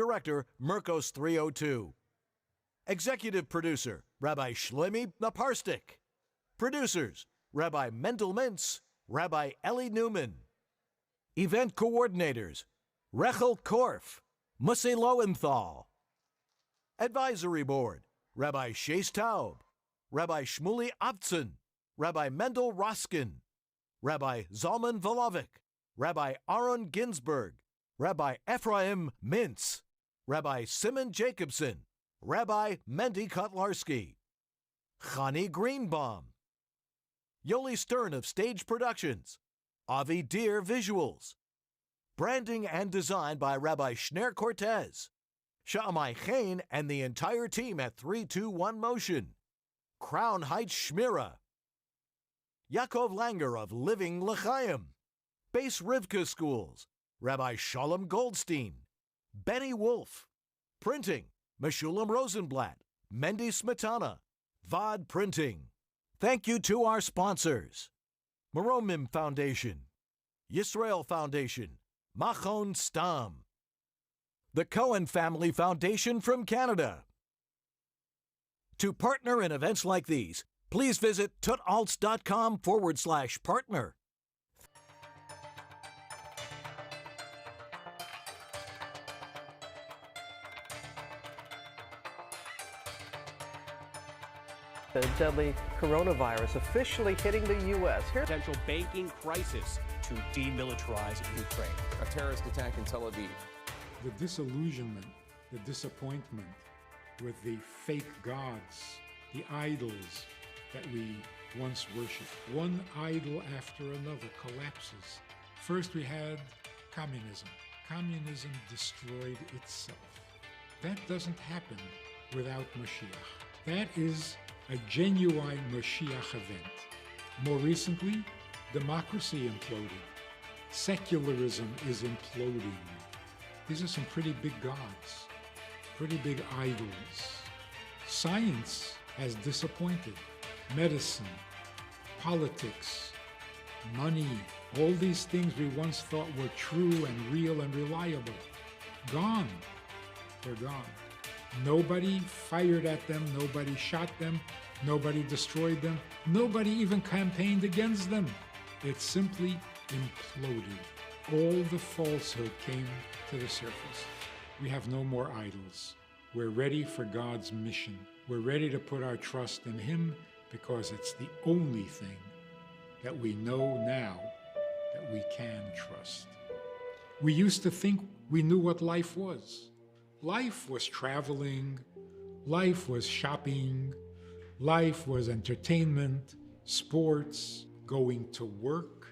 Director, Merkos 302. Executive Producer, Rabbi Shlomi Naparstik. Producers, Rabbi Mendel Mintz, Rabbi Eli Newman. Event Coordinators, Rechel Korf, Musse Lowenthal. Advisory Board, Rabbi Shais Taub, Rabbi Shmuley Abtson, Rabbi Mendel Roskin, Rabbi Zalman Volovic, Rabbi Aaron Ginsberg, Rabbi Ephraim Mintz, Rabbi Simon Jacobson, Rabbi Moshe Kotlarsky, Chani Greenbaum, Yoli Stern of Stage Productions, Avi Deer Visuals, branding and design by Rabbi Schneer Cortez, Sha'amai Chain and the entire team at 321 Motion, Crown Heights Shmira, Yaakov Langer of Living L'Chaim, Base Rivka Schools, Rabbi Shalom Goldstein, Benny Wolf, Printing, Meshulam Rosenblatt, Mendy Smetana, VOD Printing. Thank you to our sponsors, Moromim Foundation, Yisrael Foundation, Machon Stam, the Cohen Family Foundation from Canada. To partner in events like these, please visit tutalts.com/partner. The deadly coronavirus officially hitting the U.S. Here, potential banking crisis to demilitarize Ukraine. A terrorist attack in Tel Aviv. The disillusionment, the disappointment with the fake gods, the idols that we once worshipped. One idol after another collapses. First we had communism. Communism destroyed itself. That doesn't happen without Moshiach. That is a genuine Moshiach event. More recently, democracy imploded. Secularism is imploding. These are some pretty big gods, pretty big idols. Science has disappointed. Medicine, politics, money, all these things we once thought were true and real and reliable, gone. They're gone. Nobody fired at them, nobody shot them, nobody destroyed them, nobody even campaigned against them. It simply imploded. All the falsehood came to the surface. We have no more idols. We're ready for God's mission. We're ready to put our trust in Him because it's the only thing that we know now that we can trust. We used to think we knew what life was. Life was traveling, life was shopping, life was entertainment, sports, going to work.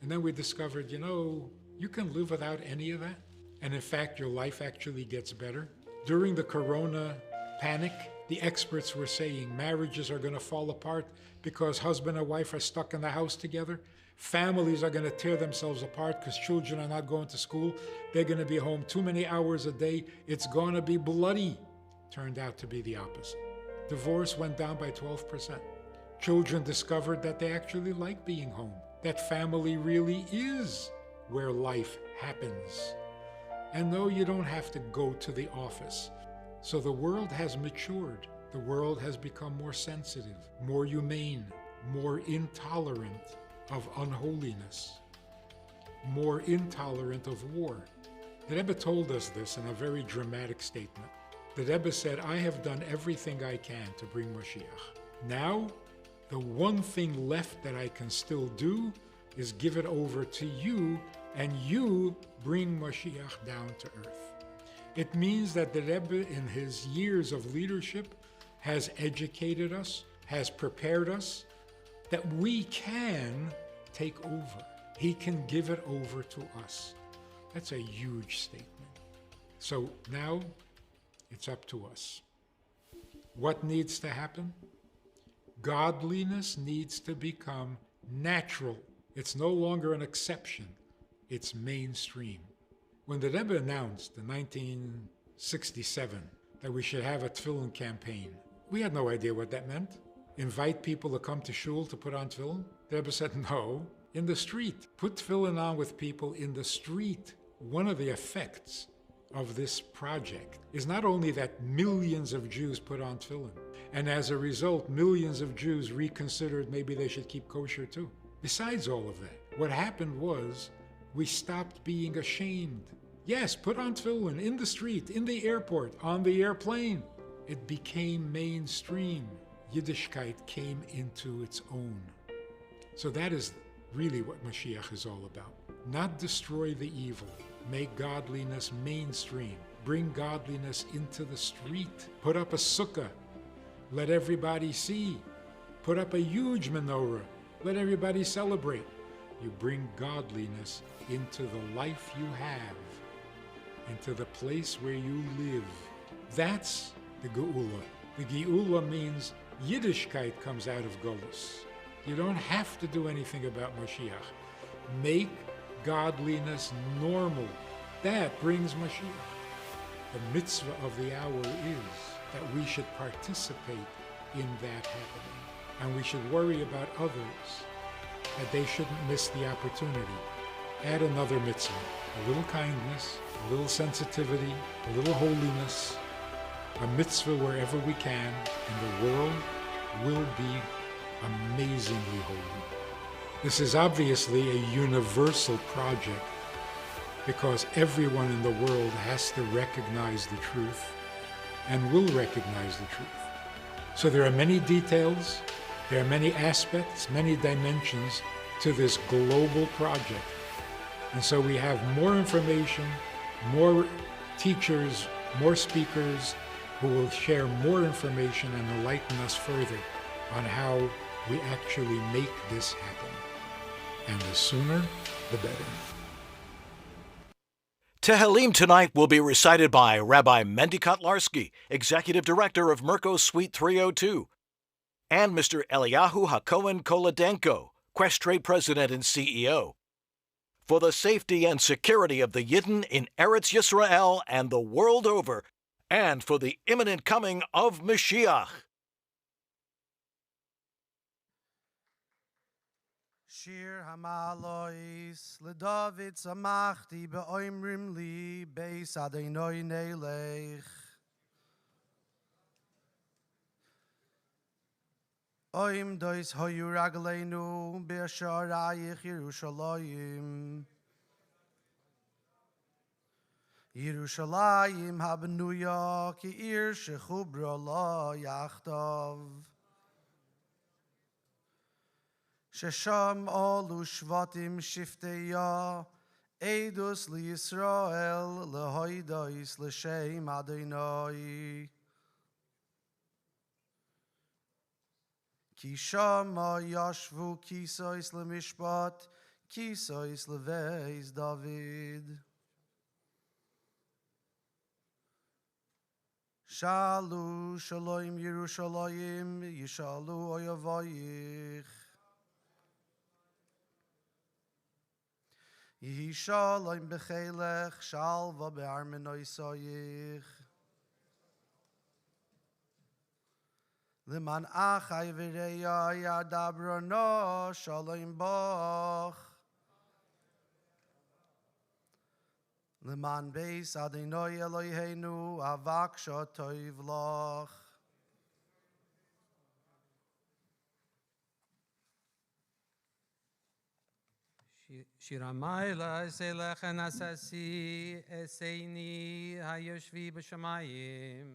And then we discovered, you can live without any of that. And in fact, your life actually gets better. During the corona panic, the experts were saying marriages are going to fall apart because husband and wife are stuck in the house together. Families are going to tear themselves apart because children are not going to school. They're going to be home too many hours a day. It's going to be bloody. Turned out to be the opposite. Divorce went down by 12%. Children discovered that they actually like being home. That family really is where life happens. And no, you don't have to go to the office. So the world has matured. The world has become more sensitive, more humane, more intolerant of unholiness, more intolerant of war. The Rebbe told us this in a very dramatic statement. The Rebbe said, I have done everything I can to bring Moshiach. Now, the one thing left that I can still do is give it over to you, and you bring Moshiach down to earth. It means that the Rebbe, in his years of leadership, has educated us, has prepared us, that we can take over. He can give it over to us. That's a huge statement. So now it's up to us. What needs to happen? Godliness needs to become natural. It's no longer an exception. It's mainstream. When the Rebbe announced in 1967 that we should have a tefillin campaign, we had no idea what that meant. Invite people to come to shul to put on tefillin? The Rebbe said, no, in the street. Put tefillin on with people in the street. One of the effects of this project is not only that millions of Jews put on tefillin, and as a result, millions of Jews reconsidered maybe they should keep kosher too. Besides all of that, what happened was we stopped being ashamed. Yes, put on tefillin in the street, in the airport, on the airplane. It became mainstream. Yiddishkeit came into its own. So that is really what Moshiach is all about. Not destroy the evil. Make godliness mainstream. Bring godliness into the street. Put up a sukkah. Let everybody see. Put up a huge menorah. Let everybody celebrate. You bring godliness into the life you have, into the place where you live. That's the Geula. The Geula means Yiddishkeit comes out of Goliyus. You don't have to do anything about Moshiach. Make godliness normal. That brings Moshiach. The mitzvah of the hour is that we should participate in that happening. And we should worry about others, that they shouldn't miss the opportunity. Add another mitzvah, a little kindness, a little sensitivity, a little holiness, a mitzvah wherever we can, and the world will be amazingly holy. This is obviously a universal project because everyone in the world has to recognize the truth and will recognize the truth. So there are many details, there are many aspects, many dimensions to this global project. And so we have more information, more teachers, more speakers who will share more information and enlighten us further on how we actually make this happen. And the sooner, the better. Tehillim tonight will be recited by Rabbi Moshe Kotlarsky, Executive Director of Merkos Suite 302, and Mr. Eliyahu HaKohen Koladenko, Questrate President and CEO. For the safety and security of the Yidden in Eretz Yisrael and the world over, and for the imminent coming of Moshiach. Shir hamalois leDovid samachti beoimrim li beis Adonai nelech. Oim dois hoyu ragleinu be'sharayich Yerushalayim. Yerushalayim habenuya ki ir shechubra la yachtav. Shesham olu shvatim shifteya, edus li Yisrael lehoidois l'shem Adonai. Ki shama yashvu kisois lemishpat, kisois leveis Dovid. Shalu shalom Yerushalayim, yishalu oyavayich. Yishalayim bechelech, shalva be'armenoisayich. Liman achai v'reya yadabrano, shalom bach. Liman beis Adonai Eloheinu, avaksha toiv lach. Shira Maila Selechen Asasi Eseini Hayoshvi B'Shamayim.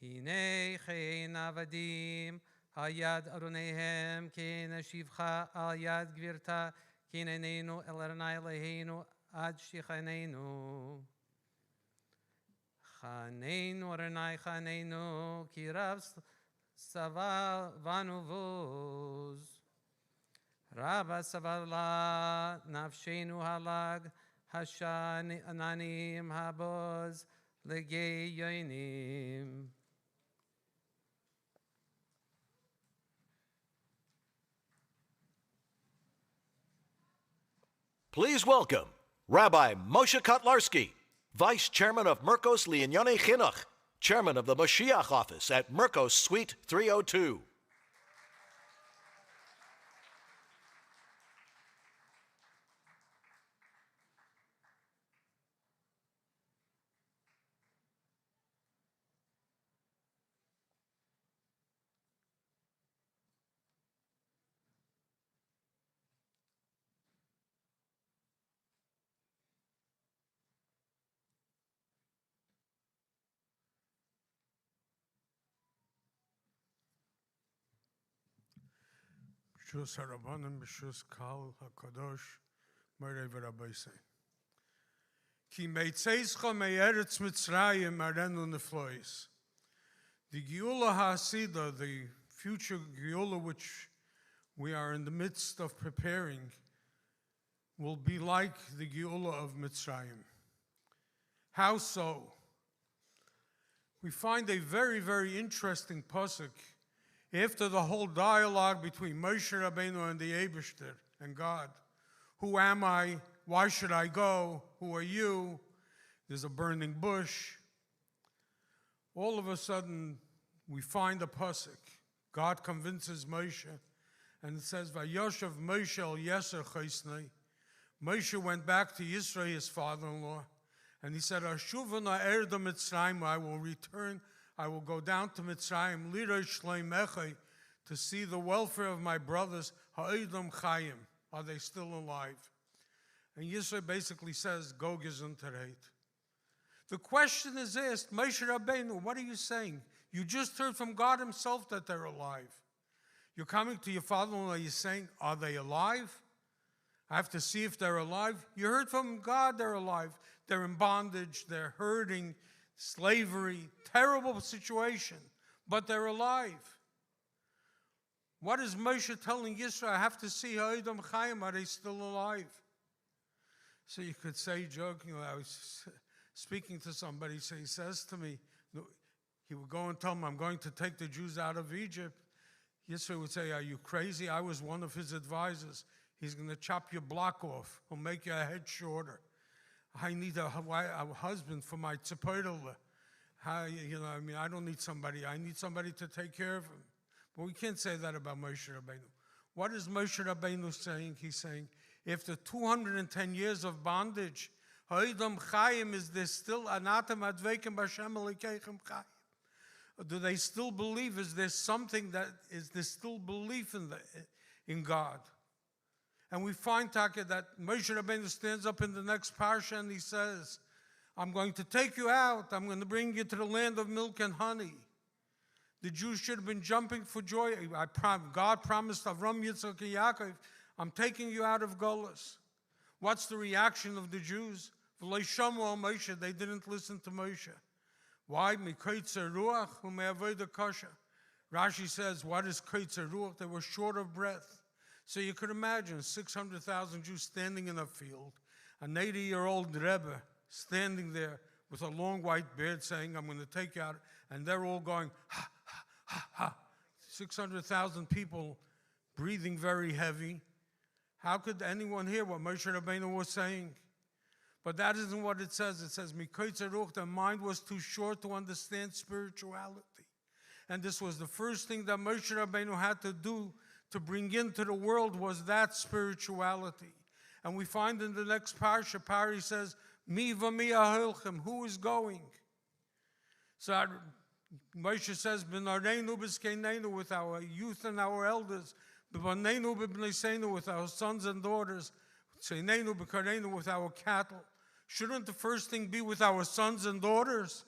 Hine Chein Avadim Hayad Aronehem Kein Ashivcha Al Yad Gvirta Kinenenu El Arnai Leheinu Ad Shichanenu. Chanenu Arnai Chanenu Kirav Saval Vanuvuz. Rabba Savala Nafshenu Halag Hashani Ananim Haboz Legei Yoinim. Please welcome Rabbi Moshe Kotlarsky, Vice Chairman of Merkos Li'inyonei Chinuch, Chairman of the Moshiach Office at Merkos Suite 302. B'shus harabanim, b'shus kal hakadosh, Morei v'Rabbeisei. Ki meitzeischa me'eretz Mitzrayim arenu neflois. The Geula HaSida, the future Geula which we are in the midst of preparing, will be like the Geula of Mitzrayim. How so? We find a very, very interesting pasuk after the whole dialogue between Moshe Rabbeinu and the Eibishter and God. Who am I? Why should I go? Who are you? There's a burning bush. All of a sudden, we find a pasuk. God convinces Moshe, and it says, "Vayoshev Moshe el Yeser Chaisnei." Moshe went back to Yisro, his father-in-law, and he said, "Ashuvana erda Mitzrayim, I will return. I will go down to Mitzrayim, lirei shleimecha, to see the welfare of my brothers. Ha'edam chayim, are they still alive?" And Yisro basically says, "Go gesundheit." The question is asked, Moshe Rabbeinu, what are you saying? You just heard from God himself that they're alive. You're coming to your father-in-law, you're saying, are they alive? I have to see if they're alive. You heard from God they're alive. They're in bondage, they're hurting, slavery, terrible situation, but they're alive. What is Moshe telling Yisro? I have to see Ha'edam Chaim, are they still alive? So you could say, jokingly, I was speaking to somebody, so he says to me, he would go and tell him, I'm going to take the Jews out of Egypt. Yisro would say, are you crazy? I was one of his advisors. He's going to chop your block off. He'll make your head shorter. I need a husband for my tzipodel. I don't need somebody. I need somebody to take care of him. But we can't say that about Moshe Rabbeinu. What is Moshe Rabbeinu saying? He's saying, after 210 years of bondage, Ha'edam Chayim, is there still anatem adveikim b'Hashem Elokeichem Chayim? Do they still believe? Is there something that, is there still belief in God? And we find, Taka, that Moshe Rabbeinu stands up in the next parsha and he says, I'm going to take you out. I'm going to bring you to the land of milk and honey. The Jews should have been jumping for joy. God promised Avram, Yitzchak, and Yaakov, I'm taking you out of Goliyus. What's the reaction of the Jews? V'lo shamu Moshe, they didn't listen to Moshe. Why? Mikotzer ruach u'me'avoda kasha. Rashi says, what is kotzer ruach? They were short of breath. So you could imagine 600,000 Jews standing in a field, an 80-year-old Rebbe standing there with a long white beard saying, I'm going to take you out, and they're all going, ha, ha, ha, ha. 600,000 people breathing very heavy. How could anyone hear what Moshe Rabbeinu was saying? But that isn't what it says. It says, Mikotzer ruach, their mind was too short to understand spirituality. And this was the first thing that Moshe Rabbeinu had to do to bring into the world, was that spirituality. And we find in the next parsha, Pari says, Mi v'mi aholchem, who is going? So Moshe says, B'nareinu b'zkeneinu, with our youth and our elders, B'baneinu b'bneiseinu, with our sons and daughters, Tzeneinu b'kareinu, with our cattle. Shouldn't the first thing be with our sons and daughters?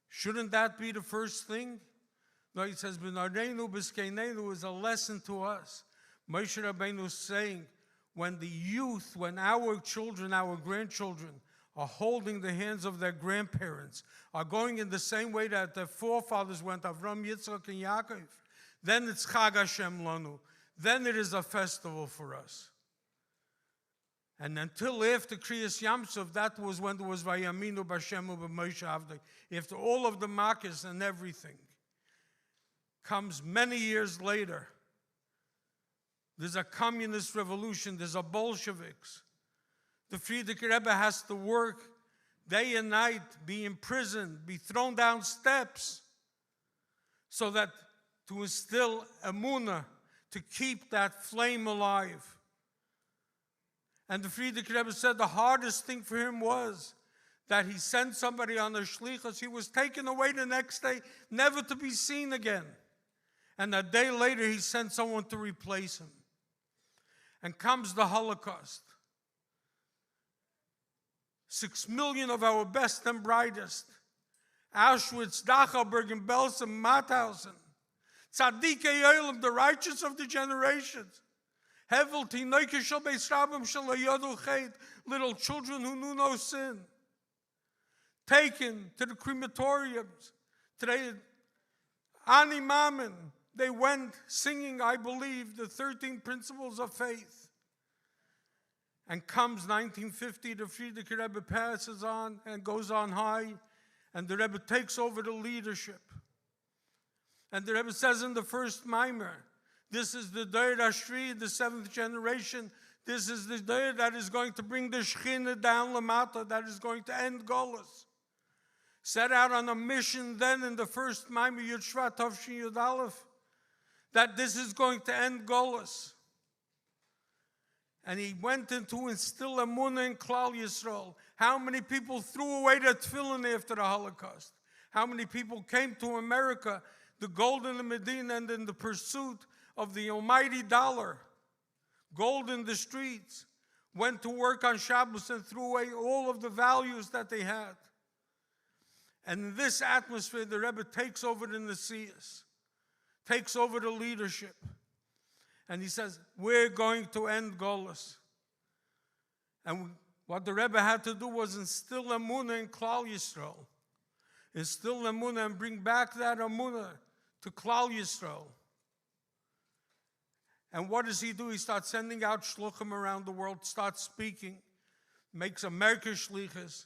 Shouldn't that be the first thing? No, he says, B'nareinu b'zkeneinu is a lesson to us. Moshe Rabbeinu is saying, when the youth, when our children, our grandchildren are holding the hands of their grandparents, are going in the same way that their forefathers went, Avram, Yitzchak, and Yaakov, then it's Chag Hashem Lanu. Then it is a festival for us. And until after Kriyas Yamsuf, that was when there was Vayaminu B'Hashemu B'Moshe Avdei. After all of the Makkos and everything comes many years later. There's a communist revolution, there's a Bolsheviks. The Frierdiker Rebbe has to work day and night, be imprisoned, be thrown down steps, so that to instill emunah, to keep that flame alive. And the Frierdiker Rebbe said the hardest thing for him was that he sent somebody on a shlichus, he was taken away the next day, never to be seen again. And a day later, he sent someone to replace him. And comes the Holocaust. 6 million of our best and brightest. Auschwitz, Dachau, Bergen-Belsen, Mauthausen. Tzaddikei Olam, the righteous of the generations. Hevel tinoike shel beis rabim shel hayadu chet, little children who knew no sin. Taken to the crematoriums. Today, Ani Mammon, they went singing, I believe, the 13 principles of faith. And comes 1950, the Frierdiker Rebbe passes on and goes on high, and the Rebbe takes over the leadership. And the Rebbe says in the first mimer, this is the Dovid Ashri, the 7th generation. This is the Dovid that is going to bring the Shechina down Lamata, that is going to end Goliyus. Set out on a mission then in the first mimer, Yud Shvat Tavshin Yud Aleph, that this is going to end Goliyus. And he went in to instill Emunah in Klal Yisrael. How many people threw away their tefillin after the Holocaust? How many people came to America, the gold in the Medina, and in the pursuit of the almighty dollar, gold in the streets, went to work on Shabbos and threw away all of the values that they had. And in this atmosphere, the Rebbe takes over the Nesias, takes over the leadership. And he says, we're going to end Goliyus. And what the Rebbe had to do was instill Emunah in Klal Yisrael. Instill Emunah and bring back that Emunah to Klal Yisrael. And what does he do? He starts sending out shluchim around the world, starts speaking, makes America shlichus,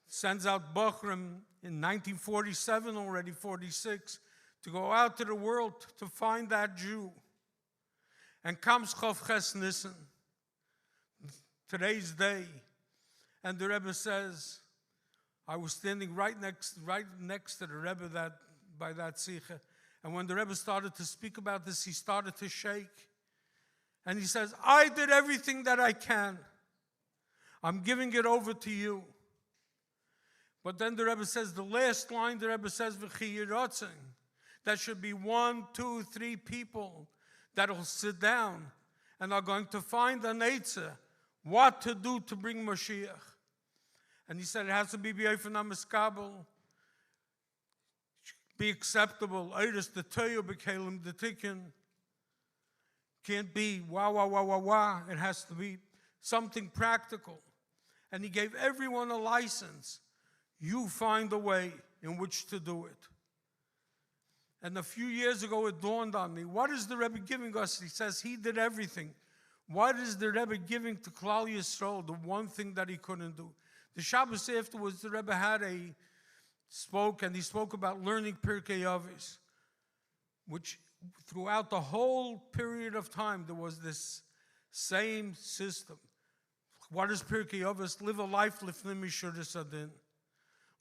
sends out Bochrim in 1947, already 46, to go out to the world to find that Jew. And comes Chof Ches Nissen, today's day, and the Rebbe says, I was standing right next to the Rebbe by that Sicha, and when the Rebbe started to speak about this, he started to shake. And he says, I did everything that I can. I'm giving it over to you. But then the Rebbe says, the last line, the Rebbe says, V'chi yiratzin. That should be 1, 2, 3 people that will sit down and are going to find an eitzah, what to do to bring Moshiach. And he said it has to be b'yofan hamiskabel, be acceptable. Eiris the toyo b'kelim the tikkun. Can't be wah, wah, wah, wah, wah. It has to be something practical. And he gave everyone a license. You find a way in which to do it. And a few years ago, it dawned on me, what is the Rebbe giving us? He says he did everything. What is the Rebbe giving to Klal Yisrael, the one thing that he couldn't do? The Shabbos afterwards, the Rebbe he spoke about learning Pirkei Avos, which throughout the whole period of time, there was this same system. What is Pirkei Avos? Live a life, lifnim mishudas adin.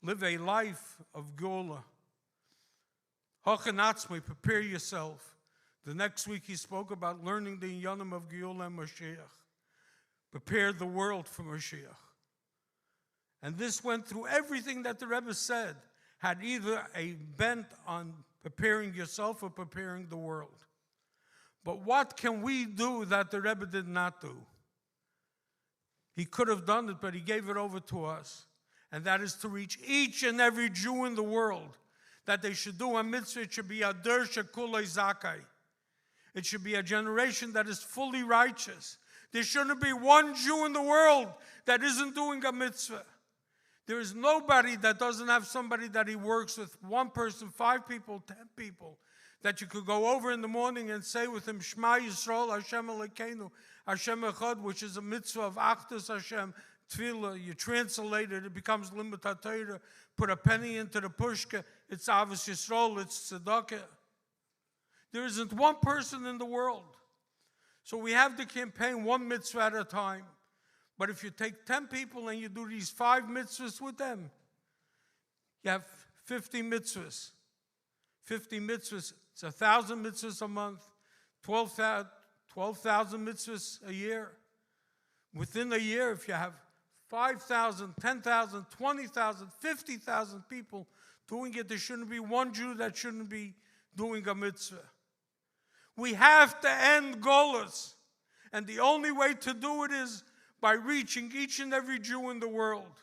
Live a life of Geula. Hochanatzmei, prepare yourself. The next week he spoke about learning the Inyanim of Geula and Moshiach. Prepare the world for Moshiach. And this went through everything that the Rebbe said, had either a bent on preparing yourself or preparing the world. But what can we do that the Rebbe did not do? He could have done it, but he gave it over to us. And that is to reach each and every Jew in the world, that they should do a mitzvah. It should be a der shekulei zakai. It should be a generation that is fully righteous. There shouldn't be one Jew in the world that isn't doing a mitzvah. There is nobody that doesn't have somebody that he works with, 1 person, 5 people, 10 people, that you could go over in the morning and say with him, Shema Yisrael, Hashem Elokeinu, Hashem Echad, which is a mitzvah of Achdus Hashem, Tefillah. You translate it, it becomes Limut HaTorah. Put a penny into the pushka, it's Avos Yisrael, it's Tzedakah. There isn't one person in the world. So we have the campaign, 1 mitzvah at a time. But if you take 10 people and you do these 5 mitzvahs with them, you have 50 mitzvahs. 50 mitzvahs, it's 1,000 mitzvahs a month, 12,000 mitzvahs a year. Within a year, if you have 5,000, 10,000, 20,000, 50,000 people doing it, there shouldn't be one Jew that shouldn't be doing a mitzvah. We have to end Goliyus. And the only way to do it is by reaching each and every Jew in the world.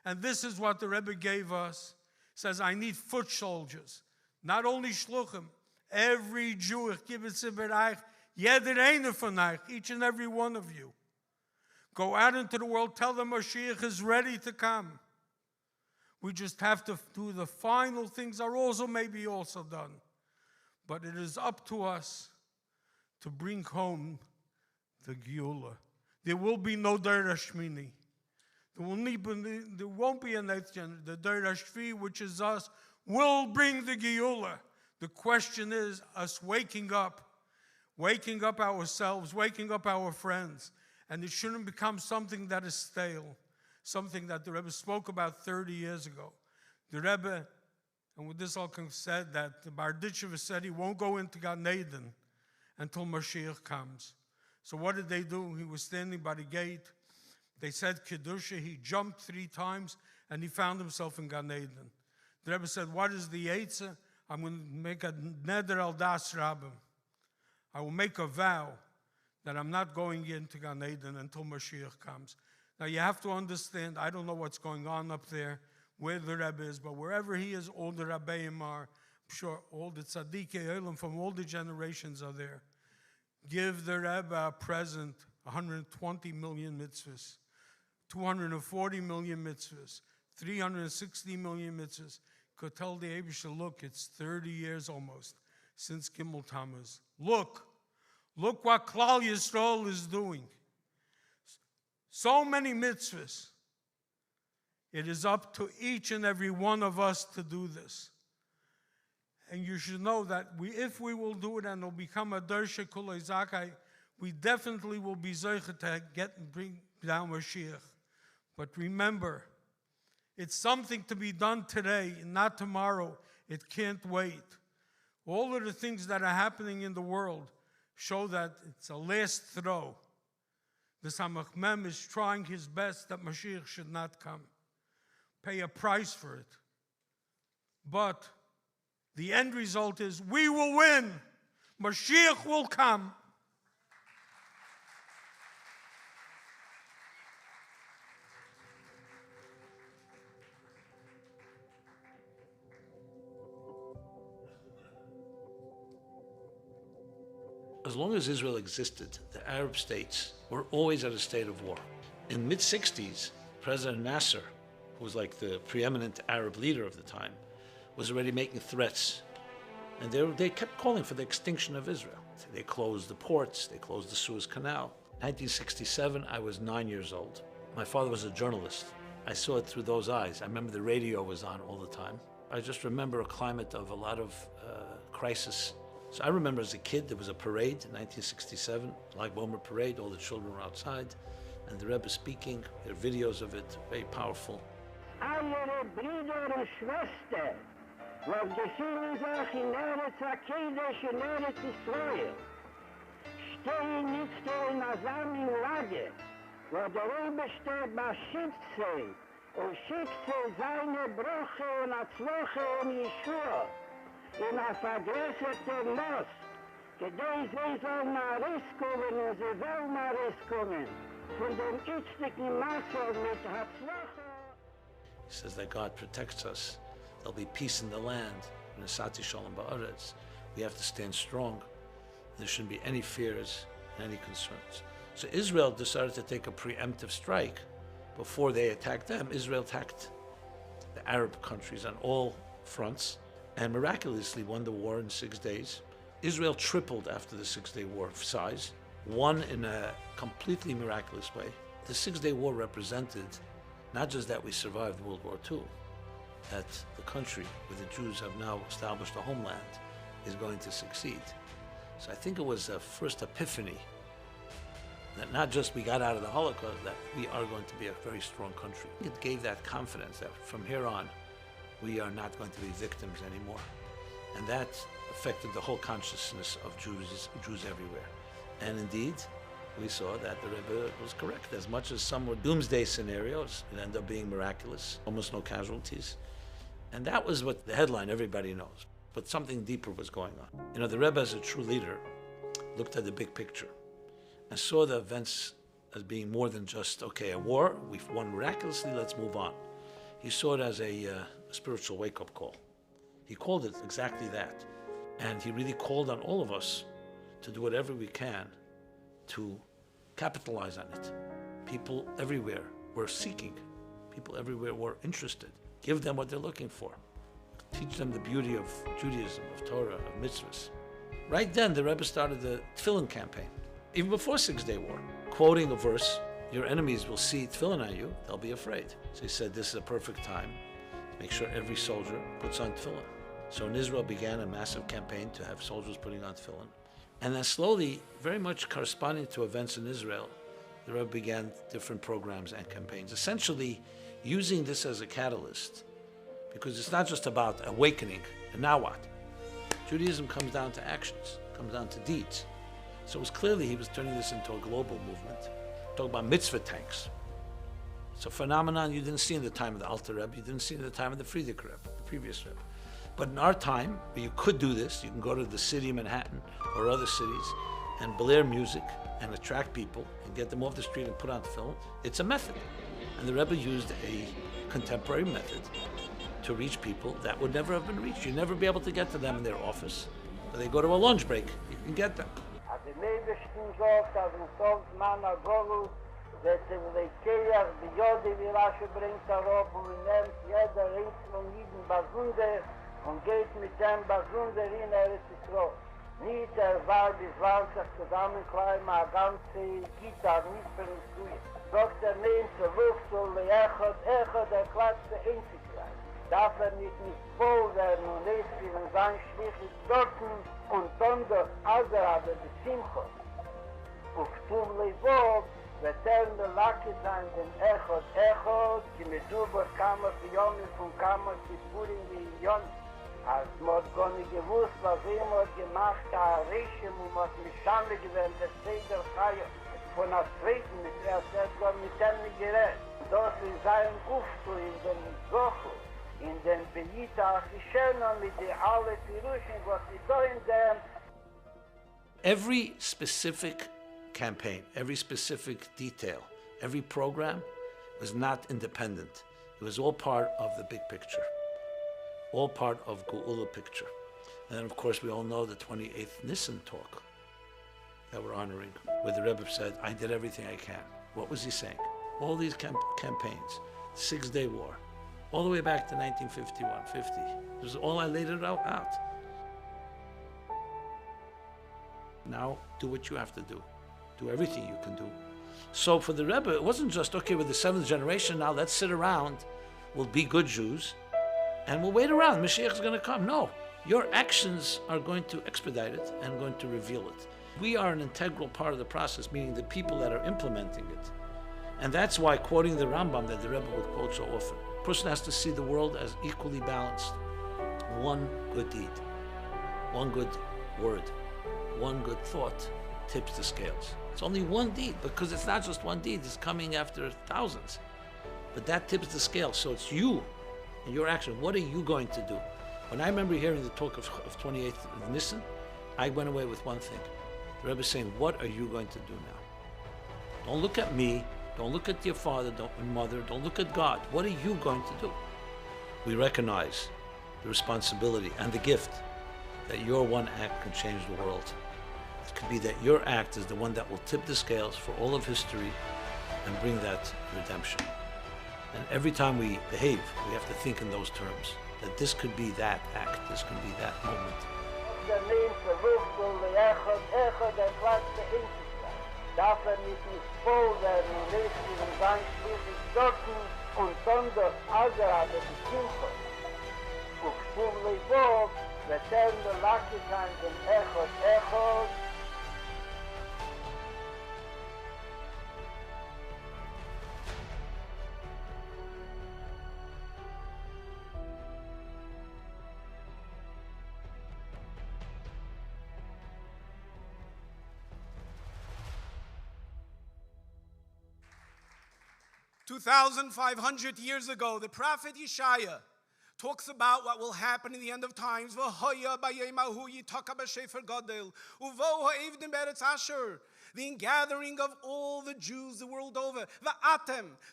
And this is what the Rebbe gave us. He says, I need foot soldiers. Not only Shluchim, every Jew, Kibbutz Bereich, jeder eine von euch, each and every one of you. Go out into the world, tell them Moshiach is ready to come. We just have to do the final things are also maybe also done. But it is up to us to bring home the Geula. There will be no Der Shmini. There won't be an eighth generation. The Der Shvi, which is us, will bring the Geula. The question is us waking up ourselves, waking up our friends. And it shouldn't become something that is stale, something that the Rebbe spoke about 30 years ago. The Rebbe, and with this all said, that the Barditchev said he won't go into Gan Eden until Moshiach comes. So what did they do? He was standing by the gate. They said Kedusha. He jumped 3 times, and he found himself in Gan Eden. The Rebbe said, what is the Eitzah? I'm going to make a neder al das Rabbim. I will make a vow that I'm not going into Gan Eden until Moshiach comes. Now you have to understand, I don't know what's going on up there, where the Rebbe is, but wherever he is, all the Rabbeim are. I'm sure all the Tzaddikei Olam from all the generations are there. Give the Rebbe a present, 120 million mitzvahs, 240 million mitzvahs, 360 million mitzvahs. Could tell the Eibusha, look, it's 30 years almost since Gimel Tammuz. Look what Klal Yisrael is doing. So many mitzvahs. It is up to each and every one of us to do this. And you should know that if we will do it and it'll become a Dershe Kulei Zakai, we definitely will be Zeicha to get and bring down Moshiach. But remember, it's something to be done today, not tomorrow. It can't wait. All of the things that are happening in the world show that it's a last throw. The Samach Mem is trying his best that Moshiach should not come. Pay a price for it. But the end result is we will win. Moshiach will come. As long as Israel existed, the Arab states were always at a state of war. In the mid-60s, President Nasser, who was like the preeminent Arab leader of the time, was already making threats. And they kept calling for the extinction of Israel. They closed the ports, they closed the Suez Canal. 1967, I was 9 years old. My father was a journalist. I saw it through those eyes. I remember the radio was on all the time. I just remember a climate of a lot of crisis. So I remember as a kid, there was a parade in 1967, Lag Bomer parade, all the children were outside, and the Rebbe speaking, there are videos of it, very powerful. Alle Brüder und Schwestern, was geschehen sich in Eretz HaKodesh und Eretz Israel, stehen nicht in einer Lage, wo der Rebbe steht bei Schicksal und Schicksal seine Brüche und Atzloche und Yeshua. In a vergrößerte Moss, gedei sie sollen mal rauskommen und sie wollen mal rauskommen von dem itztigen Massel mit Hatzlache. He says that God protects us. There'll be peace in the land. Nesati Shalom Ba'aretz. We have to stand strong. There shouldn't be any fears and any concerns. So Israel decided to take a preemptive strike. Before they attacked them, Israel attacked the Arab countries on all fronts, and miraculously won the war in 6 days. Israel tripled after the 6-day war size, won in a completely miraculous way. The 6-day war represented not just that we survived World War II, that the country where the Jews have now established a homeland is going to succeed. So I think it was a first epiphany that not just we got out of the Holocaust, that we are going to be a very strong country. It gave that confidence that from here on, we are not going to be victims anymore. And that affected the whole consciousness of Jews everywhere. And indeed, we saw that the Rebbe was correct. As much as some were doomsday scenarios, it ended up being miraculous, almost no casualties. And that was what the headline everybody knows. But something deeper was going on. You know, the Rebbe as a true leader looked at the big picture and saw the events as being more than just, okay, a war, we've won miraculously, let's move on. He saw it as a spiritual wake-up call. He called it exactly that. And he really called on all of us to do whatever we can to capitalize on it. People everywhere were seeking. People everywhere were interested. Give them what they're looking for. Teach them the beauty of Judaism, of Torah, of mitzvahs. Right then, the Rebbe started the Tefillin campaign, even before 6-Day War, quoting a verse, your enemies will see Tefillin on you, they'll be afraid. So he said, this is a perfect time to make sure every soldier puts on Tefillin. So in Israel began a massive campaign to have soldiers putting on Tefillin. And then slowly, very much corresponding to events in Israel, the Rebbe began different programs and campaigns, essentially using this as a catalyst, because it's not just about awakening, and now what? Judaism comes down to actions, comes down to deeds. So it was clearly he was turning this into a global movement. Talk about mitzvah tanks. It's a phenomenon you didn't see in the time of the Alter Rebbe, you didn't see in the time of the Friedrich Rebbe, the previous Rebbe. But in our time, where you could do this, you can go to the city of Manhattan or other cities and blare music and attract people and get them off the street and put on film. It's a method. And the Rebbe used a contemporary method to reach people that would never have been reached. You'd never be able to get to them in their office. But they go to a lunch break, you can get them. Und geht mit dem Basunder in Israel. Nicht war bis Walzach zusammenkleiden, eine ganze Gitarre, nicht für den Stuhl. Sagt nehmt zur Luft, soll der klatschte Einzigkeit. Darf nicht voll werden und in sein schlichtes Dorten und dann durch Alderade des Simchos. Auf Tumlevov wird der Lacke sein, den die mit Duber Kammer für Jomen von Kammer zu Purim wie Jomen. Als mod goni gewusst, was mod gemacht, Harary mod Mishane gewähnt, der Seder Chaya, von der Zweiten, mit der Gott mit dem gerät. Dort in seinem Uftu, in dem Zochu, in dem Belita Achishena, mit der alle Piruschen, was ist da in dem. Every specific campaign, every specific detail, every program was not independent. It was all part of the big picture. All part of Geula picture. And then, of course, we all know the 28th Nisan talk that we're honoring, where the Rebbe said, I did everything I can. What was he saying? All these campaigns, 6-Day War, all the way back to 1951, 50. This is all I laid it out. Now, do what you have to do. Do everything you can do. So for the Rebbe, it wasn't just, okay, with the 7th generation, now let's sit around, we'll be good Jews, and we'll wait around, Moshiach is going to come. No, your actions are going to expedite it and going to reveal it. We are an integral part of the process, meaning the people that are implementing it. And that's why quoting the Rambam that the Rebbe would quote so often, a person has to see the world as equally balanced. One good deed, one good word, one good thought tips the scales. It's only one deed, because it's not just one deed, it's coming after thousands. But that tips the scale, so it's you. And your action, what are you going to do? When I remember hearing the talk of 28th of Nisan, I went away with one thing. The Rebbe is saying, what are you going to do now? Don't look at me, don't look at your father, mother, don't look at God. What are you going to do? We recognize the responsibility and the gift that your one act can change the world. It could be that your act is the one that will tip the scales for all of history and bring that redemption. And every time we behave, we have to think in those terms, that this could be that act, this could be that moment. $2,500 years ago, the prophet Yeshaya talks about what will happen in the end of times. The ingathering of all the Jews the world over.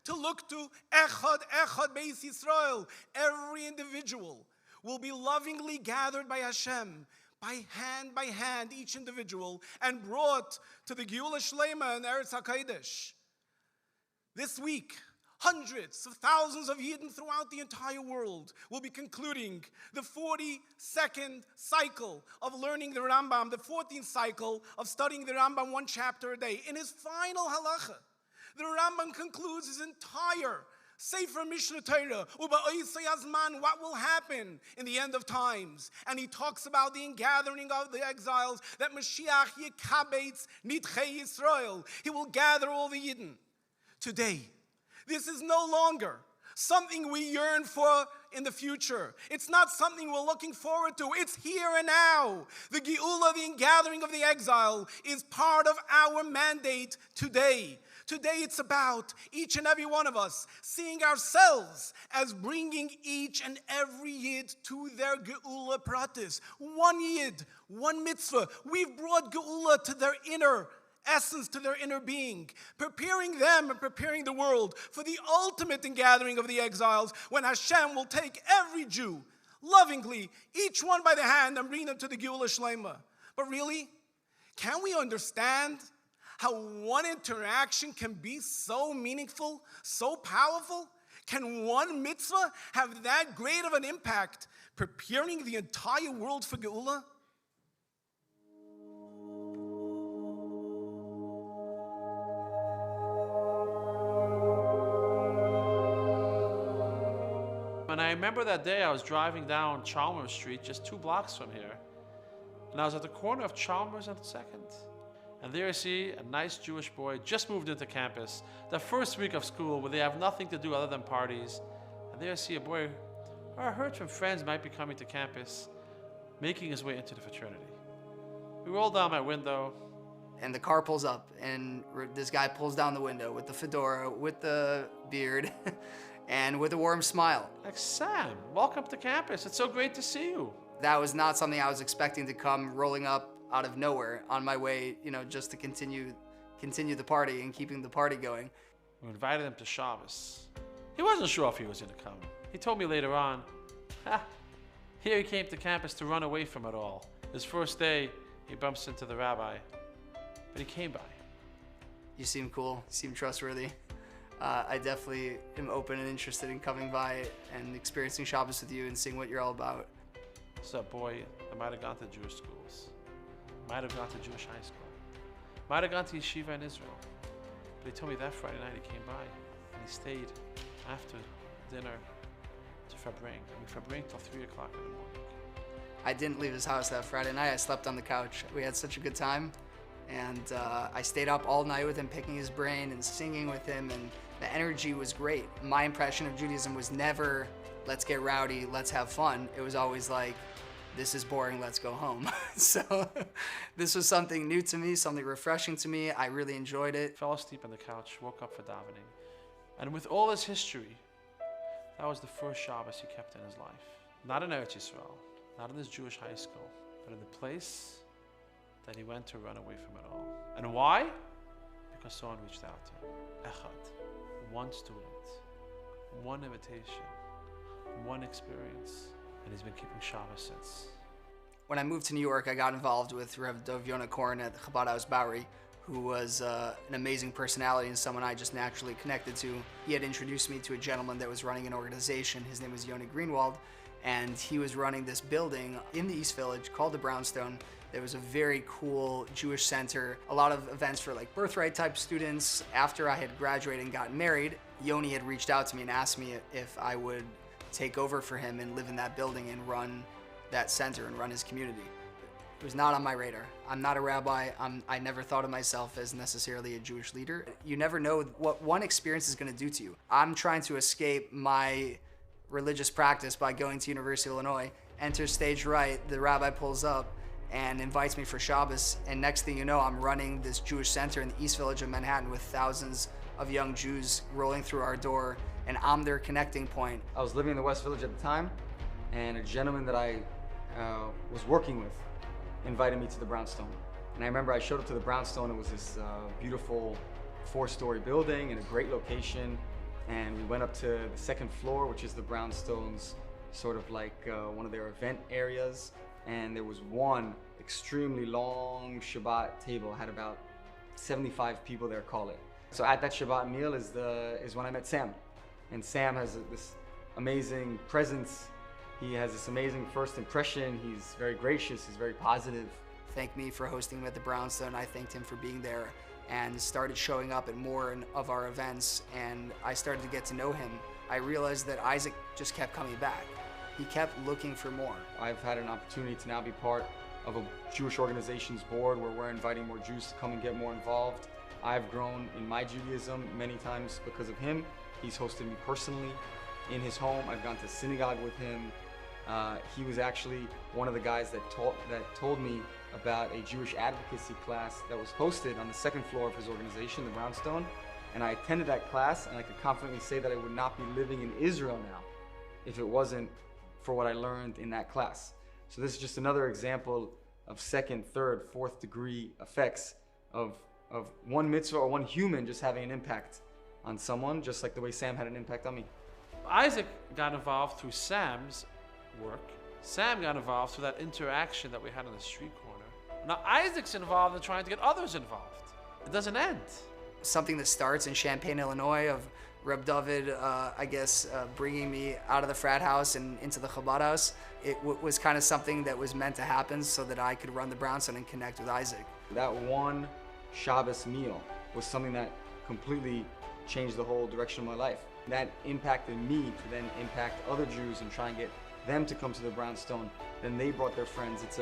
To look to Echad Beis Yisrael, every individual will be lovingly gathered by Hashem, by hand, each individual, and brought to the Geula Shlema in Eretz HaKodesh. This week, hundreds of thousands of Yidden throughout the entire world will be concluding the 42nd cycle of learning the Rambam, the 14th cycle of studying the Rambam one chapter a day. In his final halacha, the Rambam concludes his entire Sefer Mishnah Torah, Uba Yazman, what will happen in the end of times. And he talks about the ingathering of the exiles, that Moshiach Yekabetz Nidchei Yisrael. He will gather all the Yidden. Today, this is no longer something we yearn for in the future. It's not something we're looking forward to. It's here and now. The Geula, the ingathering of the exile, is part of our mandate today. Today it's about each and every one of us seeing ourselves as bringing each and every Yid to their Geula Pratis. One Yid, one mitzvah. We've brought Geula to their inner essence, to their inner being, preparing them and preparing the world for the ultimate ingathering of the exiles, when Hashem will take every Jew lovingly, each one by the hand, and bring them to the Geula Shlema. But really, can we understand how one interaction can be so meaningful, so powerful? Can one mitzvah have that great of an impact, preparing the entire world for Geula? And I remember that day I was driving down Chalmers Street, just 2 blocks from here. And I was at the corner of Chalmers and 2nd. And there I see a nice Jewish boy, just moved into campus, the first week of school where they have nothing to do other than parties. And there I see a boy who I heard from friends might be coming to campus, making his way into the fraternity. We roll down my window. And the car pulls up, and this guy pulls down the window with the fedora, with the beard, and with a warm smile. Like, Sam, welcome to campus. It's so great to see you. That was not something I was expecting to come rolling up out of nowhere on my way, just to continue the party and keeping the party going. We invited him to Shabbos. He wasn't sure if he was going to come. He told me later on, here he came to campus to run away from it all. His first day, he bumps into the rabbi, but he came by. You seem cool, you seem trustworthy. I definitely am open and interested in coming by and experiencing Shabbos with you and seeing what you're all about. What's up, boy? I might have gone to Jewish schools. Might have gone to Jewish high school. Might have gone to yeshiva in Israel. But he told me that Friday night he came by and he stayed after dinner to Farbrengen. Farbrengen till 3 o'clock in the morning. I didn't leave his house that Friday night. I slept on the couch. We had such a good time. And I stayed up all night with him, picking his brain and singing with him, and the energy was great. My impression of Judaism was never, let's get rowdy, let's have fun. It was always like, this is boring, let's go home. So this was something new to me, something refreshing to me. I really enjoyed it. Fell asleep on the couch, woke up for davening. And with all his history, that was the first Shabbos he kept in his life. Not in Eretz Yisrael, not in his Jewish high school, but in the place that he went to run away from it all. And why? Because someone reached out to him. Echad, one student, one invitation, one experience, and he's been keeping Shabbos since. When I moved to New York, I got involved with Rev Dov Yonah Korn at Chabad House Bowery, who was an amazing personality and someone I just naturally connected to. He had introduced me to a gentleman that was running an organization. His name was Yoni Greenwald, and he was running this building in the East Village called the Brownstone. There was a very cool Jewish center, a lot of events for like birthright type students. After I had graduated and gotten married, Yoni had reached out to me and asked me if I would take over for him and live in that building and run that center and run his community. It was not on my radar. I'm not a rabbi. I never thought of myself as necessarily a Jewish leader. You never know what one experience is going to do to you. I'm trying to escape my religious practice by going to University of Illinois. Enter stage right, the rabbi pulls up and invites me for Shabbos, and next thing you know, I'm running this Jewish center in the East Village of Manhattan with thousands of young Jews rolling through our door, and I'm their connecting point. I was living in the West Village at the time, and a gentleman that I was working with invited me to the Brownstone. And I remember I showed up to the Brownstone. It was this beautiful 4-story building in a great location, and we went up to the 2nd floor, which is the Brownstone's sort of like one of their event areas. And there was one extremely long Shabbat table, had about 75 people there, call it. So at that Shabbat meal is when I met Sam. And Sam has this amazing presence. He has this amazing first impression. He's very gracious, he's very positive. Thanked me for hosting him at the Brownstone. I thanked him for being there and started showing up at more of our events, and I started to get to know him. I realized that Isaac just kept coming back. He kept looking for more. I've had an opportunity to now be part of a Jewish organization's board where we're inviting more Jews to come and get more involved. I've grown in my Judaism many times because of him. He's hosted me personally in his home. I've gone to synagogue with him. He was actually one of the guys that told me about a Jewish advocacy class that was hosted on the second floor of his organization, the Brownstone. And I attended that class, and I could confidently say that I would not be living in Israel now if it wasn't for what I learned in that class. So this is just another example of second, third, fourth degree effects of one mitzvah or one human just having an impact on someone, just like the way Sam had an impact on me. Isaac got involved through Sam's work. Sam got involved through that interaction that we had on the street corner. Now Isaac's involved in trying to get others involved. It doesn't end. Something that starts in Champaign, Illinois, of Reb Dovid, bringing me out of the frat house and into the Chabad house. It was kind of something that was meant to happen so that I could run the Brownstone and connect with Isaac. That one Shabbos meal was something that completely changed the whole direction of my life. That impacted me to then impact other Jews and try and get them to come to the Brownstone. Then they brought their friends. It's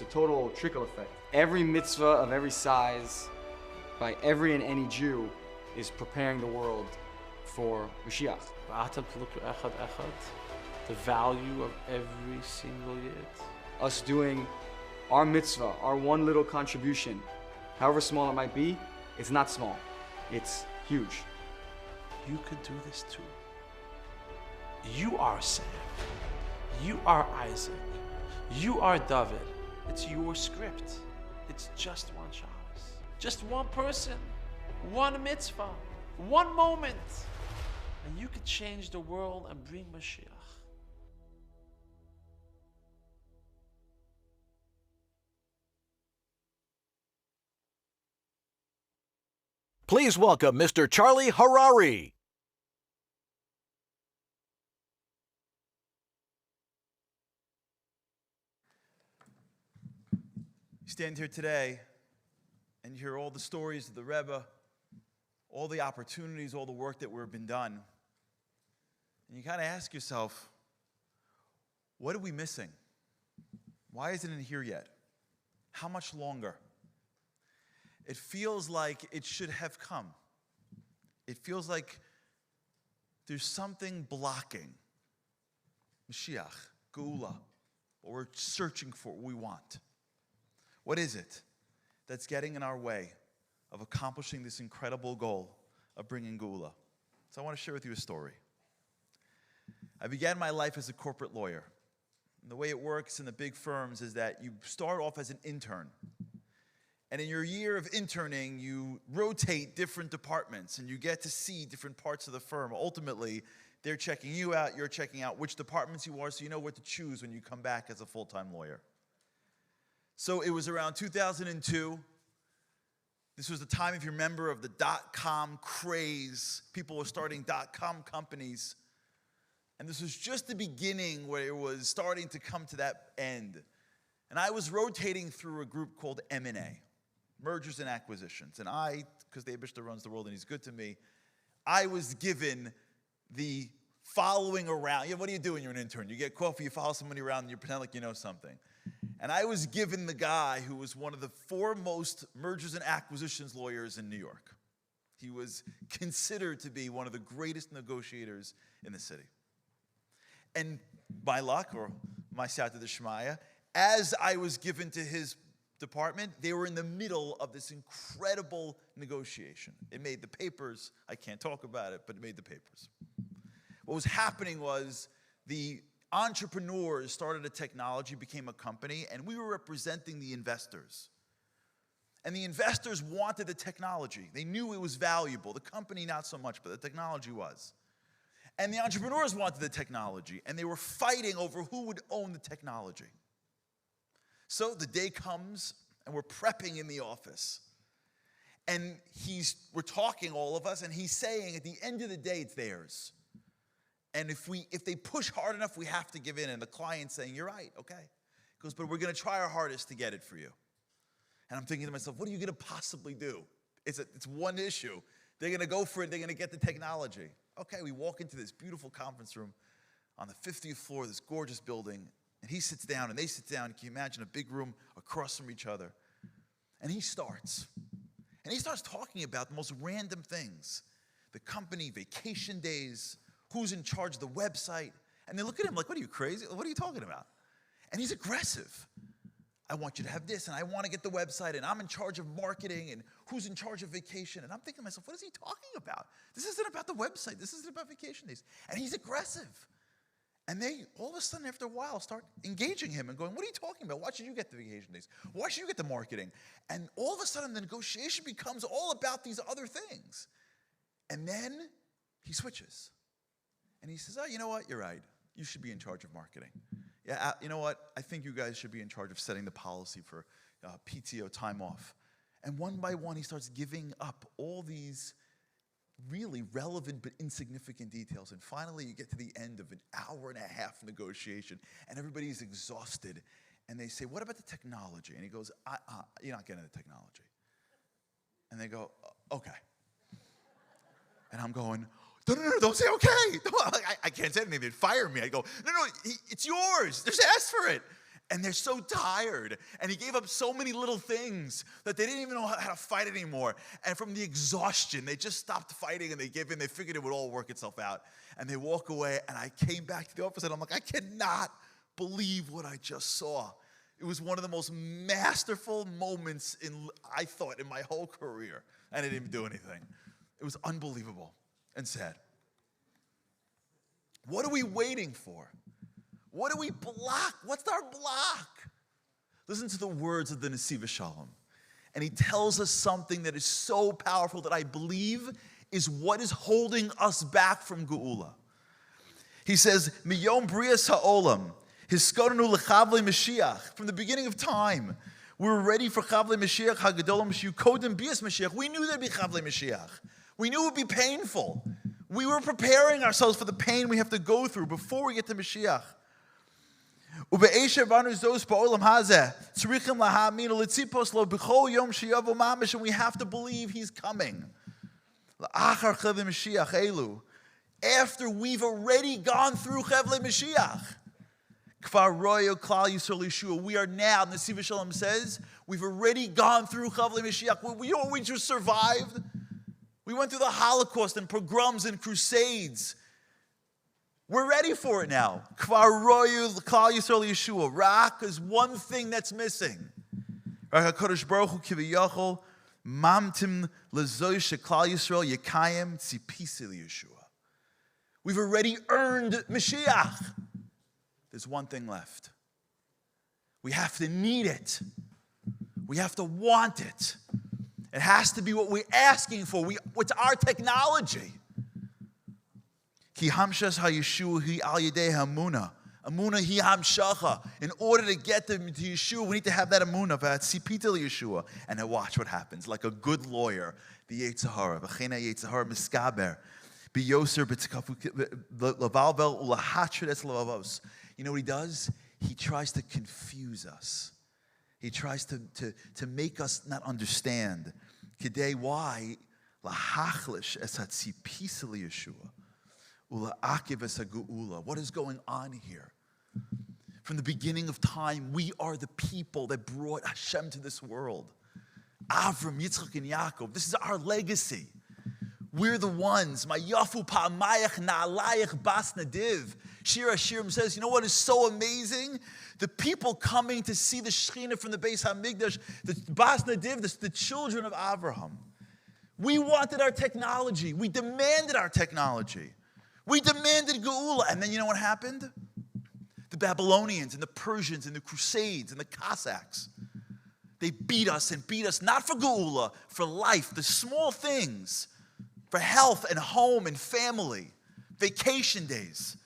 a total trickle effect. Every mitzvah of every size by every and any Jew is preparing the world for Moshiach. The value of every single yid. Us doing our mitzvah, our one little contribution, however small it might be, it's not small, it's huge. You could do this too. You are Sam. You are Isaac. You are Dovid. It's your script. It's just one Shabbos. Just one person. One mitzvah. One moment. And you could change the world and bring Moshiach. Please welcome Mr. Charlie Harary. You stand here today and you hear all the stories of the Rebbe, all the opportunities, all the work that we've been done. And you kind of ask yourself, what are we missing? Why isn't it here yet? How much longer? It feels like it should have come. It feels like there's something blocking Moshiach, Geula, what we're searching for, what we want. What is it that's getting in our way of accomplishing this incredible goal of bringing Geula? So I want to share with you a story. I began my life as a corporate lawyer. And the way it works in the big firms is that you start off as an intern. And in your year of interning, you rotate different departments and you get to see different parts of the firm. Ultimately, they're checking you out, you're checking out which departments you are, so you know what to choose when you come back as a full-time lawyer. So it was around 2002. This was the time, if you remember, of the dot-com craze. People were starting dot-com companies. And this was just the beginning where it was starting to come to that end. And I was rotating through a group called M&A, Mergers and Acquisitions. And I, because the Abishter runs the world and he's good to me, I was given the following around. What do you do when you're an intern? You get coffee, you follow somebody around, and you pretend like you know something. And I was given the guy who was one of the foremost mergers and acquisitions lawyers in New York. He was considered to be one of the greatest negotiators in the city. And by luck, or my siyata d'shmaya, as I was given to his department, they were in the middle of this incredible negotiation. It made the papers. I can't talk about it, but it made the papers. What was happening was the entrepreneurs started a technology, became a company, and we were representing the investors. And the investors wanted the technology. They knew it was valuable. The company, not so much, but the technology was. And the entrepreneurs wanted the technology, and they were fighting over who would own the technology. So the day comes, and we're prepping in the office. And we're talking, all of us, and he's saying, at the end of the day, it's theirs. And if they push hard enough, we have to give in. And the client's saying, you're right, okay. He goes, but we're going to try our hardest to get it for you. And I'm thinking to myself, what are you going to possibly do? It's one issue. They're going to go for it. They're going to get the technology. Okay, we walk into this beautiful conference room on the 50th floor of this gorgeous building. And he sits down, and they sit down. Can you imagine a big room across from each other? And he starts. And he starts talking about the most random things. The company, vacation days, who's in charge of the website. And they look at him like, what are you, crazy? What are you talking about? And he's aggressive. I want you to have this, and I want to get the website, and I'm in charge of marketing, and who's in charge of vacation? And I'm thinking to myself, what is he talking about? This isn't about the website. This isn't about vacation days. And he's aggressive. And they, all of a sudden, after a while, start engaging him and going, what are you talking about? Why should you get the vacation days? Why should you get the marketing? And all of a sudden, the negotiation becomes all about these other things. And then he switches. And he says, oh, you know what? You're right. You should be in charge of marketing. Yeah, you know what? I think you guys should be in charge of setting the policy for PTO time off. And one by one, he starts giving up all these really relevant but insignificant details. And finally, you get to the end of an hour and a half negotiation, and everybody's exhausted. And they say, what about the technology? And he goes, you're not getting the technology. And they go, okay. And I'm going, no, don't say okay. No, I can't say anything. They'd fire me. I go, no, it's yours. Just ask for it. And they're so tired. And he gave up so many little things that they didn't even know how to fight anymore. And from the exhaustion, they just stopped fighting and they gave in. They figured it would all work itself out. And they walk away. And I came back to the office and I'm like, I cannot believe what I just saw. It was one of the most masterful moments I thought, in my whole career. And I didn't even do anything. It was unbelievable and sad. What are we waiting for? What do we block? What's our block? Listen to the words of the Nesiv Shalom. And he tells us something that is so powerful that I believe is what is holding us back from Geula. He says, Miyom Brias Ha'olam, Hiskodenu Lechavle Moshiach. From the beginning of time, we were ready for Chavle Moshiach, Hagadolam Mashiach, Kodem Bias Mashiach. We knew there'd be Chavle Moshiach. We knew it would be painful. We were preparing ourselves for the pain we have to go through before we get to Mashiach. And we have to believe he's coming. After we've already gone through Chavle Mashiach. We are now, Nesiv Shalom says, we've already gone through Chavle Mashiach. We just survived. We went through the Holocaust and pogroms and crusades. We're ready for it now. Rak is one thing that's missing. HaKadosh Baruch Hu kiviyachol mamtim lezoy sheklal Yisrael yekayim tzipisi liyeshua. We've already earned Mashiach. There's one thing left. We have to need it. We have to want it. It has to be what we're asking for. What's our technology? Ki hamshas hayeshua hi al yedei hamuna. Amuna hi hamshacha. In order to get to Yeshua, we need to have that amuna. V'atzipita Yeshua. And now watch what happens. Like a good lawyer, the Yetzirah, v'chena Yetzirah miskaber, biyoser levalvel ulahachred es levavos. You know what he does? He tries to confuse us. He tries to make us not understand. Kidei, why? Lahachlish es hatzipisa liyeshua. Ula'akiv es ha'geula. What is going on here? From the beginning of time, we are the people that brought Hashem to this world. Avram, Yitzchak, and Yaakov. This is our legacy. We're the ones. Mayafu pa'amayach na'alayach bas nadiv. Shira Shirim says, you know what is so amazing? The people coming to see the Shechina from the Beis HaMikdash, the Bas Nadiv, the children of Abraham. We wanted our technology. We demanded our technology. We demanded Geula. And then you know what happened? The Babylonians and the Persians and the Crusades and the Cossacks. They beat us not for Geula, for life, the small things, for health and home and family. vacation days,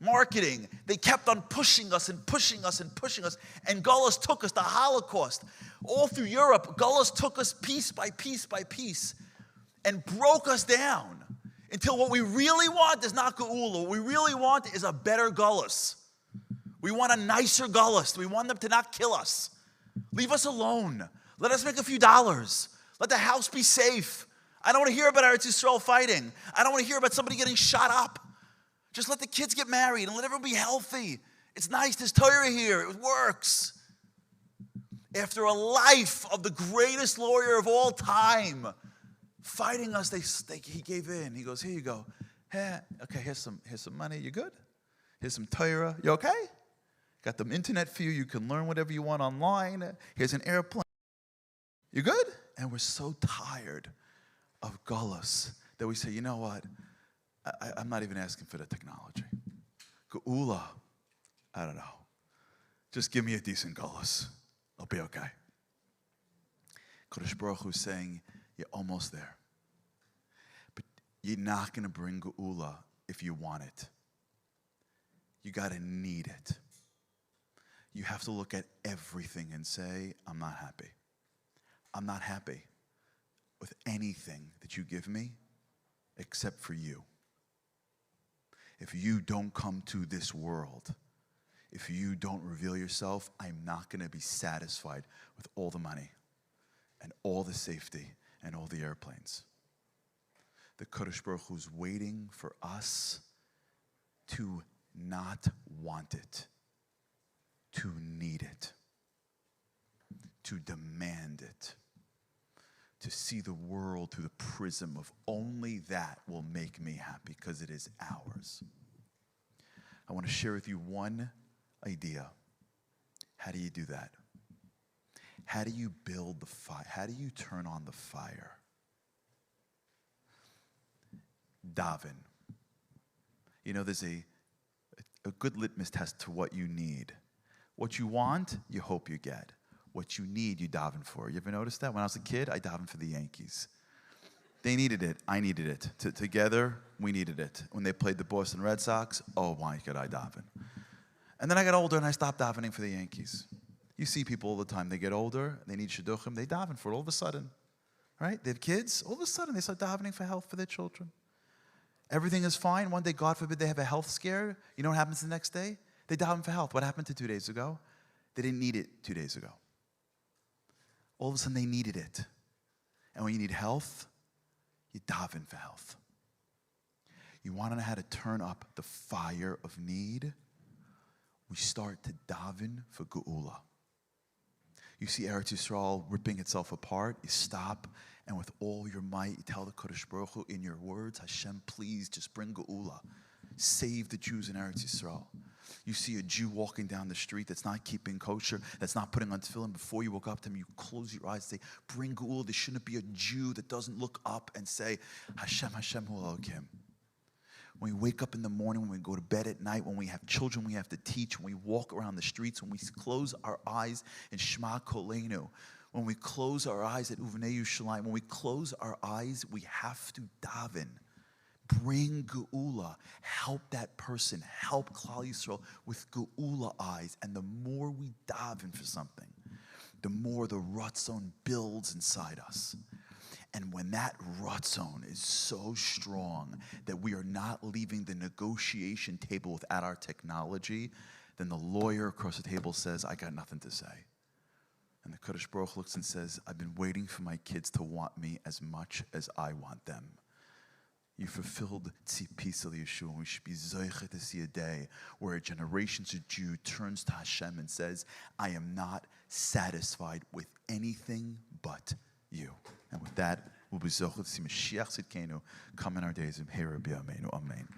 marketing. They kept on pushing us and pushing us and pushing us. And Goliyus took us, the Holocaust, all through Europe. Goliyus took us piece by piece by piece and broke us down until what we really want is not Geula. What we really want is a better Goliyus. We want a nicer Goliyus. We want them to not kill us. Leave us alone. Let us make a few dollars. Let the house be safe. I don't want to hear about Eretz Yisrael fighting. I don't want to hear about somebody getting shot up. Just let the kids get married and let everyone be healthy. It's nice, there's Torah here. It works. After a life of the greatest lawyer of all time fighting us, he gave in. He goes, here you go. Hey, okay, here's some money. You good? Here's some Torah. You okay? Got the internet for you. You can learn whatever you want online. Here's an airplane. You good? And we're so tired of Goliyus that we say, you know what? I'm not even asking for the technology. Geula, I don't know. Just give me a decent Goliyus. I'll be okay. Kodesh Baruch Hu is saying, you're almost there. But you're not going to bring Geula if you want it. You got to need it. You have to look at everything and say, I'm not happy. I'm not happy with anything that you give me except for you. If you don't come to this world, if you don't reveal yourself, I'm not going to be satisfied with all the money and all the safety and all the airplanes. The Kodesh Baruch Hu is waiting for us to not want it, to need it, to demand it, to see the world through the prism of only that will make me happy because it is ours. I want to share with you one idea. How do you do that? How do you build the fire? How do you turn on the fire? Daven. You know, there's a good litmus test to what you need. What you want, you hope you get. What you need, you daven for. You ever notice that? When I was a kid, I davened for the Yankees. They needed it. I needed it. Together, we needed it. When they played the Boston Red Sox, oh my God, I daven. And then I got older and I stopped davening for the Yankees. You see people all the time. They get older, they need shidduchim, they daven for it all of a sudden. Right? They have kids, all of a sudden they start davening for health for their children. Everything is fine. One day, God forbid, they have a health scare. You know what happens the next day? They daven for health. What happened to 2 days ago? They didn't need it 2 days ago. All of a sudden, they needed it. And when you need health, you daven for health. You want to know how to turn up the fire of need? We start to daven for Geula. You see Eretz Yisrael ripping itself apart, you stop, and with all your might, you tell the Kodesh Baruch Hu in your words, Hashem, please just bring Geula. Save the Jews in Eretz Yisrael. You see a Jew walking down the street that's not keeping kosher, that's not putting on tefillin. Before you walk up to him, you close your eyes and say, bring Geula. There shouldn't be a Jew that doesn't look up and say, Hashem, Hashem, Hu Elokim. When we wake up in the morning, when we go to bed at night, when we have children we have to teach, when we walk around the streets, when we close our eyes in Shema Kolenu, when we close our eyes at Uvnei Yerushalayim, when we close our eyes, we have to daven. Bring Geula. Help that person. Help Klal Yisrael with Geula eyes. And the more we daven for something, the more the Ratzon builds inside us. And when that Ratzon is so strong that we are not leaving the negotiation table without our technology, then the lawyer across the table says, I got nothing to say. And the Kodesh Baruch Hu looks and says, I've been waiting for my kids to want me as much as I want them. You fulfilled Tzipisa Yeshua. We should be zoiche to see a day where a generations of Jew turns to Hashem and says, I am not satisfied with anything but you. And with that, we'll be zoiche to see Moshiach Tzidkenu come in our days. Harary Amen. Amen.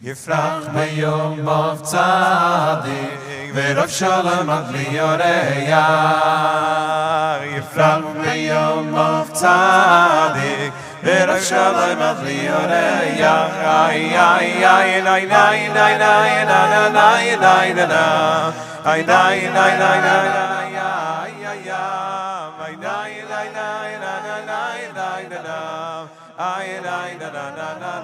Yifrach b'yom of tzadik v'rov shalom ad liyoreya. Yifrach b'yom of tzadik V'Rav Shalom ad liyoreya. Ay, ay, ay, nay, nay, nay, nay, na, na, nay, nay, na, na. Ay, nay, nay, nay, nay, nay, ay, ay, ay, nay, nay, nay, na, na, nay, nay, na, na. Ay, nay, na, na, na, na,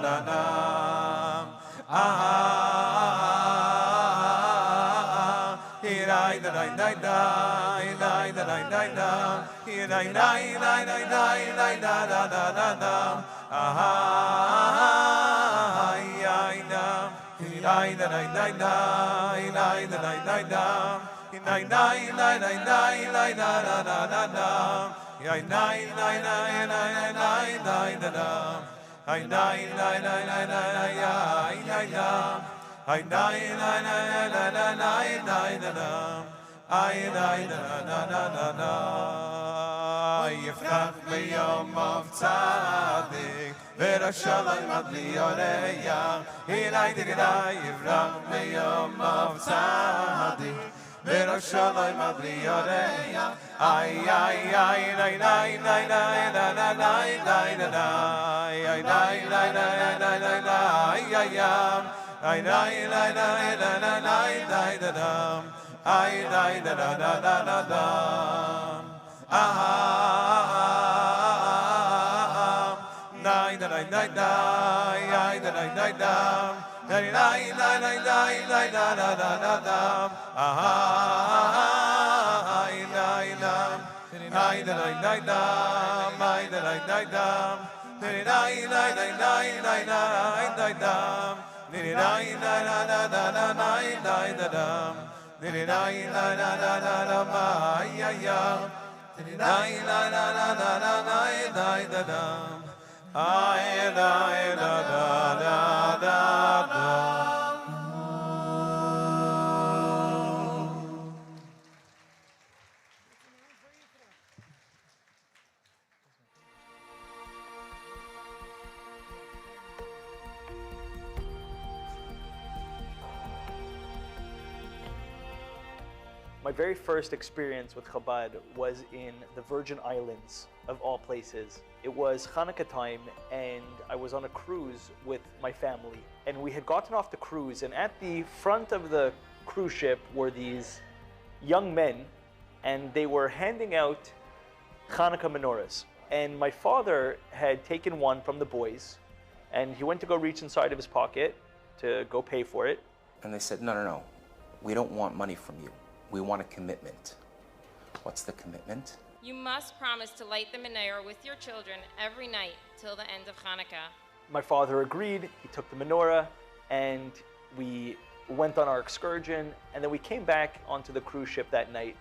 na, na. Yifrach b'yom of tzadik, v'Rav Shalom ad liyoreya. Hinay digday, yifrach b'yom of tzadik, v'Rav Shalom ad liyoreya. Ay, ay, ay, nay, nay, nay, nay, na, na, nay, nay, na, nay, ay, nay, nay, nay, nay, nay, nay, ay, ay, ay, nay, nay, nay, na, na, nay, nay, na, na, ay, nay, na, na, na, na, na, na. My very first experience with Chabad was in the Virgin Islands, of all places. It was Hanukkah time, and I was on a cruise with my family. And we had gotten off the cruise, and at the front of the cruise ship were these young men, and they were handing out Hanukkah menorahs. And my father had taken one from the boys, and he went to go reach inside of his pocket to go pay for it. And they said, no, no, no, we don't want money from you. We want a commitment. What's the commitment? You must promise to light the menorah with your children every night till the end of Hanukkah. My father agreed. He took the menorah, and we went on our excursion, and then we came back onto the cruise ship that night,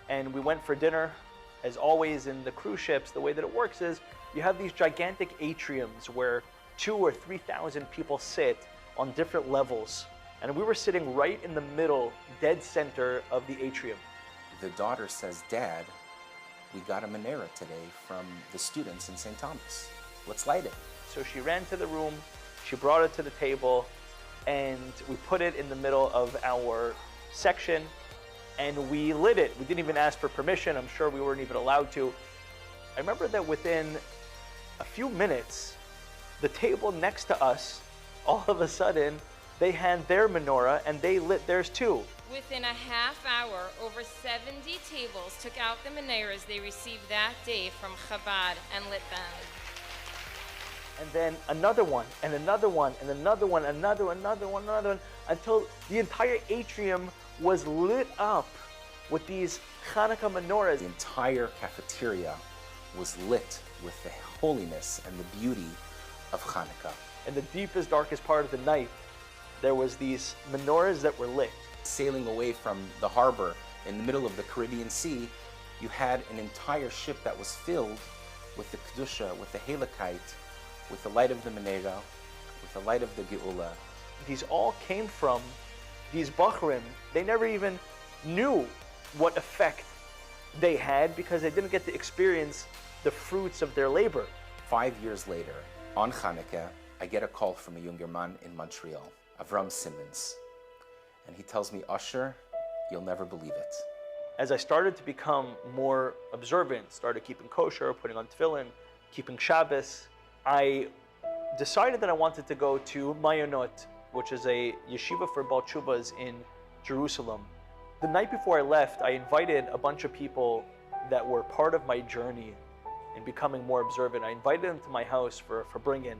and we went for dinner. As always in the cruise ships, the way that it works is you have these gigantic atriums where 2,000 or 3,000 people sit on different levels. And we were sitting right in the middle, dead center of the atrium. The daughter says, Dad, we got a menorah today from the students in St. Thomas. Let's light it. So she ran to the room, she brought it to the table, and we put it in the middle of our section, and we lit it. We didn't even ask for permission. I'm sure we weren't even allowed to. I remember that within a few minutes, the table next to us, all of a sudden, they had their menorah and they lit theirs too. Within a half hour, over 70 tables took out the menorahs they received that day from Chabad and lit them. And then another one, and another one, and another one, another one, until the entire atrium was lit up with these Hanukkah menorahs. The entire cafeteria was lit with the holiness and the beauty of Hanukkah. In the deepest, darkest part of the night, there was these menorahs that were lit. Sailing away from the harbor in the middle of the Caribbean Sea, you had an entire ship that was filled with the Kedusha, with the Halakite, with the light of the menorah, with the light of the Geula. These all came from these Bachrim. They never even knew what effect they had because they didn't get to experience the fruits of their labor. 5 years later, on Hanukkah, I get a call from a younger man in Montreal, Avram Simmons. And he tells me, Usher, you'll never believe it. As I started to become more observant, started keeping kosher, putting on tefillin, keeping Shabbos, I decided that I wanted to go to Mayonot, which is a yeshiva for Baal Tshuvas in Jerusalem. The night before I left, I invited a bunch of people that were part of my journey in becoming more observant. I invited them to my house for Farbrengen.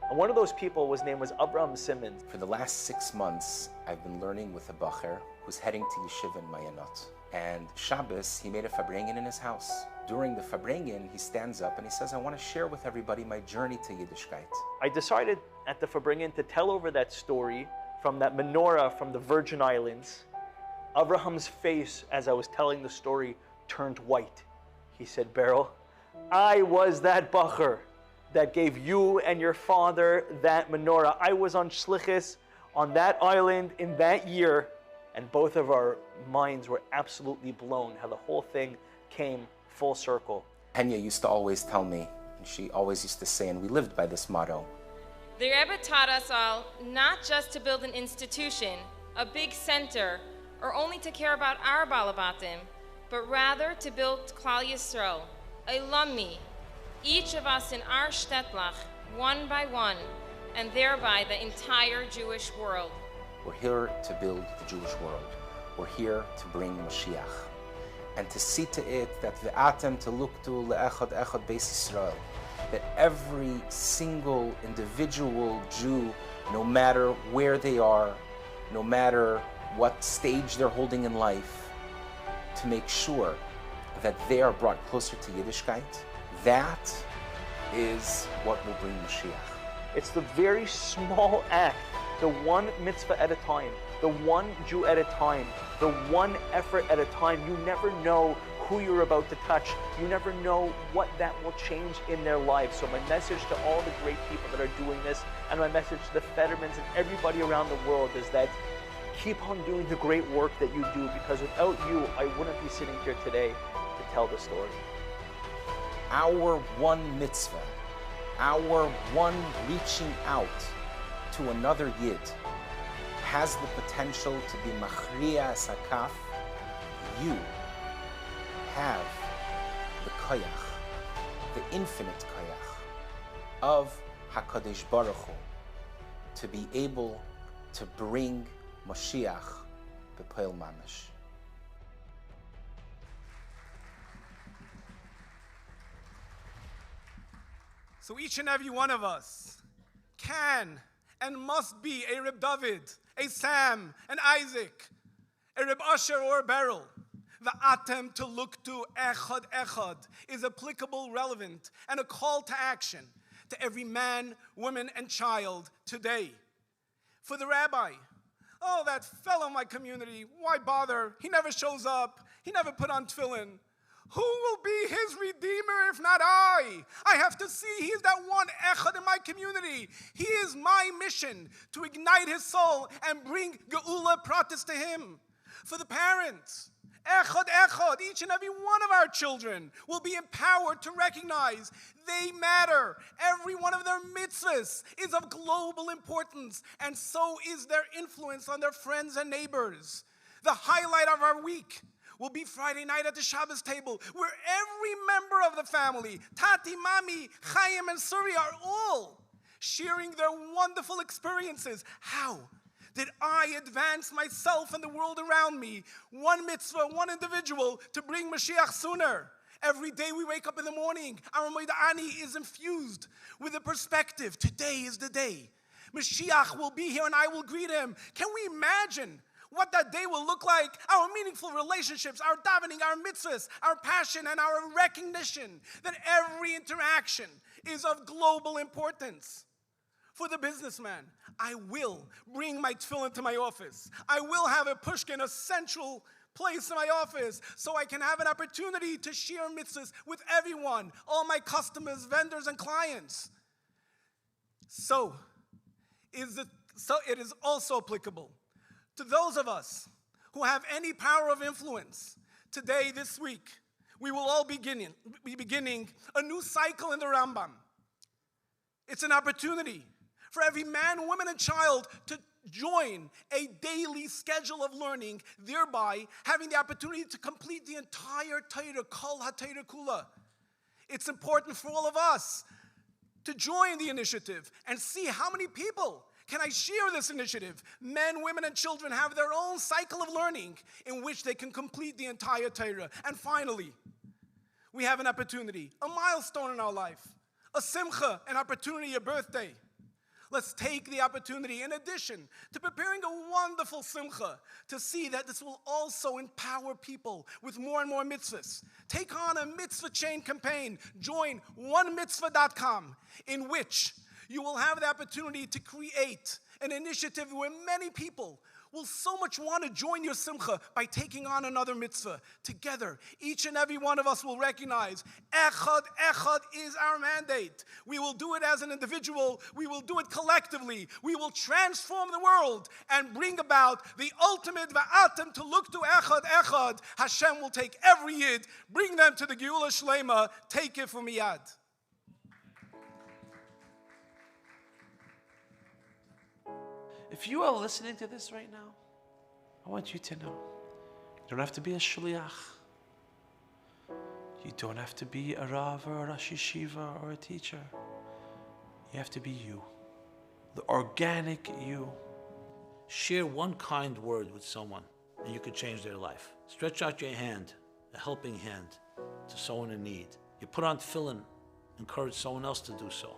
And one of those people was named was Abraham Simmons. For the last 6 months, I've been learning with a bacher who's heading to yeshiva in Mayonot. And Shabbos, he made a Farbrengen in his house. During the Farbrengen, he stands up and he says, I want to share with everybody my journey to Yiddishkeit. I decided at the Farbrengen to tell over that story from that menorah from the Virgin Islands. Abraham's face, as I was telling the story, turned white. He said, Berel, I was that bacher that gave you and your father that menorah. I was on Shlichus on that island in that year, and both of our minds were absolutely blown, how the whole thing came full circle. Henya used to always tell me, and she always used to say, and we lived by this motto. The Rebbe taught us all not just to build an institution, a big center, or only to care about our balabatim, but rather to build Klal Yisrael, a lummi, each of us in our shtetlach, one by one, and thereby the entire Jewish world. We're here to build the Jewish world. We're here to bring Moshiach. And to see to it that ve'atem to look to le'echad echad beis Yisrael, that every single individual Jew, no matter where they are, no matter what stage they're holding in life, to make sure that they are brought closer to Yiddishkeit, that is what will bring Moshiach. It's the very small act, the one mitzvah at a time, the one Jew at a time, the one effort at a time. You never know who you're about to touch. You never know what that will change in their lives. So my message to all the great people that are doing this, and my message to the Federmans and everybody around the world is that keep on doing the great work that you do, because without you, I wouldn't be sitting here today to tell the story. Our one mitzvah, our one reaching out to another Yid has the potential to be machriya sakaf. You have the koyach, the infinite koyach of HaKadosh Baruch Hu, to be able to bring Moshiach b'poel mamish. So each and every one of us can and must be a Reb Dovid, a Sam, an Isaac, a Reb Asher or a Berel. The atem to look to echad echad is applicable, relevant, and a call to action to every man, woman, and child today. For the rabbi, oh, that fellow in my community, why bother? He never shows up. He never put on tefillin. Who will be his redeemer if not I? I have to see he is that one echad in my community. He is my mission to ignite his soul and bring geula pratis to him. For the parents, echad echad, each and every one of our children will be empowered to recognize they matter. Every one of their mitzvahs is of global importance, and so is their influence on their friends and neighbors. The highlight of our week will be Friday night at the Shabbos table, where every member of the family, Tati, Mami, Chaim, and Suri, are all sharing their wonderful experiences. How did I advance myself and the world around me, one mitzvah, one individual, to bring Moshiach sooner? Every day we wake up in the morning, our Moidani is infused with the perspective, today is the day. Moshiach will be here and I will greet him. Can we imagine what that day will look like? Our meaningful relationships, our davening, our mitzvahs, our passion, and our recognition that every interaction is of global importance. For the businessman, I will bring my tefillin to my office. I will have a pushkin, a central place in my office, so I can have an opportunity to share mitzvahs with everyone, all my customers, vendors, and clients. So it is also applicable to those of us who have any power of influence. Today, this week, we will all be beginning a new cycle in the Rambam. It's an opportunity for every man, woman, and child to join a daily schedule of learning, thereby having the opportunity to complete the entire Torah, Kol HaTorah Kula. It's important for all of us to join the initiative and see how many people can I share this initiative. Men, women, and children have their own cycle of learning in which they can complete the entire Torah. And finally, we have an opportunity, a milestone in our life, a simcha, an opportunity, a birthday. Let's take the opportunity, in addition to preparing a wonderful simcha, to see that this will also empower people with more and more mitzvahs. Take on a mitzvah chain campaign. Join onemitzvah.com, in which you will have the opportunity to create an initiative where many people will so much want to join your simcha by taking on another mitzvah. Together, each and every one of us will recognize echad is our mandate. We will do it as an individual. We will do it collectively. We will transform the world and bring about the ultimate va'atem to look to echad. Hashem will take every yid, bring them to the Geula Shlema. Take it from Miyad. If you are listening to this right now, I want you to know, you don't have to be a shliach. You don't have to be a rav or a rosh yeshiva or a teacher. You have to be you, the organic you. Share one kind word with someone and you could change their life. Stretch out your hand, a helping hand, to someone in need. You put on tefillin, encourage someone else to do so.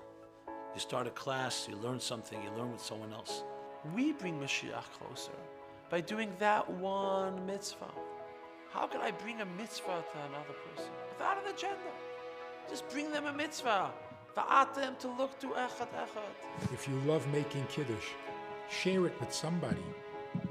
You start a class, you learn something, you learn with someone else. We bring Moshiach closer by doing that one mitzvah. How can I bring a mitzvah to another person without an agenda? Just bring them a mitzvah. Va'atem to look to echad. If you love making kiddush, share it with somebody.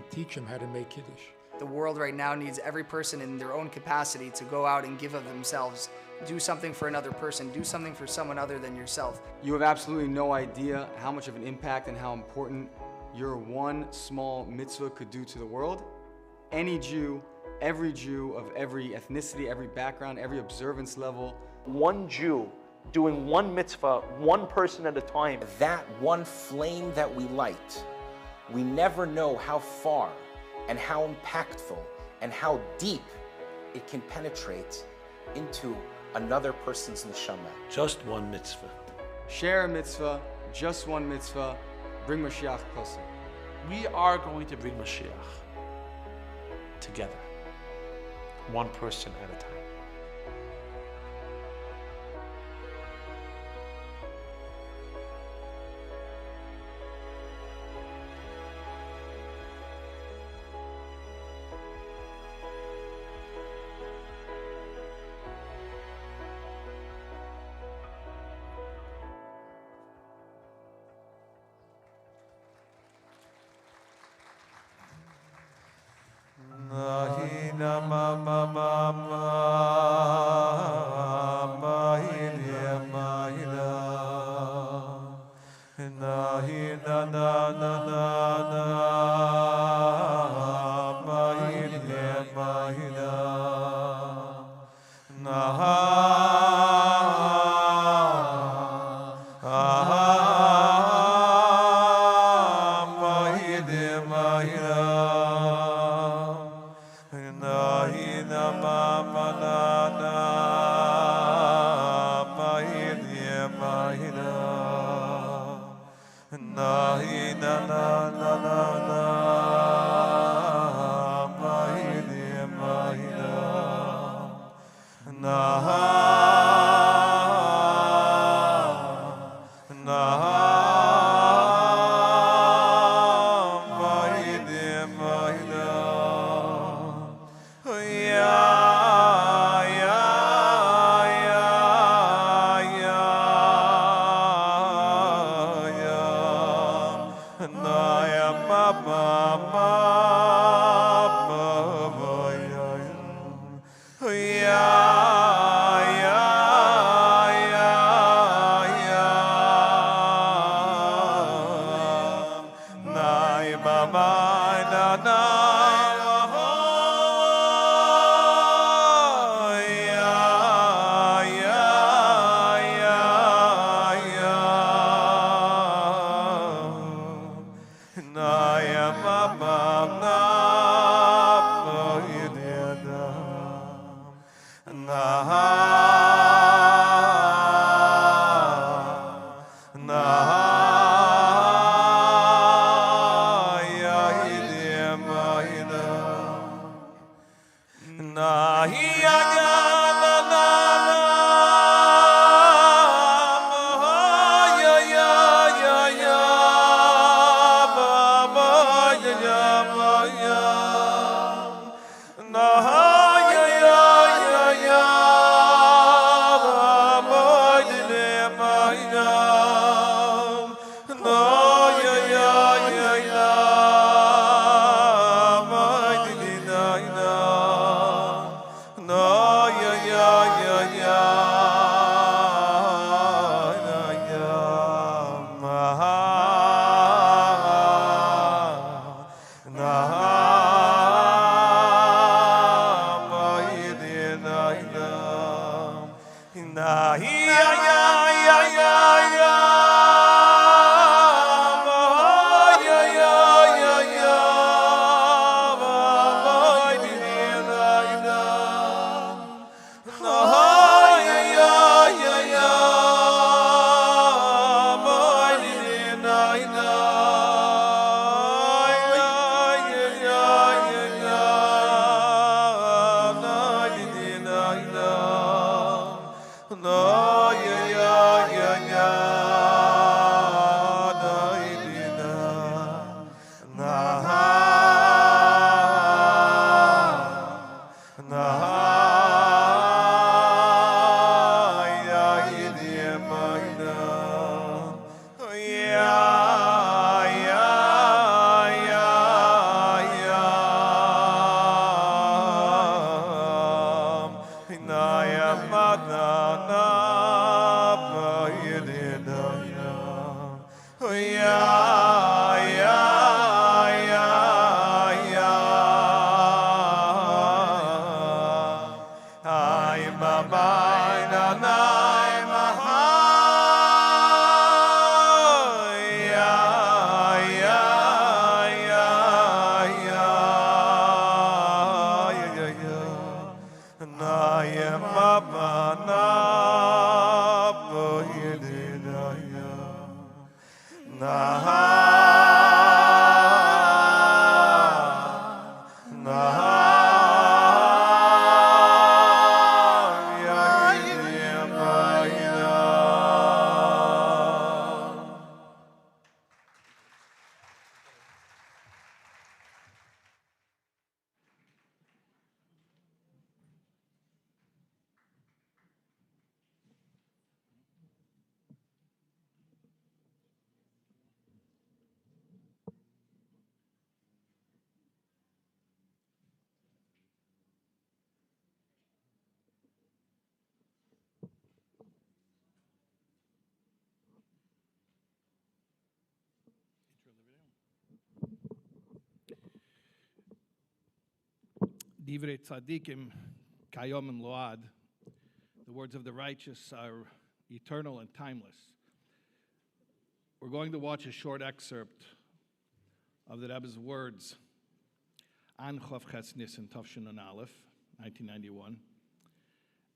Teach them how to make kiddush. The world right now needs every person in their own capacity to go out and give of themselves. Do something for another person. Do something for someone other than yourself. You have absolutely no idea how much of an impact and how important your one small mitzvah could do to the world. Any Jew, every Jew of every ethnicity, every background, every observance level. One Jew doing one mitzvah, one person at a time. That one flame that we light, we never know how far and how impactful and how deep it can penetrate into another person's neshama. Just one mitzvah. Share a mitzvah, just one mitzvah. Bring Moshiach closer. We are going to bring Moshiach together, one person at a time. Divrei tzadikim kayom and load. The words of the righteous are eternal and timeless. We're going to watch a short excerpt of the Rebbe's words on Chof Ches Nisan Tavshin Aleph, 1991.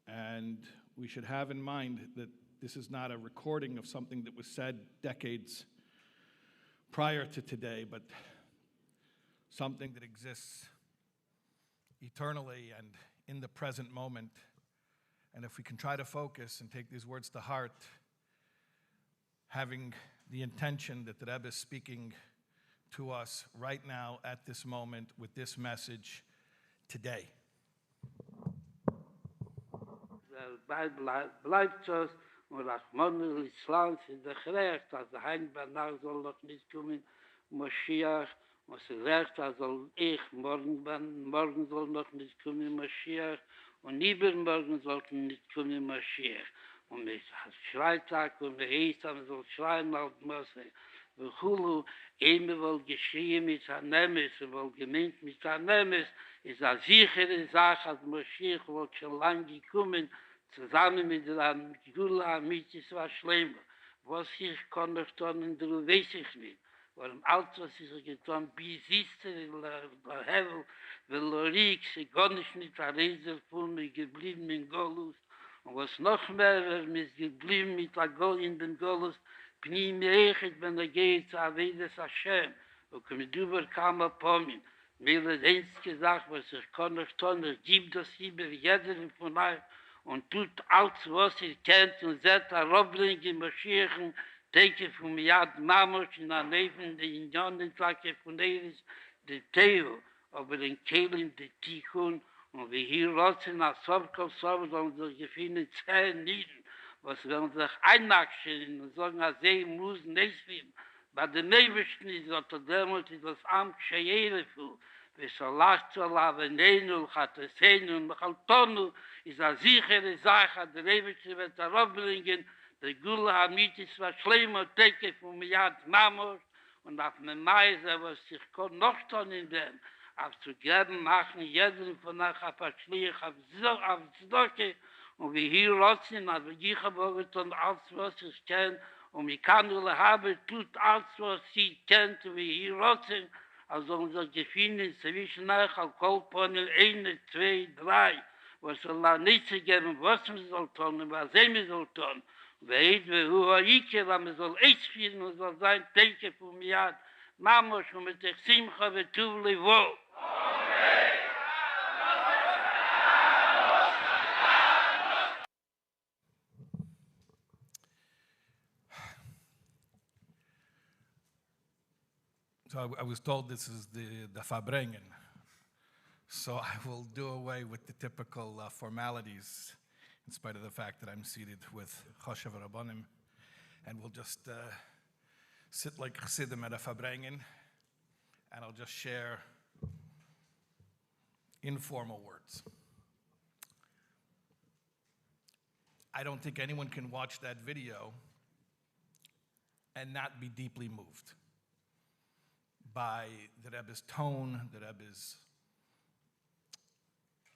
And we should have in mind that this is not a recording of something that was said decades prior to today, but something that exists eternally and in the present moment. And if we can try to focus and take these words to heart, having the intention that the Rebbe is speaking to us right now at this moment with this message today. Bleibt es und Rachmanu Islam in der Gerecht, als der Hein Bernard soll noch nicht kommen, Moshiach, was recht, als soll ich morgen soll noch nicht kommen, Moshiach, und übermorgen sollten nicht kommen, Moshiach. Und es hat Freitag und der Esam soll schreien auf Mose. Hulu, einmal wohl geschrien mit Hanemes, wohl gemeint mit Hanemes, ist eine sichere Sache, als Moshiach wohl schon lange gekommen, zusammen mit der Gula Amitis war schlimmer. Was ich kann noch tun, du weiß ich nicht. Warum alles, was ich getan, bis ist der Hevel, weil Lorik, sie gar nicht der Reise von mir geblieben in Golus. Und was noch mehr, wir ist geblieben mit der Gol in den Golus, Pnim Echet, wenn geht zu Avedes Hashem, und kommt über Kama Pomin. Mir ist einzige Sache, was ich kann nicht tun, ich gebe das über jeden von euch und tut alles, was ihr kennt und seht herabbringen, Moshiach, denke von Yad Mamosh in der Neben, die Unionen-Tlake von Eris, die Teo, aber den Kehlen, die Tichun, und wir hier rotzen, als Sorkov, sollen sich gefühlen 10 Nieden, was werden sich einnackschen und sagen, als sie muss nicht werden. Bei den Nebensten ist das damals das Amt Scheyerefu, ושלח צלב עינינו לחטאינו ומחלתנו, ist eine sichere Sache, der Ewige wird herabbringen, der Gula Hamitis war schlimm und Teke von Miyad Mamos und auf eine Meise, was sich kann noch tun in dem, auf zu geben machen, jeden von euch auf Verschliech, auf Zdoke, und wir hier rotzen, aber ich habe tun alles, was ich kenne, und ich kann nur haben, tut alles, was sie kennt, und wir hier rotzen, also unser Gefühl zwischen euch, auf Kolponel 1, 2, 3, was Allah nicht zu geben, was man soll tun, und was man soll tun. Weet we hoe ik, wat man soll echt spielen, und soll sein, denke von mir, Mama, schon mit der Simcha, mit Tuvli, wo. So I was told this is the Farbrengen. So I will do away with the typical formalities, in spite of the fact that I'm seated with Choshev Rabbanim, and we'll just sit like Chassidim at a Farbrengen, and I'll just share informal words. I don't think anyone can watch that video and not be deeply moved by the Rebbe's tone, the Rebbe's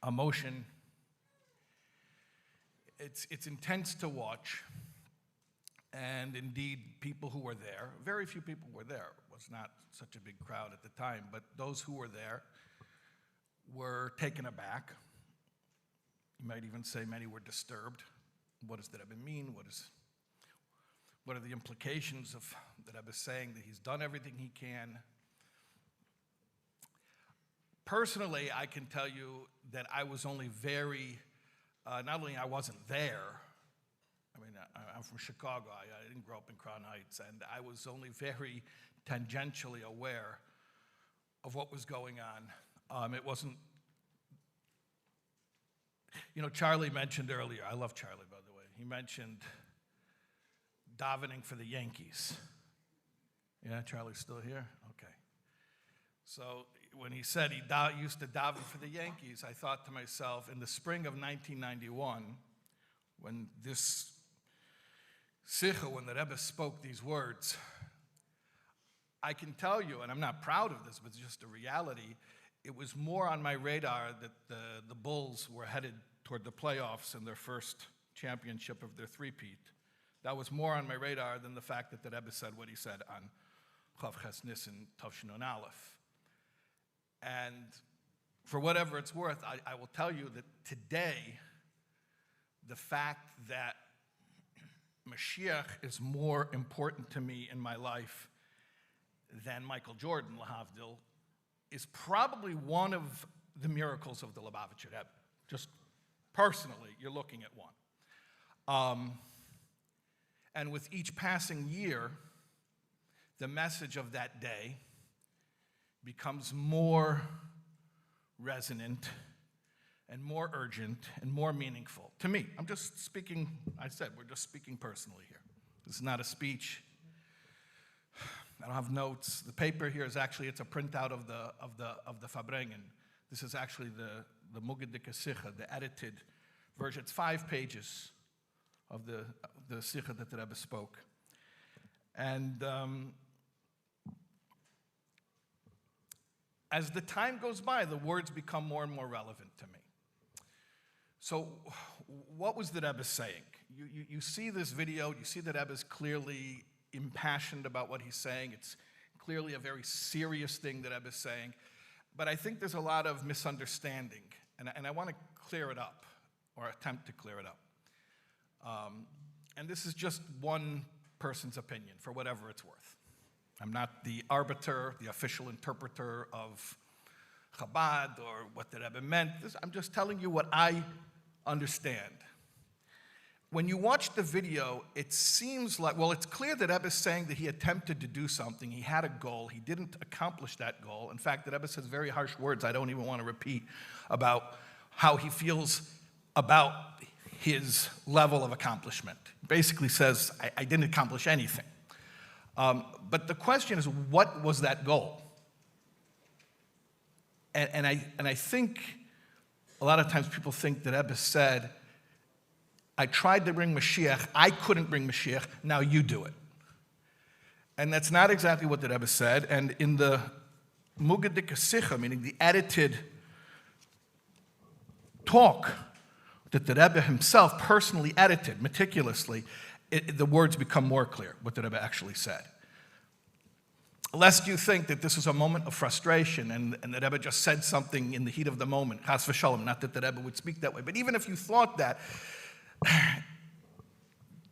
emotion. It's intense to watch, and indeed, people who were there, very few people were there. It was not such a big crowd at the time, but those who were there were taken aback. You might even say many were disturbed. What does the Rebbe mean? What are the implications of the Rebbe saying that he's done everything he can? Personally, I can tell you that I was only very, not only I wasn't there, I mean, I'm from Chicago, I didn't grow up in Crown Heights, and I was only very tangentially aware of what was going on. It wasn't, you know, Charlie mentioned earlier, I love Charlie, by the way, he mentioned davening for the Yankees. Yeah, Charlie's still here? Okay. So when he said he used to daven for the Yankees, I thought to myself, in the spring of 1991, when this Sikha, when the Rebbe spoke these words, I can tell you, and I'm not proud of this, but it's just a reality, it was more on my radar that the Bulls were headed toward the playoffs in their first championship of their three-peat. That was more on my radar than the fact that the Rebbe said what he said on Chav Ches Nissen Tavshin Aleph. And for whatever it's worth, I will tell you that today, the fact that Moshiach is more important to me in my life than Michael Jordan, lahavdil, is probably one of the miracles of the Lubavitcher Rebbe. Just personally, you're looking at one. And with each passing year, the message of that day becomes more resonant and more urgent and more meaningful to me. I'm just speaking, I said, we're just speaking personally here. This is not a speech. I don't have notes. The paper here is actually, it's a printout of the Farbrengen. This is actually the Mugedike Sikha, the edited version. It's 5 pages of the Sikha that the Rebbe spoke. And as the time goes by, the words become more and more relevant to me. So what was the Rebbe saying? You see this video, you see that Rebbe is clearly impassioned about what he's saying. It's clearly a very serious thing that Rebbe is saying. But I think there's a lot of misunderstanding, and I want to clear it up, or attempt to clear it up. And this is just one person's opinion, for whatever it's worth. I'm not the arbiter, the official interpreter of Chabad or what the Rebbe meant. I'm just telling you what I understand. When you watch the video, it seems like, well, it's clear that Rebbe is saying that he attempted to do something. He had a goal. He didn't accomplish that goal. In fact, the Rebbe says very harsh words I don't even want to repeat about how he feels about his level of accomplishment. He basically says, I didn't accomplish anything. But the question is, what was that goal? And I think a lot of times people think that Rebbe said, I tried to bring Moshiach, I couldn't bring Moshiach, now you do it. And that's not exactly what the Rebbe said. And in the Mugadik Sicha, meaning the edited talk that the Rebbe himself personally edited meticulously, the words become more clear, what the Rebbe actually said. Lest you think that this was a moment of frustration and the Rebbe just said something in the heat of the moment, chas v'shalom, not that the Rebbe would speak that way, but even if you thought that,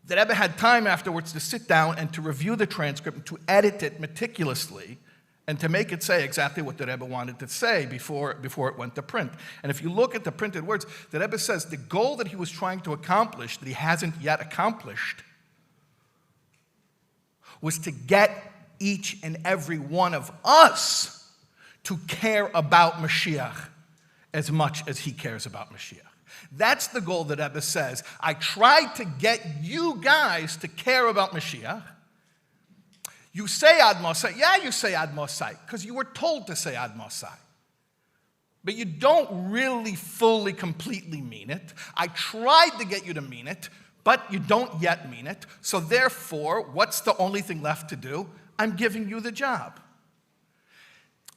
the Rebbe had time afterwards to sit down and to review the transcript and to edit it meticulously and to make it say exactly what the Rebbe wanted to say before it went to print. And if you look at the printed words, the Rebbe says the goal that he was trying to accomplish, that he hasn't yet accomplished, was to get each and every one of us to care about Moshiach as much as he cares about Moshiach. That's the goal that Rebbe says. I tried to get you guys to care about Moshiach. You say Ad Mosai. Yeah, you say Ad Mosai, because you were told to say Ad Mosai. But you don't really fully, completely mean it. I tried to get you to mean it, but you don't yet mean it. So therefore, what's the only thing left to do? I'm giving you the job.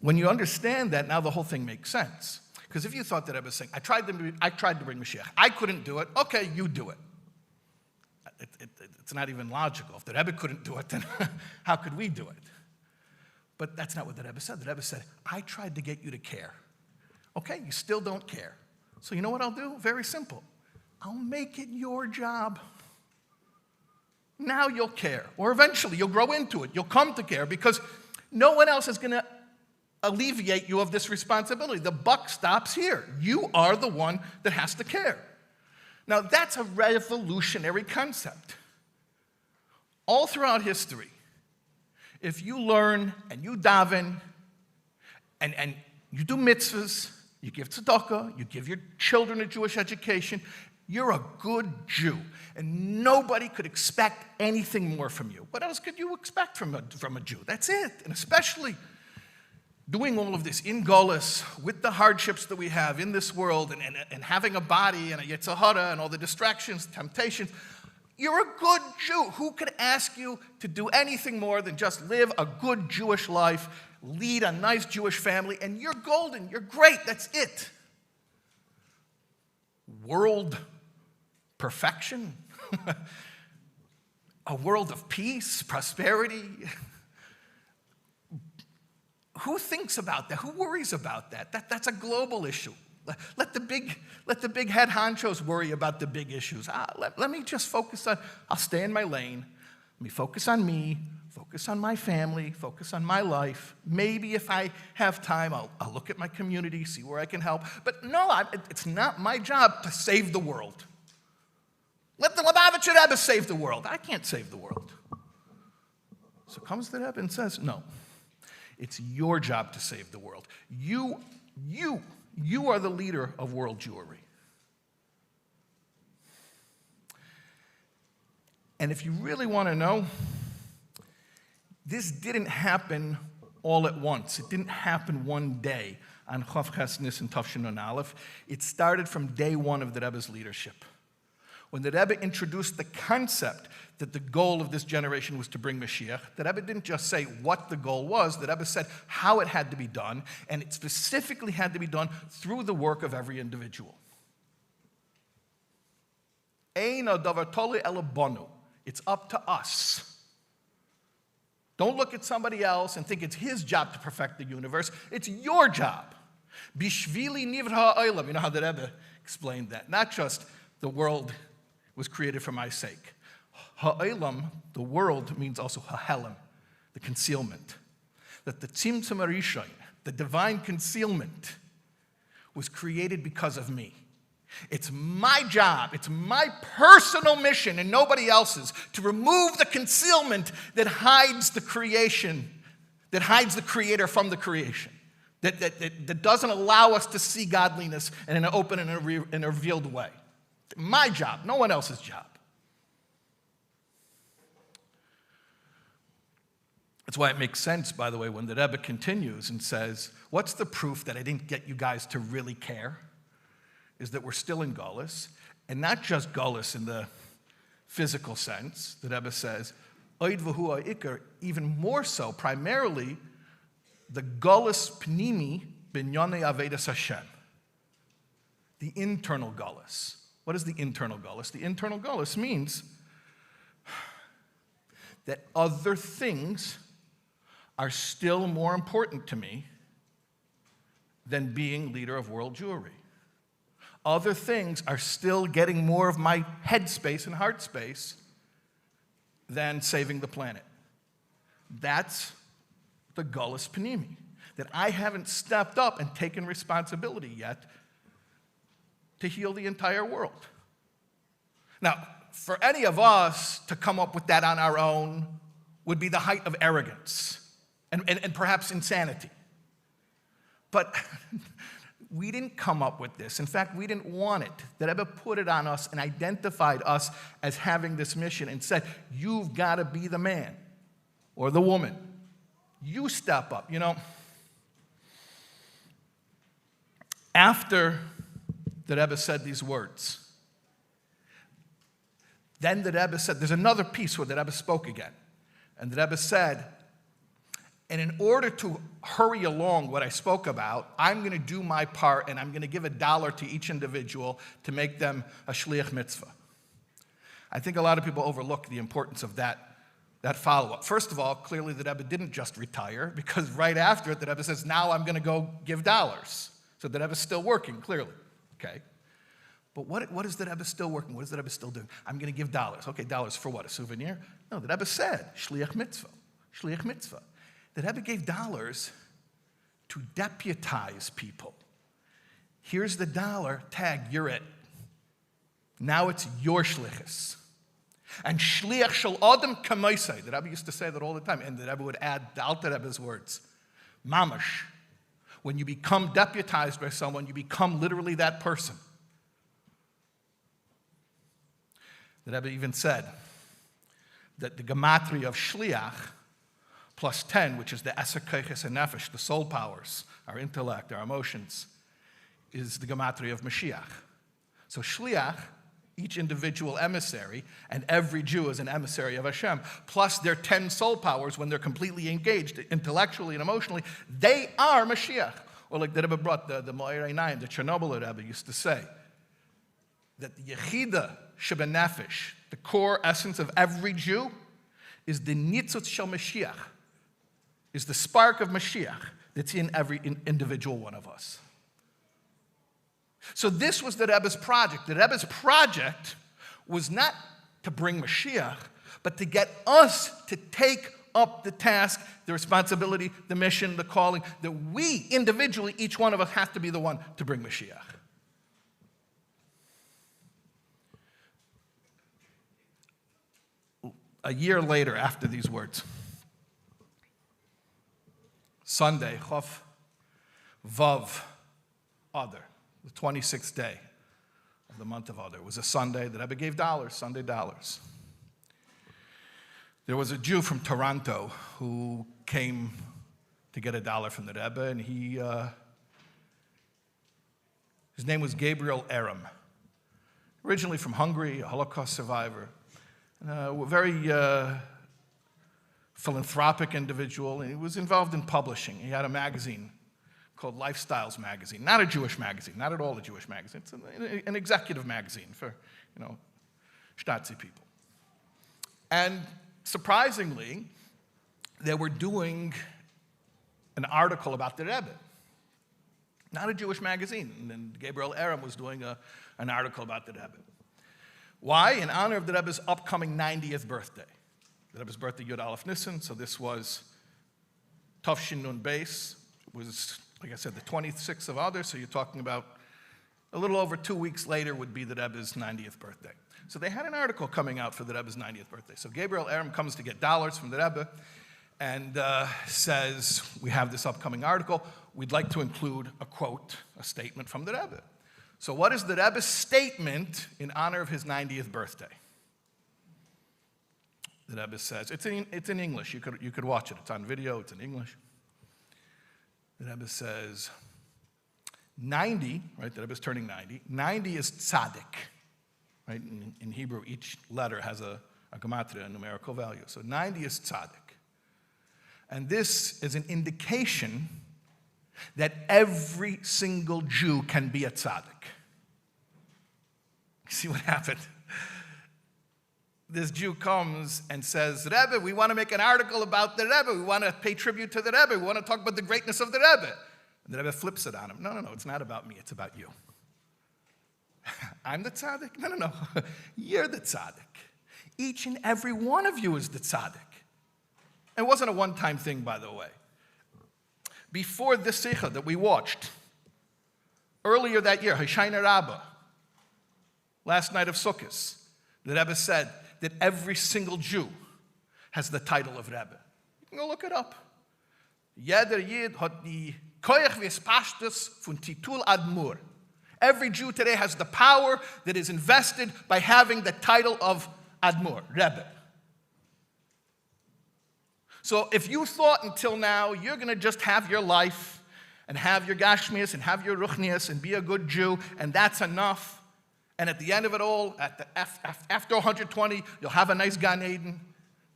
When you understand that, now the whole thing makes sense. Because if you thought that I was saying, I tried to bring Moshiach, I couldn't do it, okay, you do it. It's not even logical. If the Rebbe couldn't do it, then how could we do it? But that's not what the Rebbe said. The Rebbe said, I tried to get you to care. Okay, you still don't care. So you know what I'll do? Very simple. I'll make it your job. Now you'll care. Or eventually you'll grow into it. You'll come to care because no one else is going to alleviate you of this responsibility. The buck stops here. You are the one that has to care. Now, that's a revolutionary concept. All throughout history, if you learn and you daven and you do mitzvahs, you give tzedakah, you give your children a Jewish education, you're a good Jew. And nobody could expect anything more from you. What else could you expect from a Jew? That's it. And especially doing all of this in Goliyus, with the hardships that we have in this world, and having a body and a Yetzer Hara and all the distractions, temptations, you're a good Jew. Who could ask you to do anything more than just live a good Jewish life, lead a nice Jewish family, and you're golden, you're great, that's it. World perfection, a world of peace, prosperity. Who thinks about that? Who worries about that? That's a global issue. Let the big head honchos worry about the big issues. Let me just focus on, I'll stay in my lane. Let me focus on me, focus on my family, focus on my life. Maybe if I have time, I'll look at my community, see where I can help. But no, it's not my job to save the world. Let the Lubavitcher Rebbe save the world. I can't save the world. So comes the Rebbe and says, no. It's your job to save the world. You are the leader of world Jewry. And if you really want to know, this didn't happen all at once. It didn't happen one day on Chof Ches Nis and Tafshin Nun Aleph. It started from day one of the Rebbe's leadership. When the Rebbe introduced the concept that the goal of this generation was to bring Moshiach, the Rebbe didn't just say what the goal was, the Rebbe said how it had to be done, and it specifically had to be done through the work of every individual. Ein hadavar tolui ela banu. It's up to us. Don't look at somebody else and think it's his job to perfect the universe. It's your job. Bishvili nivra ha'olam. You know how the Rebbe explained that. Not just the world was created for my sake. Ha'olam, the world, means also ha'helam, the concealment. That the tzimtzum harishon, the divine concealment, was created because of me. It's my job, it's my personal mission and nobody else's to remove the concealment that hides the creation, that hides the creator from the creation, that doesn't allow us to see godliness in an open and a revealed way. My job, no one else's job. That's why it makes sense, by the way, when the Rebbe continues and says, what's the proof that I didn't get you guys to really care? Is that we're still in Goliyus, and not just Goliyus in the physical sense. The Rebbe says, Oid v'hu ha'ikar, even more so, primarily, the Goliyus pnimi b'nyonei avedas Hashem. The internal Goliyus. What is the internal Goliyus? The internal Goliyus means that other things are still more important to me than being leader of world Jewry. Other things are still getting more of my head space and heart space than saving the planet. That's the Goliyus Panimi, that I haven't stepped up and taken responsibility yet to heal the entire world. Now, for any of us to come up with that on our own would be the height of arrogance and perhaps insanity. But we didn't come up with this. In fact, we didn't want it. The Rebbe put it on us and identified us as having this mission and said, you've got to be the man or the woman. You step up. You know, after the Rebbe said these words, then the Rebbe said, there's another piece where the Rebbe spoke again. And the Rebbe said, and in order to hurry along what I spoke about, I'm going to do my part and I'm going to give $1 to each individual to make them a shliach mitzvah. I think a lot of people overlook the importance of that follow-up. First of all, clearly the Rebbe didn't just retire, because right after it, the Rebbe says, now I'm going to go give dollars. So the Rebbe's still working, clearly. Okay. But what is the Rebbe still working? What is the Rebbe still doing? I'm going to give dollars. Okay, dollars for what? A souvenir? No, the Rebbe said, shliach mitzvah. Shliach mitzvah. The Rebbe gave dollars to deputize people. Here's the dollar, tag, you're it. Now it's your shlichus. And shliach shel adam kamaisai. The Rebbe used to say that all the time, and the Rebbe would add the Alter Rebbe's words. Mamash. When you become deputized by someone, you become literally that person. The Rebbe even said that the gematria of shliach plus 10, which is the eser koiches and nefesh, the soul powers, our intellect, our emotions, is the gematria of Moshiach. So shliach, each individual emissary, and every Jew is an emissary of Hashem, plus their 10 soul powers when they're completely engaged intellectually and emotionally, they are Moshiach. Or like the Rebbe brought, the Mo'er Einayim, the Chernobyl Rebbe used to say, that the Yechida Sheben Nefesh, the core essence of every Jew, is the Nitzutz Shel Mashiach, is the spark of Mashiach that's in every individual one of us. So this was the Rebbe's project. The Rebbe's project was not to bring Mashiach, but to get us to take up the task, the responsibility, the mission, the calling, that we individually, each one of us, have to be the one to bring Mashiach. A year later, after these words, Sunday, Chof Vav Adar, the 26th day of the month of Adar, was a Sunday. The Rebbe gave dollars, Sunday dollars. There was a Jew from Toronto who came to get $1 from the Rebbe, and his name was Gabriel Aram. Originally from Hungary, a Holocaust survivor, a very philanthropic individual, and he was involved in publishing. He had a magazine called Lifestyles Magazine, not a Jewish magazine, not at all a Jewish magazine. It's an executive magazine for, Stasi people. And surprisingly, they were doing an article about the Rebbe, not a Jewish magazine. And Gabriel Aram was doing an article about the Rebbe. Why? In honor of the Rebbe's upcoming 90th birthday. The Rebbe's birthday, Yud Aleph Nisan, so this was Tov Shin Nun Beis, was, like I said, the 26th of Adar, so you're talking about a little over 2 weeks later would be the Rebbe's 90th birthday. So they had an article coming out for the Rebbe's 90th birthday. So Gabriel Aram comes to get dollars from the Rebbe and says, we have this upcoming article. We'd like to include a quote, a statement from the Rebbe. So what is the Rebbe's statement in honor of his 90th birthday? The Rebbe says, it's in English. You could watch it. It's on video. It's in English. The Rebbe says, 90, right? The Rebbe is turning 90. 90 is tzaddik, right? In Hebrew, each letter has a gematria, a numerical value. So 90 is tzaddik. And this is an indication that every single Jew can be a tzaddik. See what happened? This Jew comes and says, Rebbe, we want to make an article about the Rebbe. We want to pay tribute to the Rebbe. We want to talk about the greatness of the Rebbe. And the Rebbe flips it on him. No, it's not about me. It's about you. I'm the tzaddik? No. You're the tzaddik. Each and every one of you is the tzaddik. It wasn't a one-time thing, by the way. Before this Sikha that we watched, earlier that year, Hashayna Rabbah, last night of Sukkot, the Rebbe said that every single Jew has the title of Rebbe. You can go look it up. Jeder Yid hat die Koyach v'espashtus von Titul Admur. Every Jew today has the power that is invested by having the title of Admur, Rebbe. So if you thought until now you're going to just have your life and have your Gashmias and have your Ruchnias and be a good Jew and that's enough, and at the end of it all, after 120, you'll have a nice Gan Eden.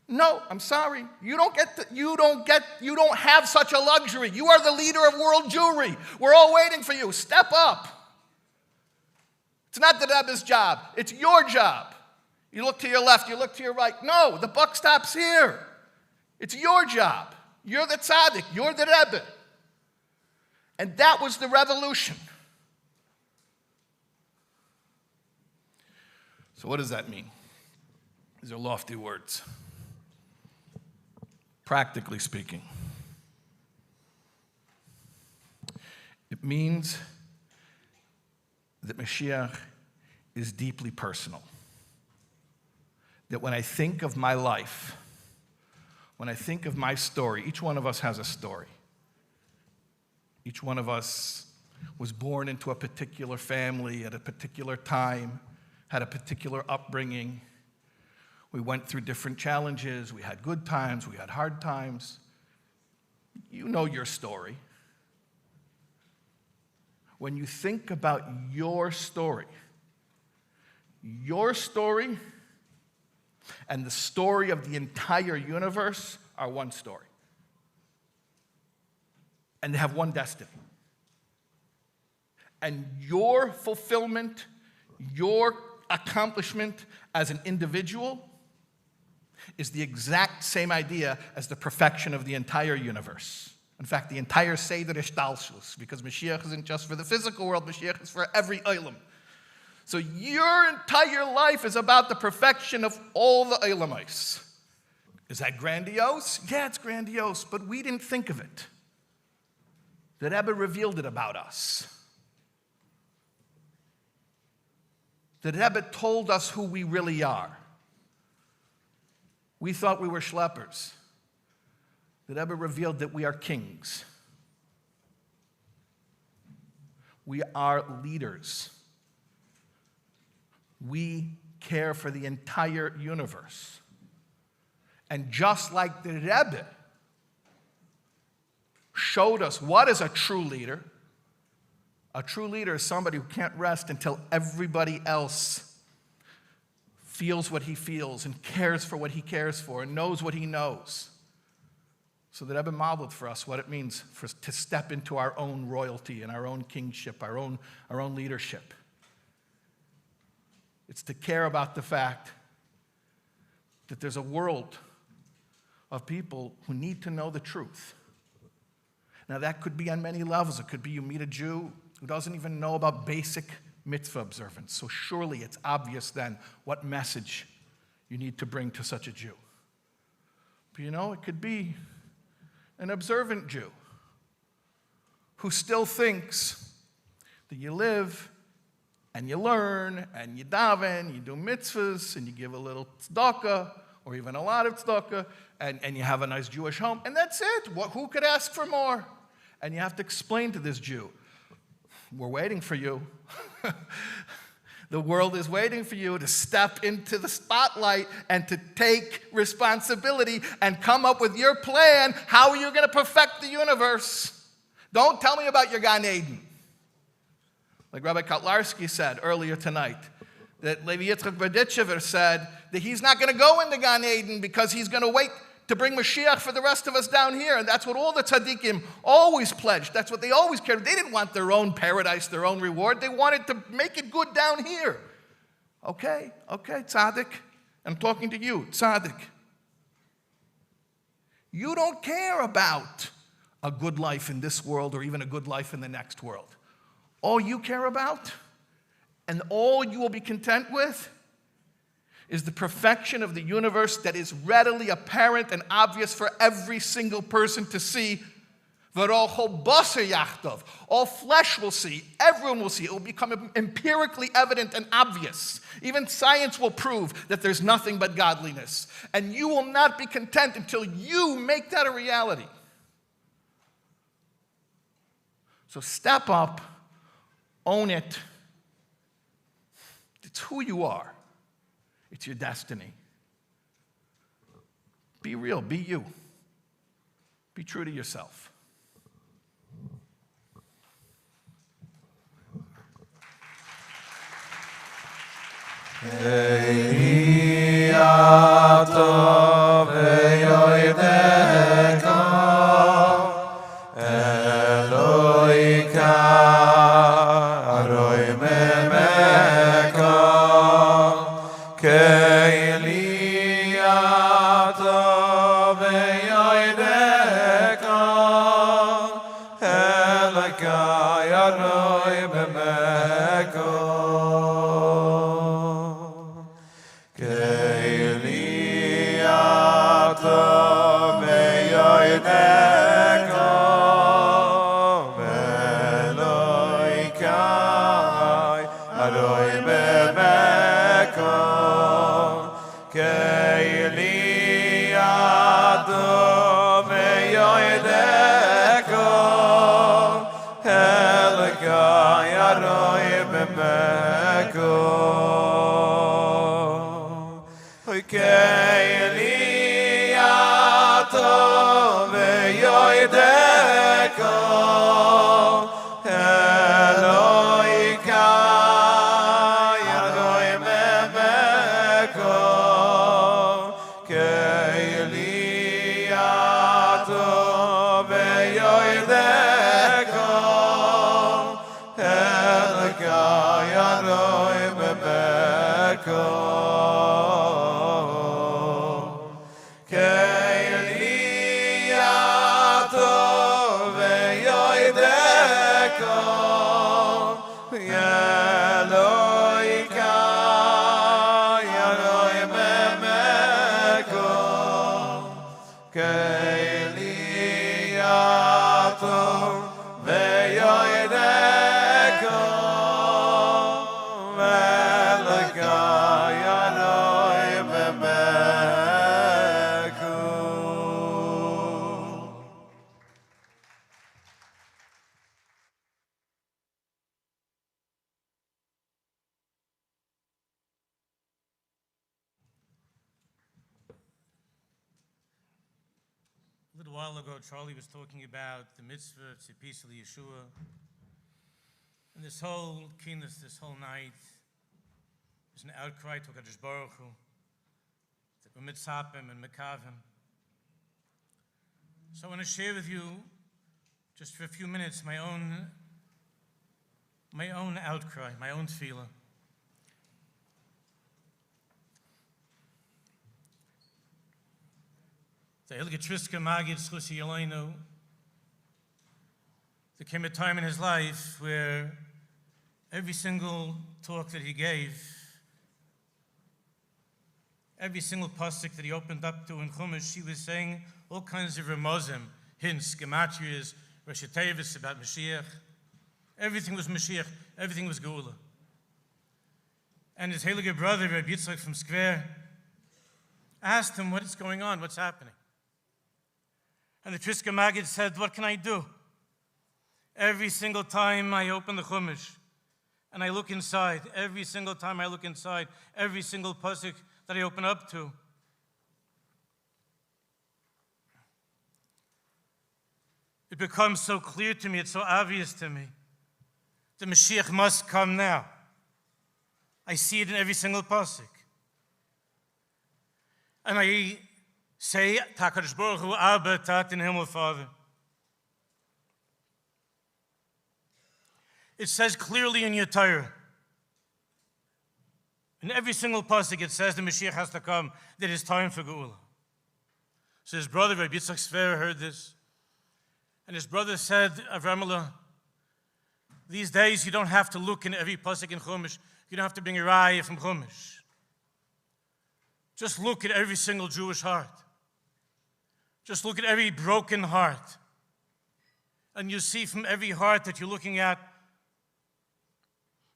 No, I'm sorry. You don't have such a luxury. You are the leader of world Jewry. We're all waiting for you. Step up. It's not the Rebbe's job. It's your job. You look to your left, you look to your right. No, the buck stops here. It's your job. You're the tzaddik. You're the Rebbe. And that was the revolution. So what does that mean? These are lofty words. Practically speaking, it means that Moshiach is deeply personal. That when I think of my life, when I think of my story, each one of us has a story. Each one of us was born into a particular family at a particular time, had a particular upbringing. We went through different challenges. We had good times. We had hard times. You know your story. When you think about your story and the story of the entire universe are one story. And they have one destiny. And your fulfillment, your accomplishment as an individual is the exact same idea as the perfection of the entire universe. In fact, the entire Seder Ishtalshus, because Moshiach isn't just for the physical world, Moshiach is for every olam. So your entire life is about the perfection of all the olamais. Is that grandiose? Yeah, it's grandiose, but we didn't think of it. The Rebbe revealed it about us. The Rebbe told us who we really are. We thought we were schleppers. The Rebbe revealed that we are kings. We are leaders. We care for the entire universe. And just like the Rebbe showed us what is a true leader is somebody who can't rest until everybody else feels what he feels and cares for what he cares for and knows what he knows. So the Rebbe modeled for us what it means to step into our own royalty and our own kingship, our own leadership. It's to care about the fact that there's a world of people who need to know the truth. Now that could be on many levels. It could be you meet a Jew who doesn't even know about basic mitzvah observance. So surely it's obvious then what message you need to bring to such a Jew. But it could be an observant Jew who still thinks that you live and you learn and you daven, you do mitzvahs, and you give a little tzedakah, or even a lot of tzedakah, and you have a nice Jewish home, and that's it. Who could ask for more? And you have to explain to this Jew, we're waiting for you. The world is waiting for you to step into the spotlight and to take responsibility and come up with your plan. How are you going to perfect the universe? Don't tell me about your Gan Eden. Like Rabbi Kotlarsky said earlier tonight, that Levi Yitzchak Berditchever said that he's not going to go into Gan Eden because he's going to wait to bring Moshiach for the rest of us down here. And that's what all the tzaddikim always pledged. That's what they always cared. They didn't want their own paradise, their own reward. They wanted to make it good down here. Okay, tzaddik. I'm talking to you, tzaddik. You don't care about a good life in this world or even a good life in the next world. All you care about and all you will be content with is the perfection of the universe that is readily apparent and obvious for every single person to see. All flesh will see, everyone will see. It will become empirically evident and obvious. Even science will prove that there's nothing but godliness. And you will not be content until you make that a reality. So step up, own it. It's who you are. It's your destiny. Be real, be you. Be true to yourself. A little while ago, Charlie was talking about the mitzvah, Tzipis Yeshua. And this whole keynote, this whole night, is an outcry to HaKadosh Baruch Hu, that we're mitzapim and mekavim. So I want to share with you, just for a few minutes, my own outcry, my own tefillah. The Hilgetriska Magid Schusi Yeleinu. There came a time in his life where every single talk that he gave, every single pasuk that he opened up to in Chumash, he was saying all kinds of remozim, hints, gematrias, Rosh Tevis about Moshiach. Everything was Moshiach. Everything was Geula. And his heilige brother, Rabbi Yitzchak from Square, asked him, what is going on? What's happening? And the Triska Maggid said, what can I do? Every single time I open the Chumash and I look inside, every single time I look inside, every single pasuk that I open up to, it becomes so clear to me, it's so obvious to me. The Mashiach must come now. I see it in every single pasuk. And I say, HaKadosh Baruch Hu, Abba, Tat in Himmel, Father. It says clearly in your Torah, in every single pasuk it says the Mashiach has to come, that it's time for Geula. So his brother, Rabbi Yitzchak Sfer, heard this. And his brother said, Avramala, these days you don't have to look in every pasuk in Chumash. You don't have to bring a raya from Chumash. Just look at every single Jewish heart. Just look at every broken heart. And you see from every heart that you're looking at,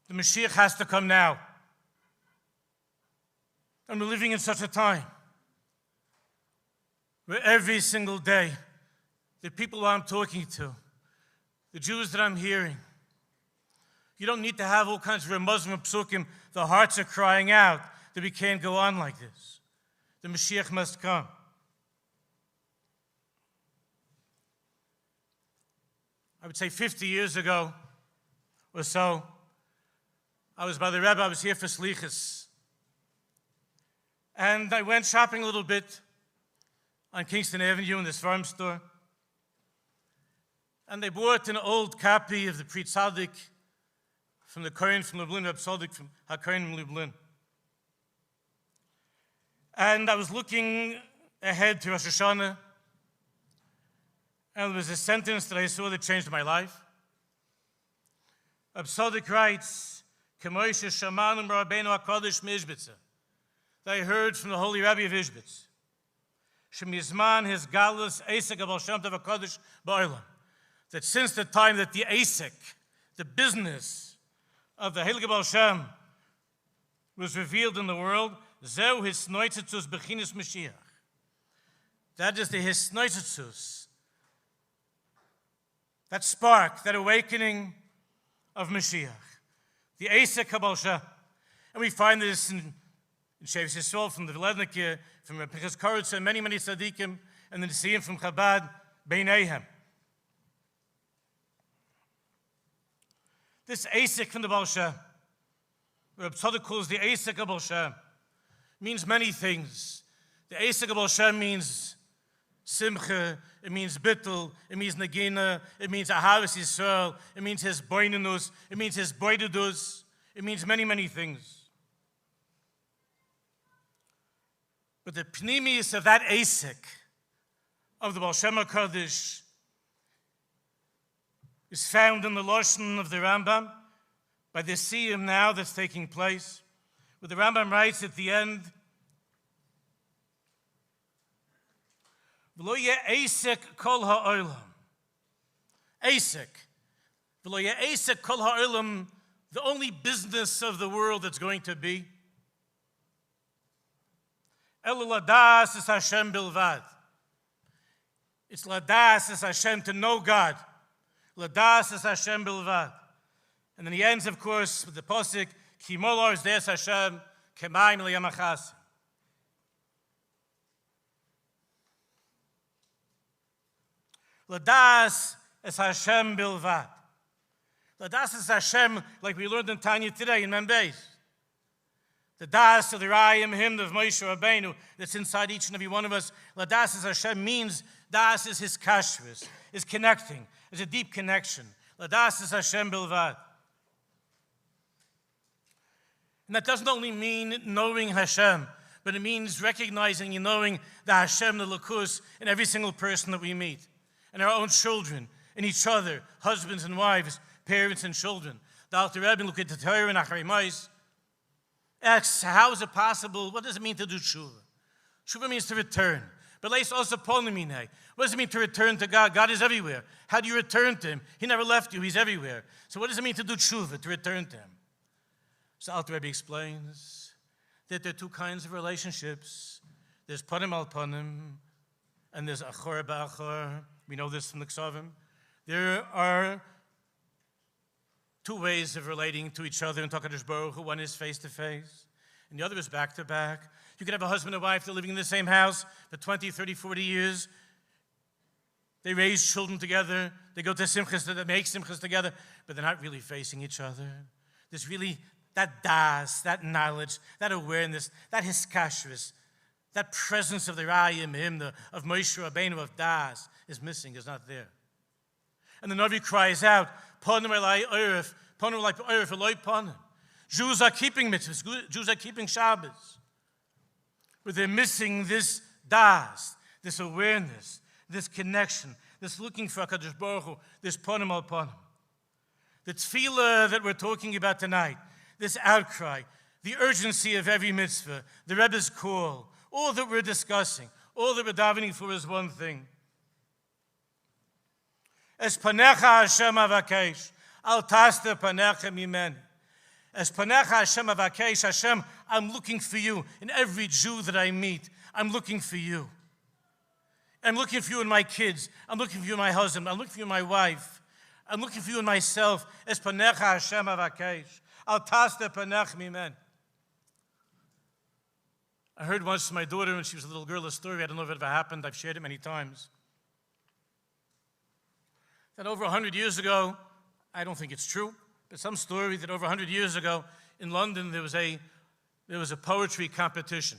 the Mashiach has to come now. And we're living in such a time where every single day, the people I'm talking to, the Jews that I'm hearing, you don't need to have all kinds of Muslim psukim. The hearts are crying out that we can't go on like this. The Mashiach must come. I would say 50 years ago or so, I was by the Rebbe, I was here for Slichus. And I went shopping a little bit on Kingston Avenue in this farm store. And they bought an old copy of the Pri Tzaddik from the Kohen from Lublin, Reb Tzaddik from HaKohen from Lublin. And I was looking ahead to Rosh Hashanah, and there was a sentence that I saw that changed my life. Reb Tzaddik writes, K'moishe Shamanum Rabbeinu HaKadosh Mishbitza, that I heard from the Holy Rabbi of Ishbitz. Shemizman his galus Asik Abal Shem Tov HaKadosh Ba'olam. That since the time that the Asik, the business of the Heilige Baal Shem was revealed in the world, Zeu hisnoitzetzus bechinis Moshiach. That is the hisnoitzetzus, that spark, that awakening of Moshiach. The Asik Baal Shem. And we find this in Shais Yisrael, from the Vlednik, from Pinchas Koritz, and many, many tzaddikim, and then see him from Chabad, Beineihem. This Asik from the Baal Shem, Reb Tzadok calls the Asik of Baal Shem, means many things. The Asik of Baal Shem means Simcha, it means Bittul, it means Nagina, it means Ahavas Yisrael, it means his Boinenus, it means his Boidedus, it means many, many things. But the Pnimius of that Asik, of the Baal Shem HaKadosh, is found in the Lashon of the Rambam, by the Siyum now that's taking place, where the Rambam writes at the end, V'lo yeh Asik kol ha'olam. Asik. V'lo yeh Asik kol ha'olam, the only business of the world that's going to be. Elo ladas is Hashem bilvad. It's ladas is Hashem, to know God. Ladas is Hashem bilvad. And then he ends, of course, with the posik, Ki molar is des Hashem, kemayim liyamachas. Ladas is Hashem bilvad. Ladas is Hashem, like we learned in Tanya today in Membeis. The das of the Rayim, hymn of Moshe Rabbeinu, that's inside each and every one of us. Ladas is Hashem means das is his kashrus, is connecting. It's a deep connection. Ladas is Hashem bilvad. And that doesn't only mean knowing Hashem, but it means recognizing and knowing the Hashem, the Lakus, in every single person that we meet. And our own children, and each other, husbands and wives, parents and children. The Alter Rebbe, look at the Torah and Harary, asks, how is it possible? What does it mean to do tshuva? Tshuva means to return. But leis also polimine. What does it mean to return to God? God is everywhere. How do you return to him? He never left you. He's everywhere. So what does it mean to do tshuva, to return to him? So Alter Rebbe explains that there are two kinds of relationships. There's panim al panim, and there's achor ba'achor. We know this from the Ksavim. There are two ways of relating to each other in HaKadosh Baruch Hu. One is face-to-face, and the other is back-to-back. You could have a husband and wife, they're living in the same house for 20, 30, 40 years. They raise children together. They go to simchas, they make simchas together, but they're not really facing each other. There's really that das, that knowledge, that awareness, that hiskashrus, that presence of the Rayim, him, of Moshe Rabbeinu, of das, is missing, is not there. And the Navi cries out, Ponim elai oiref, Ponim elai oiref eloi ponim. Jews are keeping mitzvahs, Jews are keeping Shabbos. But they're missing this das, this awareness, this connection, this looking for HaKadosh Baruch Hu, this Ponim al Ponim. The tefillah that we're talking about tonight, this outcry, the urgency of every mitzvah, the Rebbe's call, all that we're discussing, all that we're davening for is one thing. Es panecha Hashem avakesh, al taste panecha mimeni. Es panecha Hashem avakesh, Hashem, I'm looking for you. In every Jew that I meet, I'm looking for you. I'm looking for you in my kids. I'm looking for you in my husband. I'm looking for you in my wife. I'm looking for you in myself. Es panecha Hashem avakesh, al taste panecha mimeni. I heard once from my daughter when she was a little girl a story. I don't know if it ever happened. I've shared it many times. That over 100 years ago, I don't think it's true, but some story that over 100 years ago in London there was a poetry competition.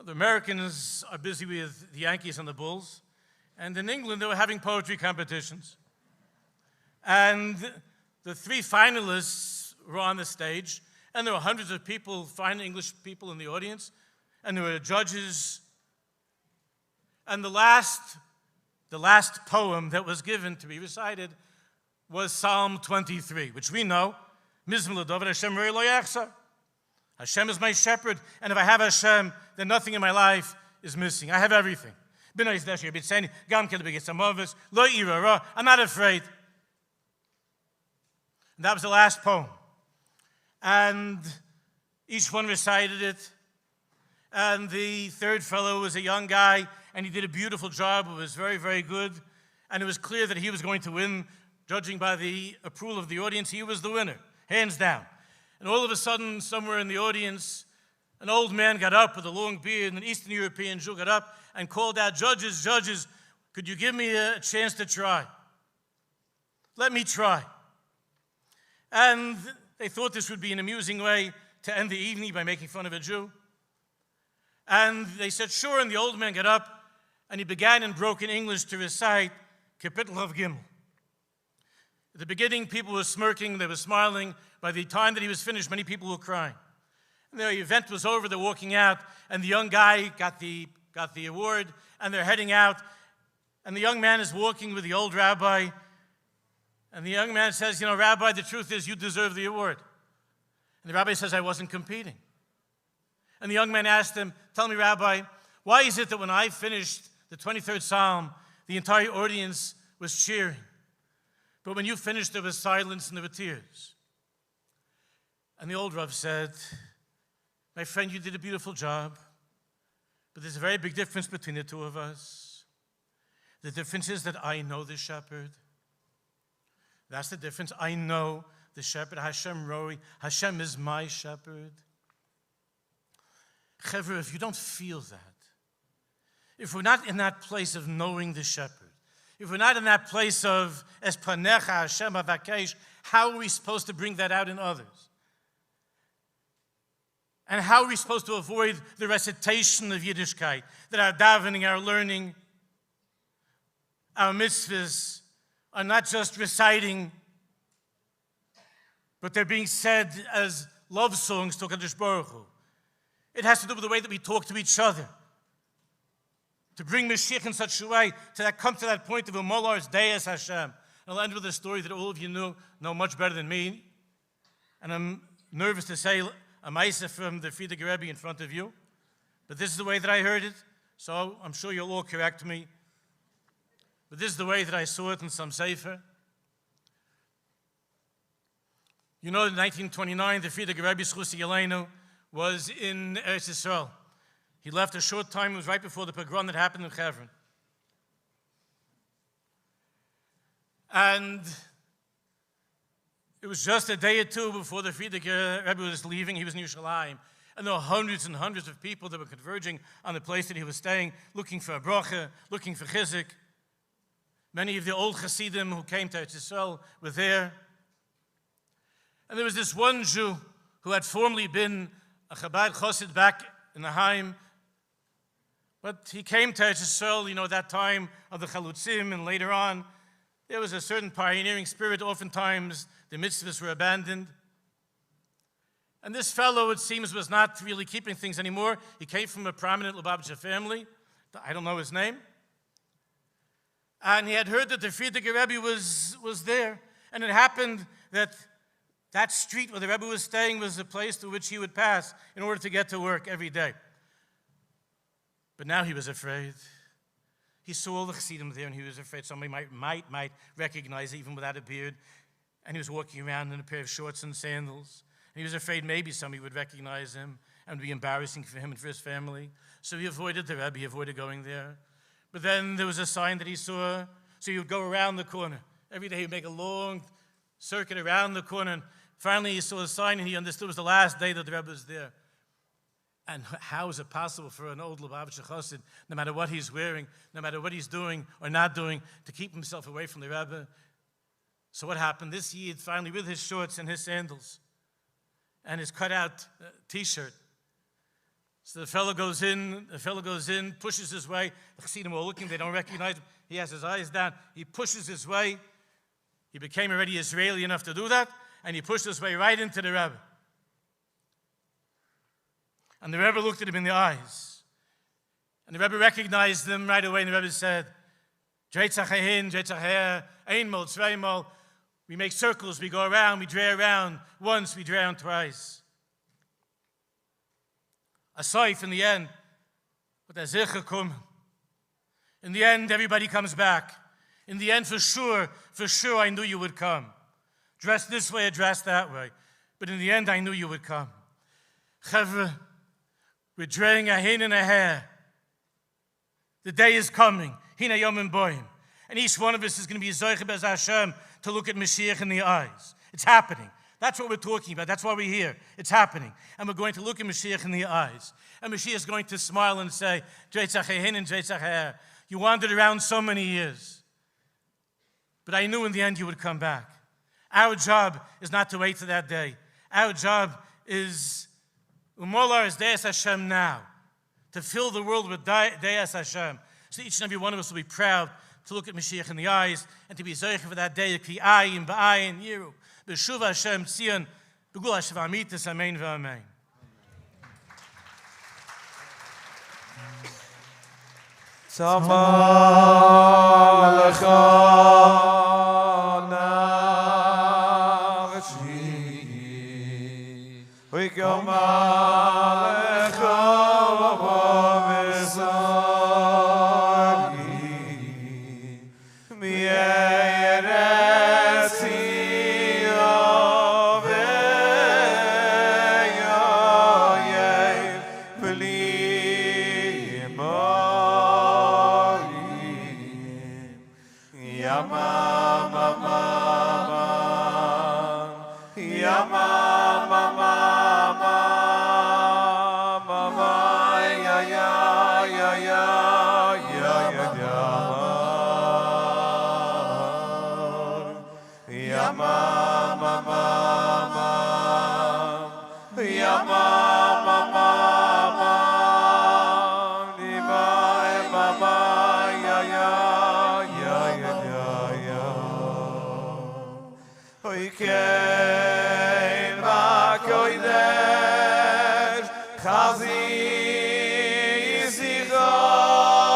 The Americans are busy with the Yankees and the Bulls, and in England they were having poetry competitions. And the three finalists were on the stage, and there were hundreds of people, fine English people in the audience, and there were judges. And the last poem that was given to be recited was Psalm 23, which we know, Mizmor Dovid Hashem Rei Lo Yachsar. Hashem is my shepherd, and if I have Hashem, then nothing in my life is missing. I have everything. I'm not afraid. And that was the last poem. And each one recited it. And the third fellow was a young guy, and he did a beautiful job. It was very, very good. And it was clear that he was going to win, judging by the approval of the audience. He was the winner, hands down. And all of a sudden, somewhere in the audience, an old man got up with a long beard, and an Eastern European Jew got up and called out, judges, judges, could you give me a chance to try? Let me try. And they thought this would be an amusing way to end the evening by making fun of a Jew. And they said, sure, and the old man got up, and he began in broken English to recite Kapitel of Gimel. At the beginning, people were smirking, they were smiling. By the time that he was finished, many people were crying. And the event was over, they're walking out, and the young guy got the award, and they're heading out, and the young man is walking with the old rabbi, and the young man says, you know, Rabbi, the truth is you deserve the award. And the rabbi says, I wasn't competing. And the young man asked him, tell me, Rabbi, why is it that when I finished the 23rd Psalm, the entire audience was cheering? But when you finished, there was silence and there were tears. And the old Rav said, my friend, you did a beautiful job, but there's a very big difference between the two of us. The difference is that I know the shepherd. That's the difference. I know the shepherd. Hashem Roi. Hashem is my shepherd. Chevra, if you don't feel that, if we're not in that place of knowing the shepherd, if we're not in that place of Es Panecha Hashem Avakesh, how are we supposed to bring that out in others? And how are we supposed to avoid the recitation of Yiddishkeit, that our davening, our learning, our mitzvahs are not just reciting, but they're being said as love songs to HaKadosh Baruch Hu. It has to do with the way that we talk to each other. To bring Moshiach in such a way to come to that point of Umolar's Deis Hashem. And I'll end with a story that all of you know much better than me. And I'm nervous to say a Maisa from the Friedman Rebbe in front of you. but this is the way that I heard it, so I'm sure you'll all correct me. But this is the way that I saw it in some sefer. You know, in 1929, the Friedman Rabbi Yussie Yeleinu was in Eretz Yisrael. He left a short time, it was right before the pogrom that happened in Hebron. And it was just a day or two before the Friedman Rebbe was leaving. He was in Yerushalayim. And there were hundreds and hundreds of people that were converging on the place that he was staying, looking for a bracha, looking for chizuk. Many of the old Hasidim who came to Eretz Yisrael were there. And there was this one Jew who had formerly been a Chabad Chosid back in the Haim. But he came to Eretz Yisrael, you know, that time of the Chalutzim, and later on, there was a certain pioneering spirit. Oftentimes, the mitzvahs were abandoned. And this fellow, it seems, was not really keeping things anymore. He came from a prominent Lubavitcher family. I don't know his name. And he had heard that the Friedman Rebbe was there. And it happened that that street where the Rebbe was staying was the place through which he would pass in order to get to work every day. But now he was afraid. He saw all the Chassidim there, and he was afraid somebody might recognize it, even without a beard. And he was walking around in a pair of shorts and sandals. And he was afraid maybe somebody would recognize him and be embarrassing for him and for his family. So he avoided the Rebbe, he avoided going there. But then there was a sign that he saw, so he would go around the corner. Every day he would make a long circuit around the corner. And finally he saw a sign, and he understood it was the last day that the Rebbe was there. And how is it possible for an old Lubavitcher Chassid, no matter what he's wearing, no matter what he's doing or not doing, to keep himself away from the Rebbe? So what happened? This Yid, finally, with his shorts and his sandals and his cut-out T-shirt. So the fellow goes in, pushes his way. The Chassidim are looking, they don't recognize him. He has his eyes down. He pushes his way. He became already Israeli enough to do that, and he pushed his way right into the Rebbe. And the Rebbe looked at him in the eyes. And the Rebbe recognized him right away, and the Rebbe said, Dreitzach hin, Dreitzach her, einmal, zweimal. We make circles, we go around, we draw around once, we draw around twice. A saif in the end, but as kommen. In the end, everybody comes back. In the end, for sure, I knew you would come. Dressed this way or dressed that way. But in the end, I knew you would come. Chevre, we're draying a hin and a hair. The day is coming. Hina yom and boim. And each one of us is going to be Zoche Bez Hashem to look at Moshiach in the eyes. It's happening. That's what we're talking about. That's why we're here. It's happening. And we're going to look at Moshiach in the eyes. And Moshiach is going to smile and say, Dreitzach hin and Dreitzach her. You wandered around so many years. But I knew in the end you would come back. Our job is not to wait for that day. Our job is, Umolar is Deis Hashem now. To fill the world with Deis Hashem. So each and every one of us will be proud to look at Moshiach in the eyes and to be Zoche for that day. Ki ayin, ba'ayin, yiru. B'shuv Hashem, tzion, b'gul Hashem amitis, amen v'amen. Tzama lecha nafshi, v'kama lecha v'v'v'sari, mi'eretzi oveyoyev v'li morim, Oikein vakoidesh chazi zichol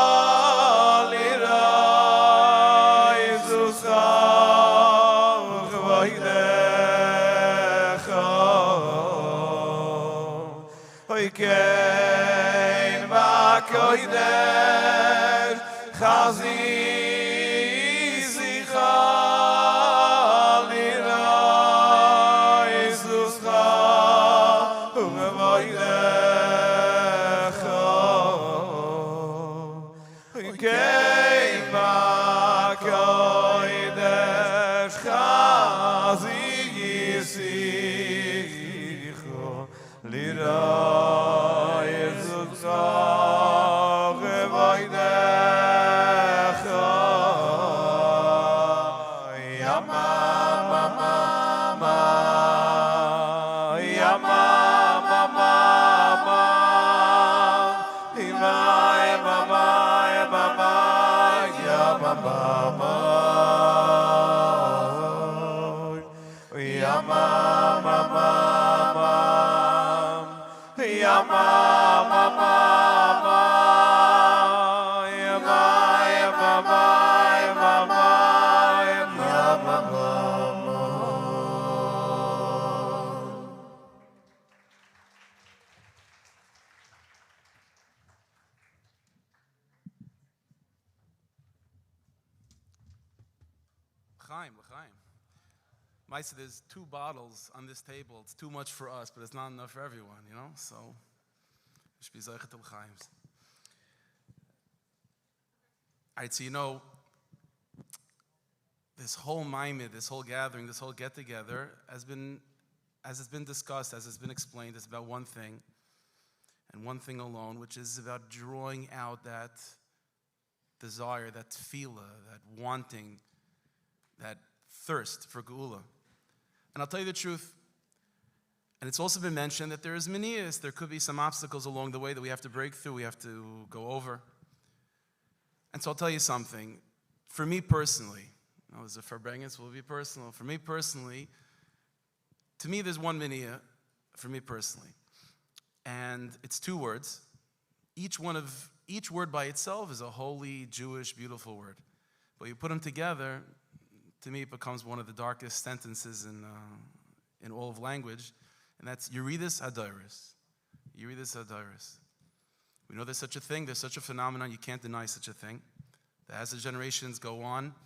irai zuchal chvoidecho Oikein koidesh chazi zicha lira Yisuscha umevoidecha keima koidesh chazi yisicha lira Yisuscha Maisa, there's 2 bottles on this table. It's too much for us, but it's not enough for everyone, you know? So, all right, so you know, this whole maimid, this whole gathering, this whole get-together has been, as it's been discussed, as it's been explained, it's about one thing, and one thing alone, which is about drawing out that desire, that tefillah, that wanting, that thirst for geula. And I'll tell you the truth, and it's also been mentioned that there is miniyas, there could be some obstacles along the way that we have to break through, we have to go over. And so I'll tell you something. For me personally, there's a Farbrengen, so will be personal. For me personally, to me there's one miniyah, for me personally. And it's 2 words. Each word by itself is a holy, Jewish, beautiful word. But you put them together, to me, it becomes one of the darkest sentences in all of language, and that's Yeridus Hadaris. Yeridus Hadaris. We know there's such a thing, there's such a phenomenon, you can't deny such a thing. That as the generations go on,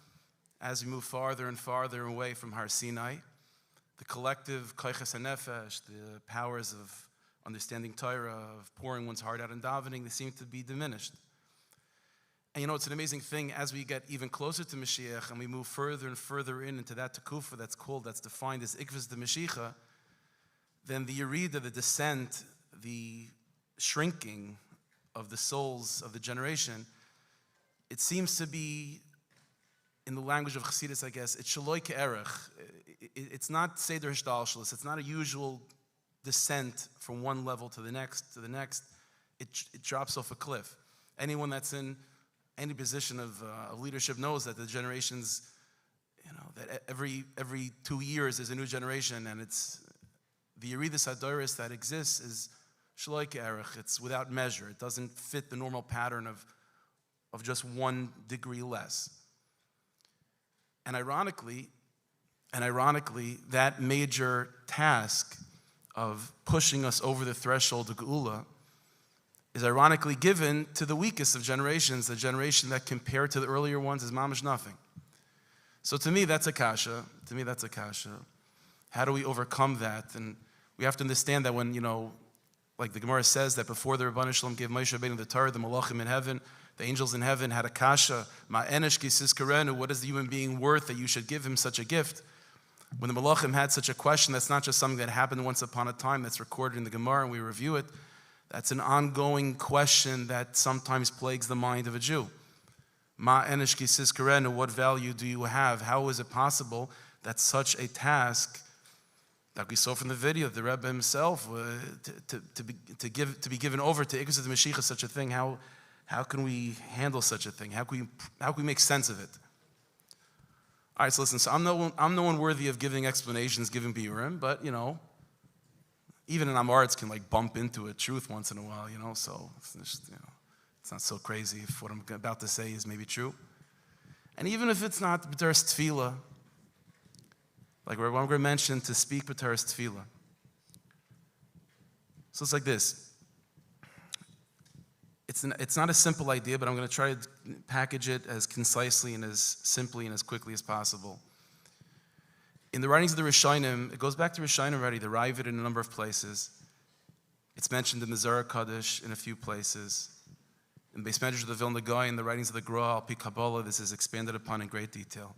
as we move farther and farther away from Har Sinai, the collective koiches hanefesh, the powers of understanding Torah, of pouring one's heart out in davening, they seem to be diminished. And you know, it's an amazing thing as we get even closer to Moshiach and we move further and further into that tekufa that's defined as ikvus de Mashiach, then the yerida, the descent, the shrinking of the souls of the generation, it seems to be, in the language of Chassidus, I guess, it's shaloi ke'erech. It's not seder hishtalshalos. It's not a usual descent from one level to the next, It drops off a cliff. Anyone that's in any position of leadership knows that the generations, that every 2 years is a new generation, and it's the Yeridus Hadoris that exists is shaloi ke'erech. It's without measure. It doesn't fit the normal pattern of just 1 degree less. And ironically, that major task of pushing us over the threshold of Geula is ironically given to the weakest of generations, the generation that compared to the earlier ones is mamish nothing. So to me, that's a kasha. How do we overcome that? And we have to understand that when, like the Gemara says, that before the Rebbeinu Shalom gave Moshe Rabbeinu the Torah, the malachim in heaven, the angels in heaven had a kasha, ma enesh ki siskarenu, what is the human being worth that you should give him such a gift? When the malachim had such a question, that's not just something that happened once upon a time, that's recorded in the Gemara and we review it. That's an ongoing question that sometimes plagues the mind of a Jew. Ma enesh ki siskarenu, what value do you have? How is it possible that such a task, like we saw from the video, the Rebbe himself, to be given over to Ikkus of the Mashiach, such a thing, how can we handle such a thing? How can we make sense of it? All right, so listen, so I'm no one worthy of giving explanations, giving biurim, but, even in Amarets can bump into a truth once in a while, so it's just, it's not so crazy if what I'm about to say is maybe true. And even if it's not b'teres tefillah, like Rabbi Weinberger mentioned, to speak b'teres tefillah. So it's like this. it's not a simple idea, but I'm going to try to package it as concisely and as simply and as quickly as possible. In the writings of the Rishonim, it goes back to Rishonim already. They arrive it in a number of places. It's mentioned in the Zohar Kaddish in a few places. In the Beis Medrash of the Vilna Gaon, in the writings of the Gra, Al Pi Kabbalah, this is expanded upon in great detail.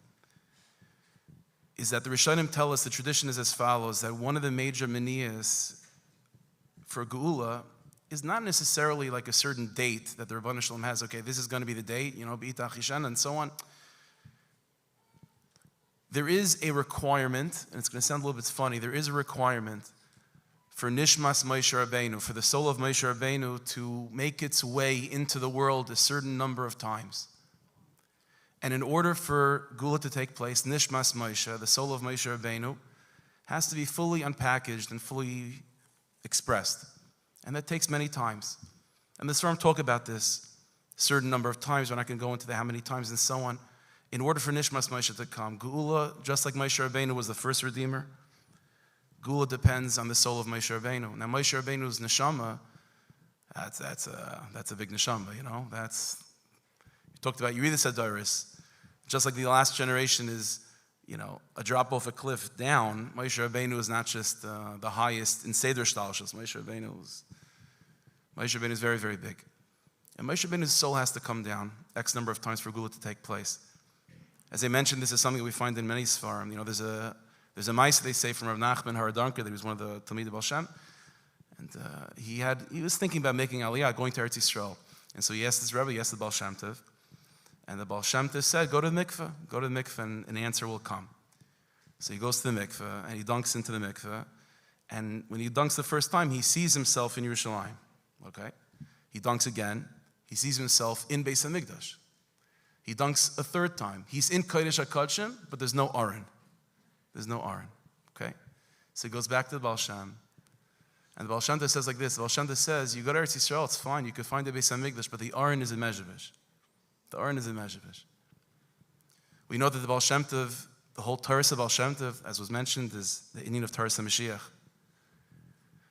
Is that the Rishonim tell us the tradition is as follows, that one of the major manias for Geula is not necessarily like a certain date that the Rebbeinu Shalom has, okay, this is going to be the date, B'itach Hishan, and so on. There is a requirement, and it's going to sound a little bit funny, there is a requirement for Nishmas Moshe Rabbeinu, for the soul of Moshe Rabbeinu to make its way into the world a certain number of times. And in order for Gula to take place, Nishmas Moshe, the soul of Moshe Rabbeinu, has to be fully unpackaged and fully expressed. And that takes many times. And the Sfarim talk about this a certain number of times. We're not going to go into how many times and so on. In order for Nishmas Moshe to come, Geula, just like Moshe Rabbeinu was the first Redeemer, Geula depends on the soul of Moshe Rabbeinu. Now, Moshe Rabbeinu's neshama, that's a big neshama, you talked about Yeridas Hadaris. Just like the last generation is, a drop off a cliff down, Moshe Rabbeinu is not just the highest in Seder Shtalshus. Moshe Rabbeinu is very, very big. And Moshe Rabbeinu's soul has to come down X number of times for Geula to take place. As I mentioned, this is something that we find in many Sfarim. There's a mice they say from Rav Nachman Haradanker that he was one of the Talmidei Baal Shem, and he was thinking about making Aliyah, going to Eretz Yisrael, and so he asked his Rebbe, he asked the Baal Shem Tov, and the Baal Shem Tov said, go to the mikveh, and an answer will come. So he goes to the mikveh, and he dunks into the mikveh, and when he dunks the first time, he sees himself in Yerushalayim, okay? He dunks again, he sees himself in Beis HaMikdash. He dunks a third time. He's in Kodesh HaKodshim, but there's no Aron. There's no Aron, okay? So he goes back to the Baal Shem, and the Baal Shem Tov says like this, the Baal Shem Tov says, you go to Eretz Yisrael, it's fine, you could find the Beis HaMikdash, but the Aron is in Mezhevish. The Aron is in Mezhevish. We know that the Baal Shem Tov, the whole Torah of Baal Shem Tov, as was mentioned, is the Indian of Torah Moshiach.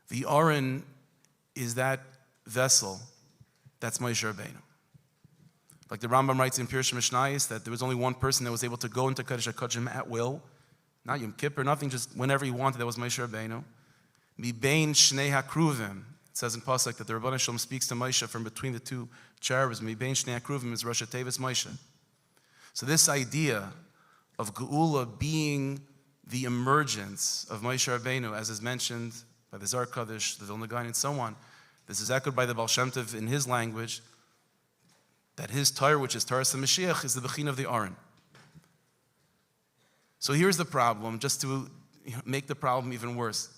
The Aron is that vessel that's Moshe Rabbeinu. Like the Rambam writes in Pirush Mishnayos that there was only one person that was able to go into Kodesh HaKodshim at will, not Yom Kippur, nothing, just whenever he wanted, that was Moshe Rabbeinu. Mi bein shnei hakruvim. It says in Pesach that the Rebbeinu Shalom speaks to Moshe from between the two cherubs. Mi bein shnei hakruvim is Rosh Tevis Moshe. So this idea of Geula being the emergence of Moshe Rabbeinu, as is mentioned by the Zohar Kaddish, the Vilna Gaon, and so on, this is echoed by the Baal Shem Tov in his language, that his Torah, which is Torah Moshiach, is the Bechin of the Aron. So here's the problem, just to make the problem even worse.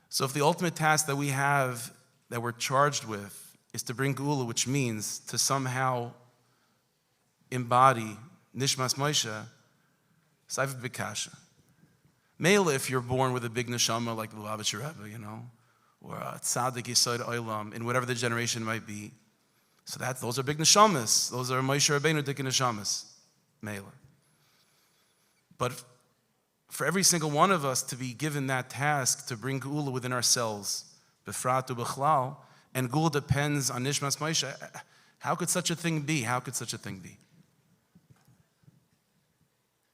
So if the ultimate task that we have, that we're charged with, is to bring Geula, which means to somehow embody Nishmas Moshe, Saiv B'Kasha. Mele if you're born with a big neshama like the Lubavitcher Rebbe, or a Tzaddik Yesod Olam, in whatever the generation might be. So those are big neshamas. Those are Moshe Rabbeinu dik neshamas. Mele. But for every single one of us to be given that task to bring Geula within ourselves, befrat u'bechlal, and Geula depends on Nishmas Moshe, how could such a thing be? How could such a thing be?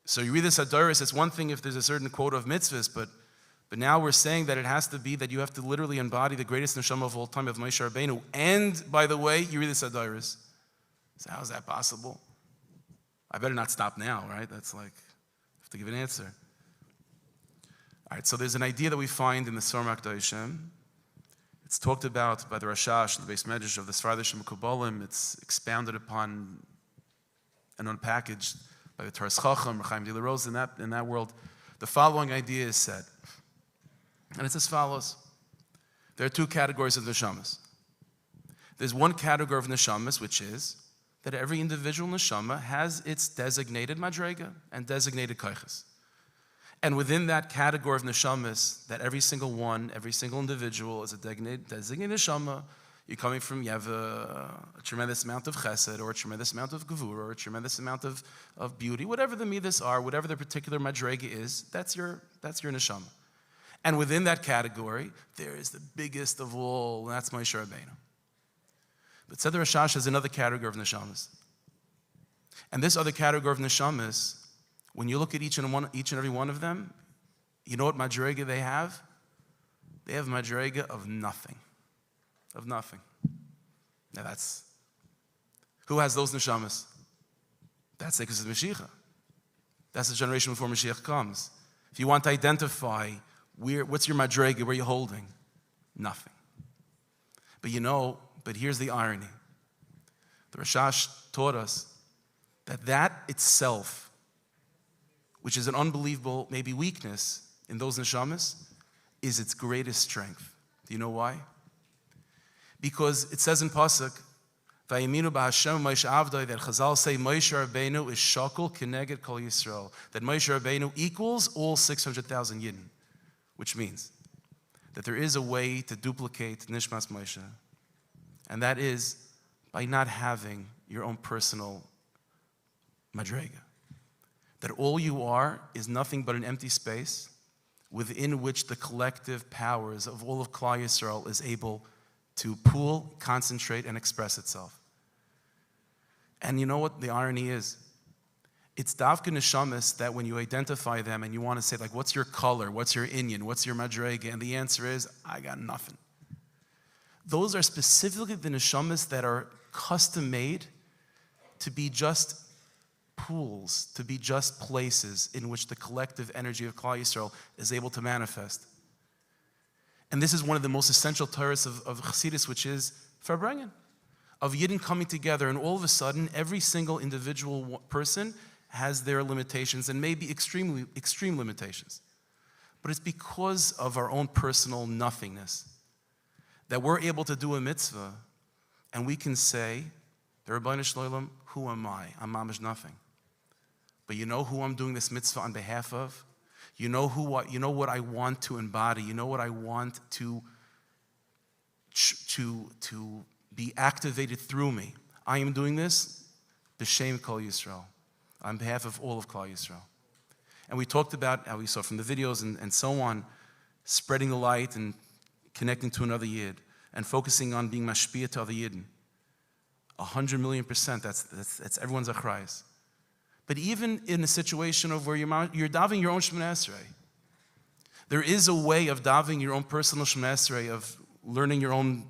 So you read this Hadaris, it's one thing if there's a certain quota of mitzvahs, but now we're saying that it has to be that you have to literally embody the greatest neshama of all time of Moshe Rabbeinu. And, by the way, you read this Hadaris. So how is that possible? I better not stop now, right? That's like, I have to give an answer. All right, so there's an idea that we find in the Sfarim HaKadoshim. It's talked about by the Rashash, the Beis Medrash of the Sfardim Mekubalim. It's expounded upon and unpackaged by the Torah Chacham, Chaim de la Rose in that world. The following idea is said, and it's as follows. There are two categories of neshamas. There's one category of neshamas, which is that every individual neshama has its designated madrega and designated koiches. And within that category of neshamas, that every single individual is a designated neshama. You're coming from, you have a tremendous amount of chesed, or a tremendous amount of gevura, or a tremendous amount of beauty, whatever the midas are, whatever the particular madrega is, that's your neshama. And within that category, there is the biggest of all, and that's Moshe Rabbeinu. But Seder Hashash is another category of neshamas. And this other category of neshamas, when you look at each and every one of them, you know what madrega they have? They have madrega of nothing. Of nothing. Now who has those neshamas? That's the Ekes Mashiach. That's the generation before Moshiach comes. If you want to identify what's your madrega, where you're holding? Nothing. But here's the irony. The Rashash taught us that itself, which is an unbelievable maybe weakness in those neshamas, is its greatest strength. Do you know why? Because it says in Pasuk, Vayiminu b'Hashem Moshe Avdoi, that Chazal say Moshe Rabbeinu is shakul keneged kol Yisrael, that Moshe Rabbeinu equals all 600,000 Yidden, which means that there is a way to duplicate Nishmas Moshe, and that is by not having your own personal madrega. That all you are is nothing but an empty space within which the collective powers of all of Klal Yisrael is able to pool, concentrate, and express itself. And you know what the irony is? It's dafka neshamas that when you identify them and you want to say, like, what's your color, what's your inyan, what's your madrega, and the answer is, I got nothing. Those are specifically the neshamas that are custom made to be just pools, to be just places in which the collective energy of Klal Yisrael is able to manifest. And this is one of the most essential Torahs of Chassidus, which is Farbrengen, of Yidden coming together, and all of a sudden, every single individual person has their limitations, and maybe extreme limitations. But it's because of our own personal nothingness that we're able to do a mitzvah, and we can say, the Rabbeinu Shloim, who am I? I'm mamish nothing. But you know who I'm doing this mitzvah on behalf of? You know what I want to embody. You know what I want to be activated through me. I am doing this b'shem Kol Yisrael, on behalf of all of Klal Yisrael. And we talked about, how we saw from the videos and so on, spreading the light and connecting to another Yid and focusing on being mashpia to other Yidden. 100,000,000%, that's everyone's achrayis. But even in a situation of where you're davening your own Shemoneh Esrei, there is a way of davening your own personal Shemoneh Esrei, of learning your own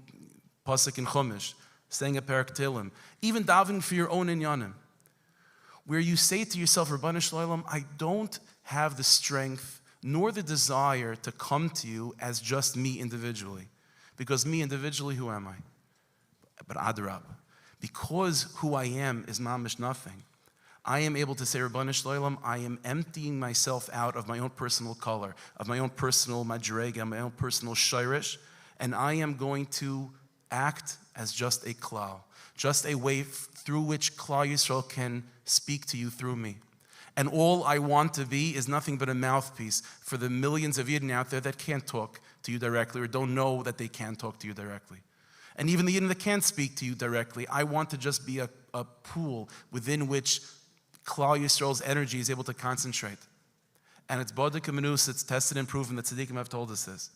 pasuk in Chumash, saying a parak Tehillim, even davening for your own inyanim, where you say to yourself, Rabbeinu Shloim, I don't have the strength nor the desire to come to you as just me individually. Because me individually, who am I? But Adrab, because who I am is mamish nothing, I am able to say, Rabbeinu Shloim, I am emptying myself out of my own personal color, of my own personal madrega, my own personal shirish, and I am going to act as just a klal, just a way through which Klal Yisrael can speak to you through me. And all I want to be is nothing but a mouthpiece for the millions of Yidden out there that can't talk to you directly or don't know that they can talk to you directly. And even the Yidden that can't speak to you directly, I want to just be a pool within which Klal Yisrael's energy is able to concentrate. And it's Bodik Menus, it's tested and proven that Tzaddikim have told us this,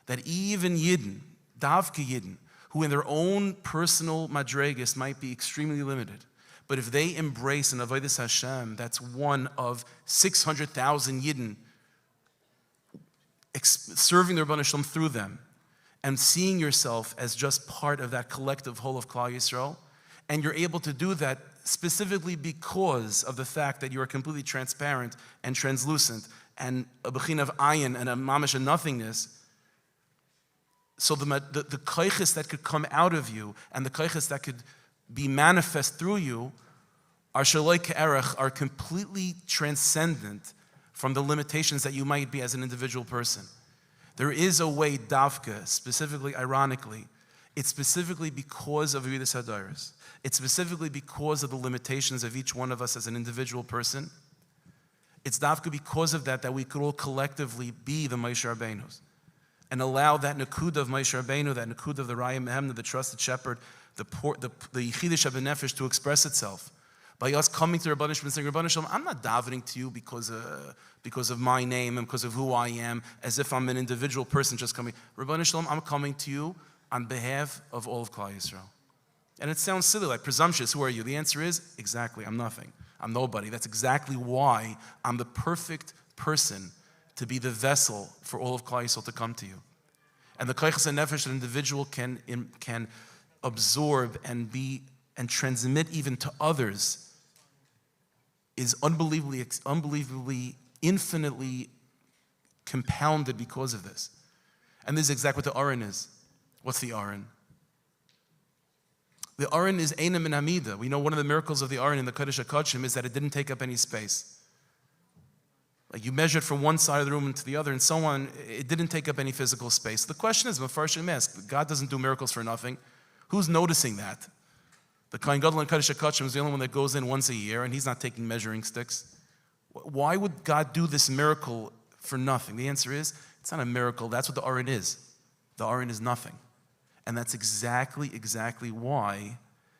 that even Yidden, Davka Yidden, who in their own personal madregas might be extremely limited, but if they embrace an Avodas Hashem, that's one of 600,000 Yidden serving their Rebbeinu Shalom through them, and seeing yourself as just part of that collective whole of Klal Yisrael, and you're able to do that specifically because of the fact that you are completely transparent and translucent, and a bechin of ayin and a mamish of nothingness. So the koiches that could come out of you and the koiches that could be manifest through you are shaloi ke'erech, are completely transcendent from the limitations that you might be as an individual person. There is a way, davka, specifically, ironically, it's specifically because of Yehudas Hadaris. It's specifically because of the limitations of each one of us as an individual person. It's davka because of that we could all collectively be the Moshe Rabbeinus and allow that nakuda of Moshe Rabbeinu, that nakuda of the Raya Mehemna, the trusted shepherd, the Yichidish Nefesh to express itself. By us coming to Rabbeinu Shalom and saying, Rabbeinu Shalom, I'm not davening to you because of my name and because of who I am, as if I'm an individual person just coming. Rabbeinu Shalom, I'm coming to you on behalf of all of Klal Yisrael. And it sounds silly, like presumptuous. Who are you? The answer is, exactly, I'm nothing. I'm nobody. That's exactly why I'm the perfect person to be the vessel for all of Klal Yisrael to come to you. And the koiches nefesh an individual can absorb and transmit even to others is unbelievably, infinitely compounded because of this. And this is exactly what the Aron is. What's the Aron? The Aron is Eina Min Amida. We know one of the miracles of the Aron in the Kodesh HaKodshim is that it didn't take up any space. Like you measured from one side of the room to the other and so on, it didn't take up any physical space. The question is, Mefarshim ask, God doesn't do miracles for nothing. Who's noticing that? The Kohen Gadol in Kodesh HaKodshim is the only one that goes in once a year and he's not taking measuring sticks. Why would God do this miracle for nothing? The answer is, it's not a miracle, that's what the Aron is. The Aron is nothing. And that's exactly why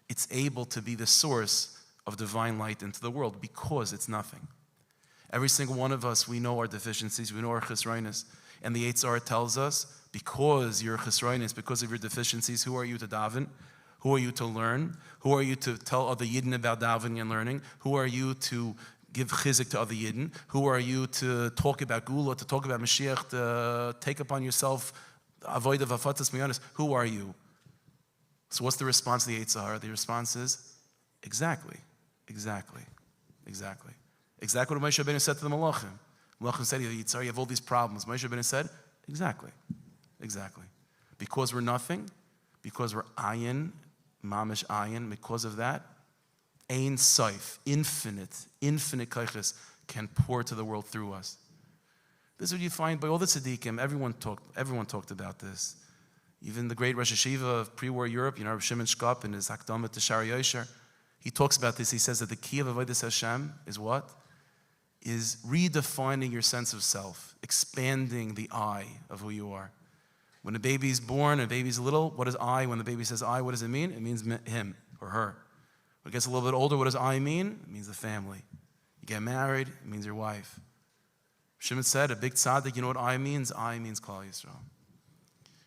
it's able to be the source of divine light into the world, because it's nothing. Every single one of us, we know our deficiencies, we know our chesroinus. And the Eitzar tells us, because you're chesroinus, because of your deficiencies, who are you to daven? Who are you to learn? Who are you to tell other Yidden about davening and learning? Who are you to give chizik to other Yidden? Who are you to talk about Gula, to talk about Moshiach, to take upon yourself avoid of afatas miyanis? Who are you? So what's the response to the Eitzar? The response is, exactly what Moshe Rabbeinu said to the Malachim. Malachim said, Yitzhar, you have all these problems. Moshe Rabbeinu said, exactly. Because we're nothing, because we're ayin, mamish ayin, because of that, ein saif, infinite kaiches can pour to the world through us. This is what you find by all the tzaddikim. Everyone talked about this. Even the great Rosh Hashiva of pre-war Europe, Rabbi Shimon Shkop in his Hakdama to Shari Yosher, he talks about this. He says that the key of Avodas Hashem is what? Is redefining your sense of self, expanding the I of who you are. When a baby's born, a baby's little, what is I? When the baby says I, what does it mean? It means him or her. When it gets a little bit older, what does I mean? It means the family. You get married, it means your wife. Shimon said, a big tzaddik, you know what I means? I means Klal Yisrael.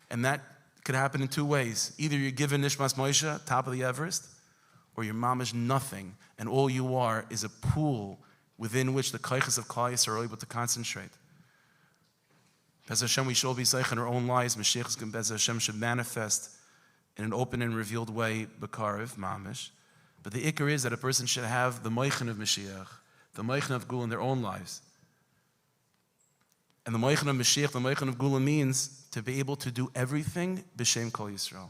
And that could happen in two ways. Either you're given Nishmas Moshe, top of the Everest, or you're mamish nothing, and all you are is a pool within which the kaiches of Klal Yisrael are able to concentrate. Bez Hashem, we should all be zeich in our own lives. Mashiach Bez Hashem should manifest in an open and revealed way, b'karev, mamish. But the ikar is that a person should have the moichen of Mashiach, the moichen of Gula in their own lives. And the moichen of Mashiach, the moichen of Gula means to be able to do everything b'shem Kol Yisrael.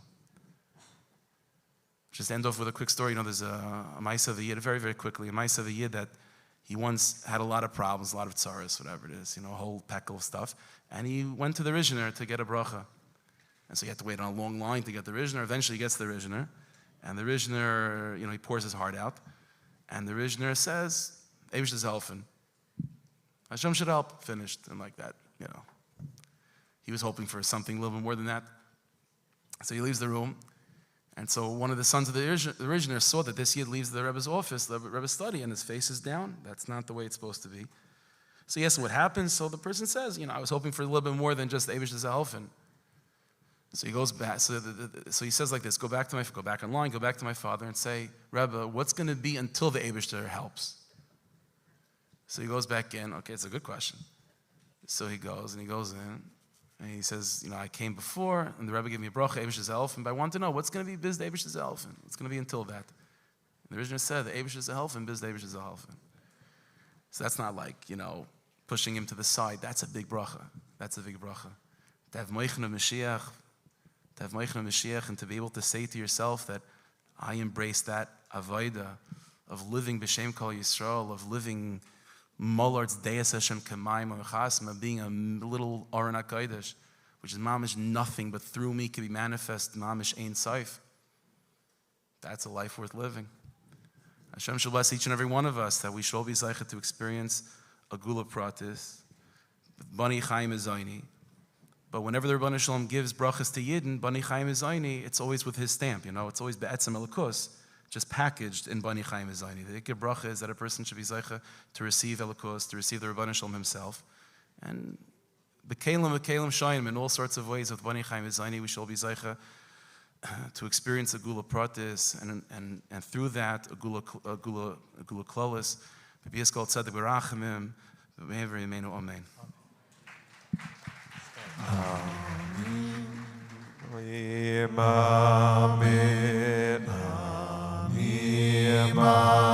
Just end off with a quick story. There's a Maisa of the Yid, very, very quickly, a Maisa of the Yid that he once had a lot of problems, a lot of tzaras, whatever it is, a whole peckle of stuff. And he went to the Rishner to get a bracha. And so he had to wait on a long line to get the Rishner. Eventually he gets the Rishner. And the Rishner, he pours his heart out. And the Rishner says, Eivish is helping. Hashem should help. Finished. And like that, He was hoping for something a little bit more than that. So he leaves the room. And so one of the sons of the Rishner saw that this Yid leaves the Rebbe's office, the Rebbe's study, and his face is down. That's not the way it's supposed to be. So he asks what happens. So the person says, I was hoping for a little bit more than just Eivish is helping. So he goes back. So he says like this: go back online, go back to my father, and say, Rebbe, what's going to be until the Eibishter helps? So he goes back in. Okay, it's a good question. So he goes in, and he says, I came before, and the Rebbe gave me a bracha, Eibishter's helping, but I want to know what's going to be biz the Eibishter's helping. What's going to be until that? And the original said the Eibishter's helping, biz the Eibishter's helping. So that's not like pushing him to the side. That's a big bracha. That's a big bracha. To have moichen of Moshiach, and to be able to say to yourself that I embrace that avoida of living b'shem Kol Yisrael, of living Molard's Deis Hashem Kamayim Chasma, being a little Aron HaKodesh, which is mamish nothing, but through me can be manifest mamish ein saif. That's a life worth living. Hashem shall bless each and every one of us that we should all be zeichet to experience a gula pratis, bani chaim ezayni. But whenever the Rebbeinu Shalom gives brachas to Yidden, bani chaim ezayni, it's always with his stamp. It's always be'etzem elikus, just packaged in bani chaim ezayni. The ikar bracha is that a person should be zeicha to receive elikus, to receive the Rebbeinu Shalom himself, and bekelim shayim in all sorts of ways with bani chaim ezayni. We shall be zeicha to experience a Gula Pratis, and through that, a Gula Klolis, B'Bias Kol Tzedek B'Rachamim, B'Mever Yemenu Amen. Amen. Amen.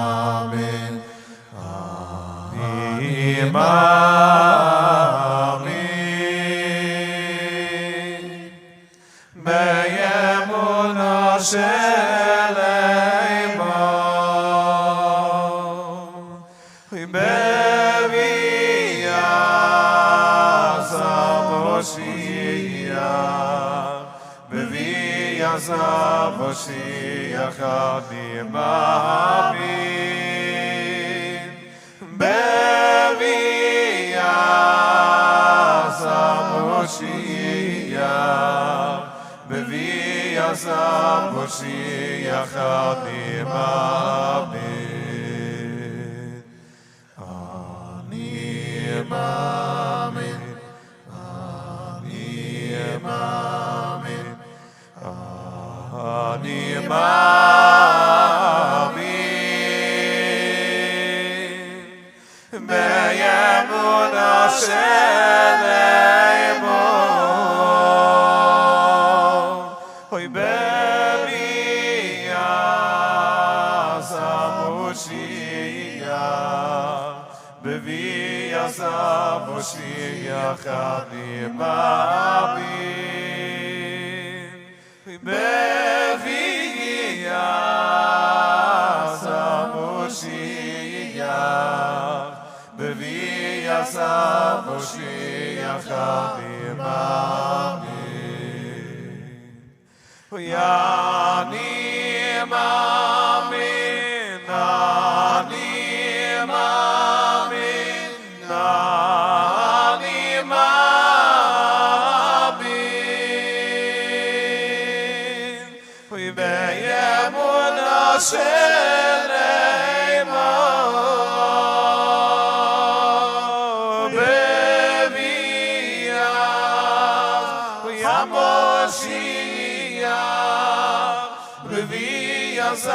Amen. Amen. Be'emunah Shelema, be'viyas Moshiach, be'viyas Moshiach adim amin, be'viyas Moshiach, be'viyas Moshiach adim amin, anim amin, anim amin, anim amin, be'emunah Shelema, oy be'viyas Moshiach, be'viyas Moshiach adim amin, be'viyas Moshiach, be'viyas Moshiach adim amin, yanim amin, anim amin, anim amin, be'emunah Shelema, be'viyas Moshiach, be'viyas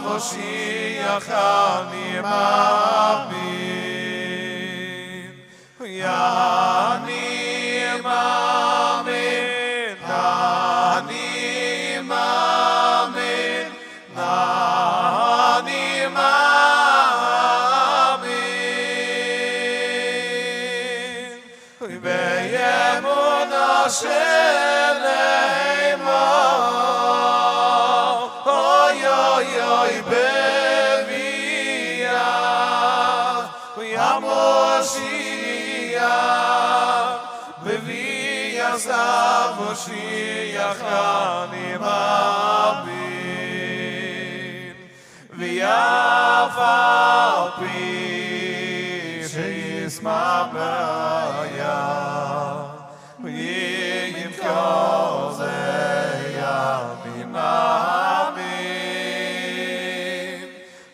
Moshiach anim amin, yanim amin, anim amin, anim amin, be'emunah Shelema, oy oy oy be'viyas Moshiach, be'viyas Moshiach anim amin, v'af al pi she'yisma'ya, v'yim kol zeh yamim amin,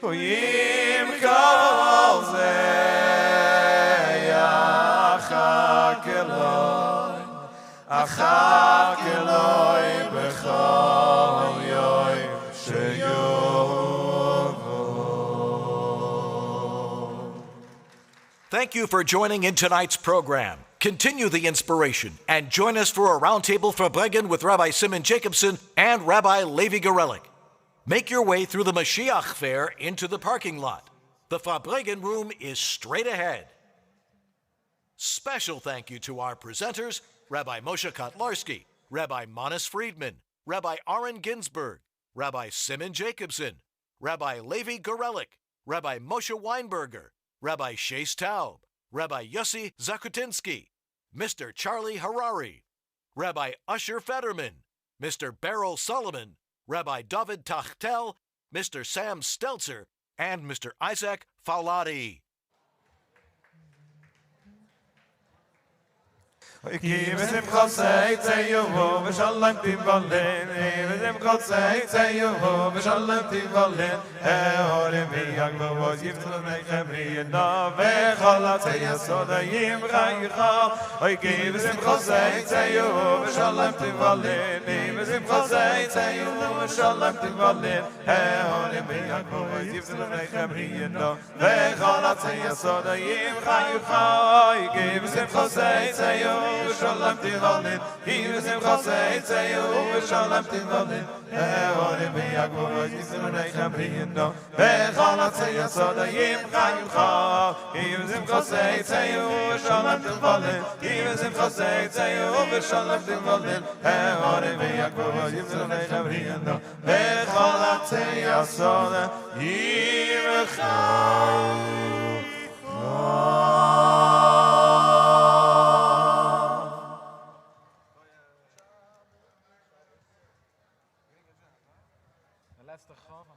v'yim kol zeh yachak Eloi, achak Eloi b'chol yoim sheyovo. Thank you for joining in tonight's program. Continue the inspiration and join us for a roundtable Farbrengen with Rabbi Simon Jacobson and Rabbi Levi Gerelik. Make your way through the Moshiach Fair into the parking lot. The Farbrengen room is straight ahead. Special thank you to our presenters, Rabbi Moshe Kotlarsky, Rabbi Manis Friedman, Rabbi Aaron Ginsberg, Rabbi Simon Jacobson, Rabbi Levi Gerelik, Rabbi Moshe Weinberger, Rabbi Shais Taub, Rabbi Yussie Zakutinsky, Mr. Charlie Harary, Rabbi Usher Federman, Mr. Berel Soloman, Rabbi Dovid Tiechtel, Mr. Sam Stelzer, and Mr. Isaac Fouladi. Kibbutz im Chosei Tzeyu V'shalom Tivolin Kibbutz im Chosei Tzeyu V'shalom Tivolin Horim v'yagvavos Yiftzul Nechem Riyadov V'chol Atzei Yasodayim Chayicha Kibbutz im Chosei Tzeyu V'shalom Tivolin Kibbutz im Chosei Tzeyu V'shalom Tivolin Horim v'yagvavos Yiftzul Nechem Riyadov V'chol Atzei Yasodayim Chayicha Kibbutz im Chosei Tzeyu Shalom Tivolin, he was in Chosei Tzeyu, Shalom Tivolin, Horim v'yagvavos Yiftzul Nechem Riyadov V'chol Atzei Yasodayim Chayicha he was in Chosei Tzeyu, Shalom Tivolin, he was in Chosei Tzeyu, Shalom Tivolin, Horim v'yagvavos Yiftzul Nechem Riyadov V'chol Atzei Yasodayim Chayicha. letzte Chaf,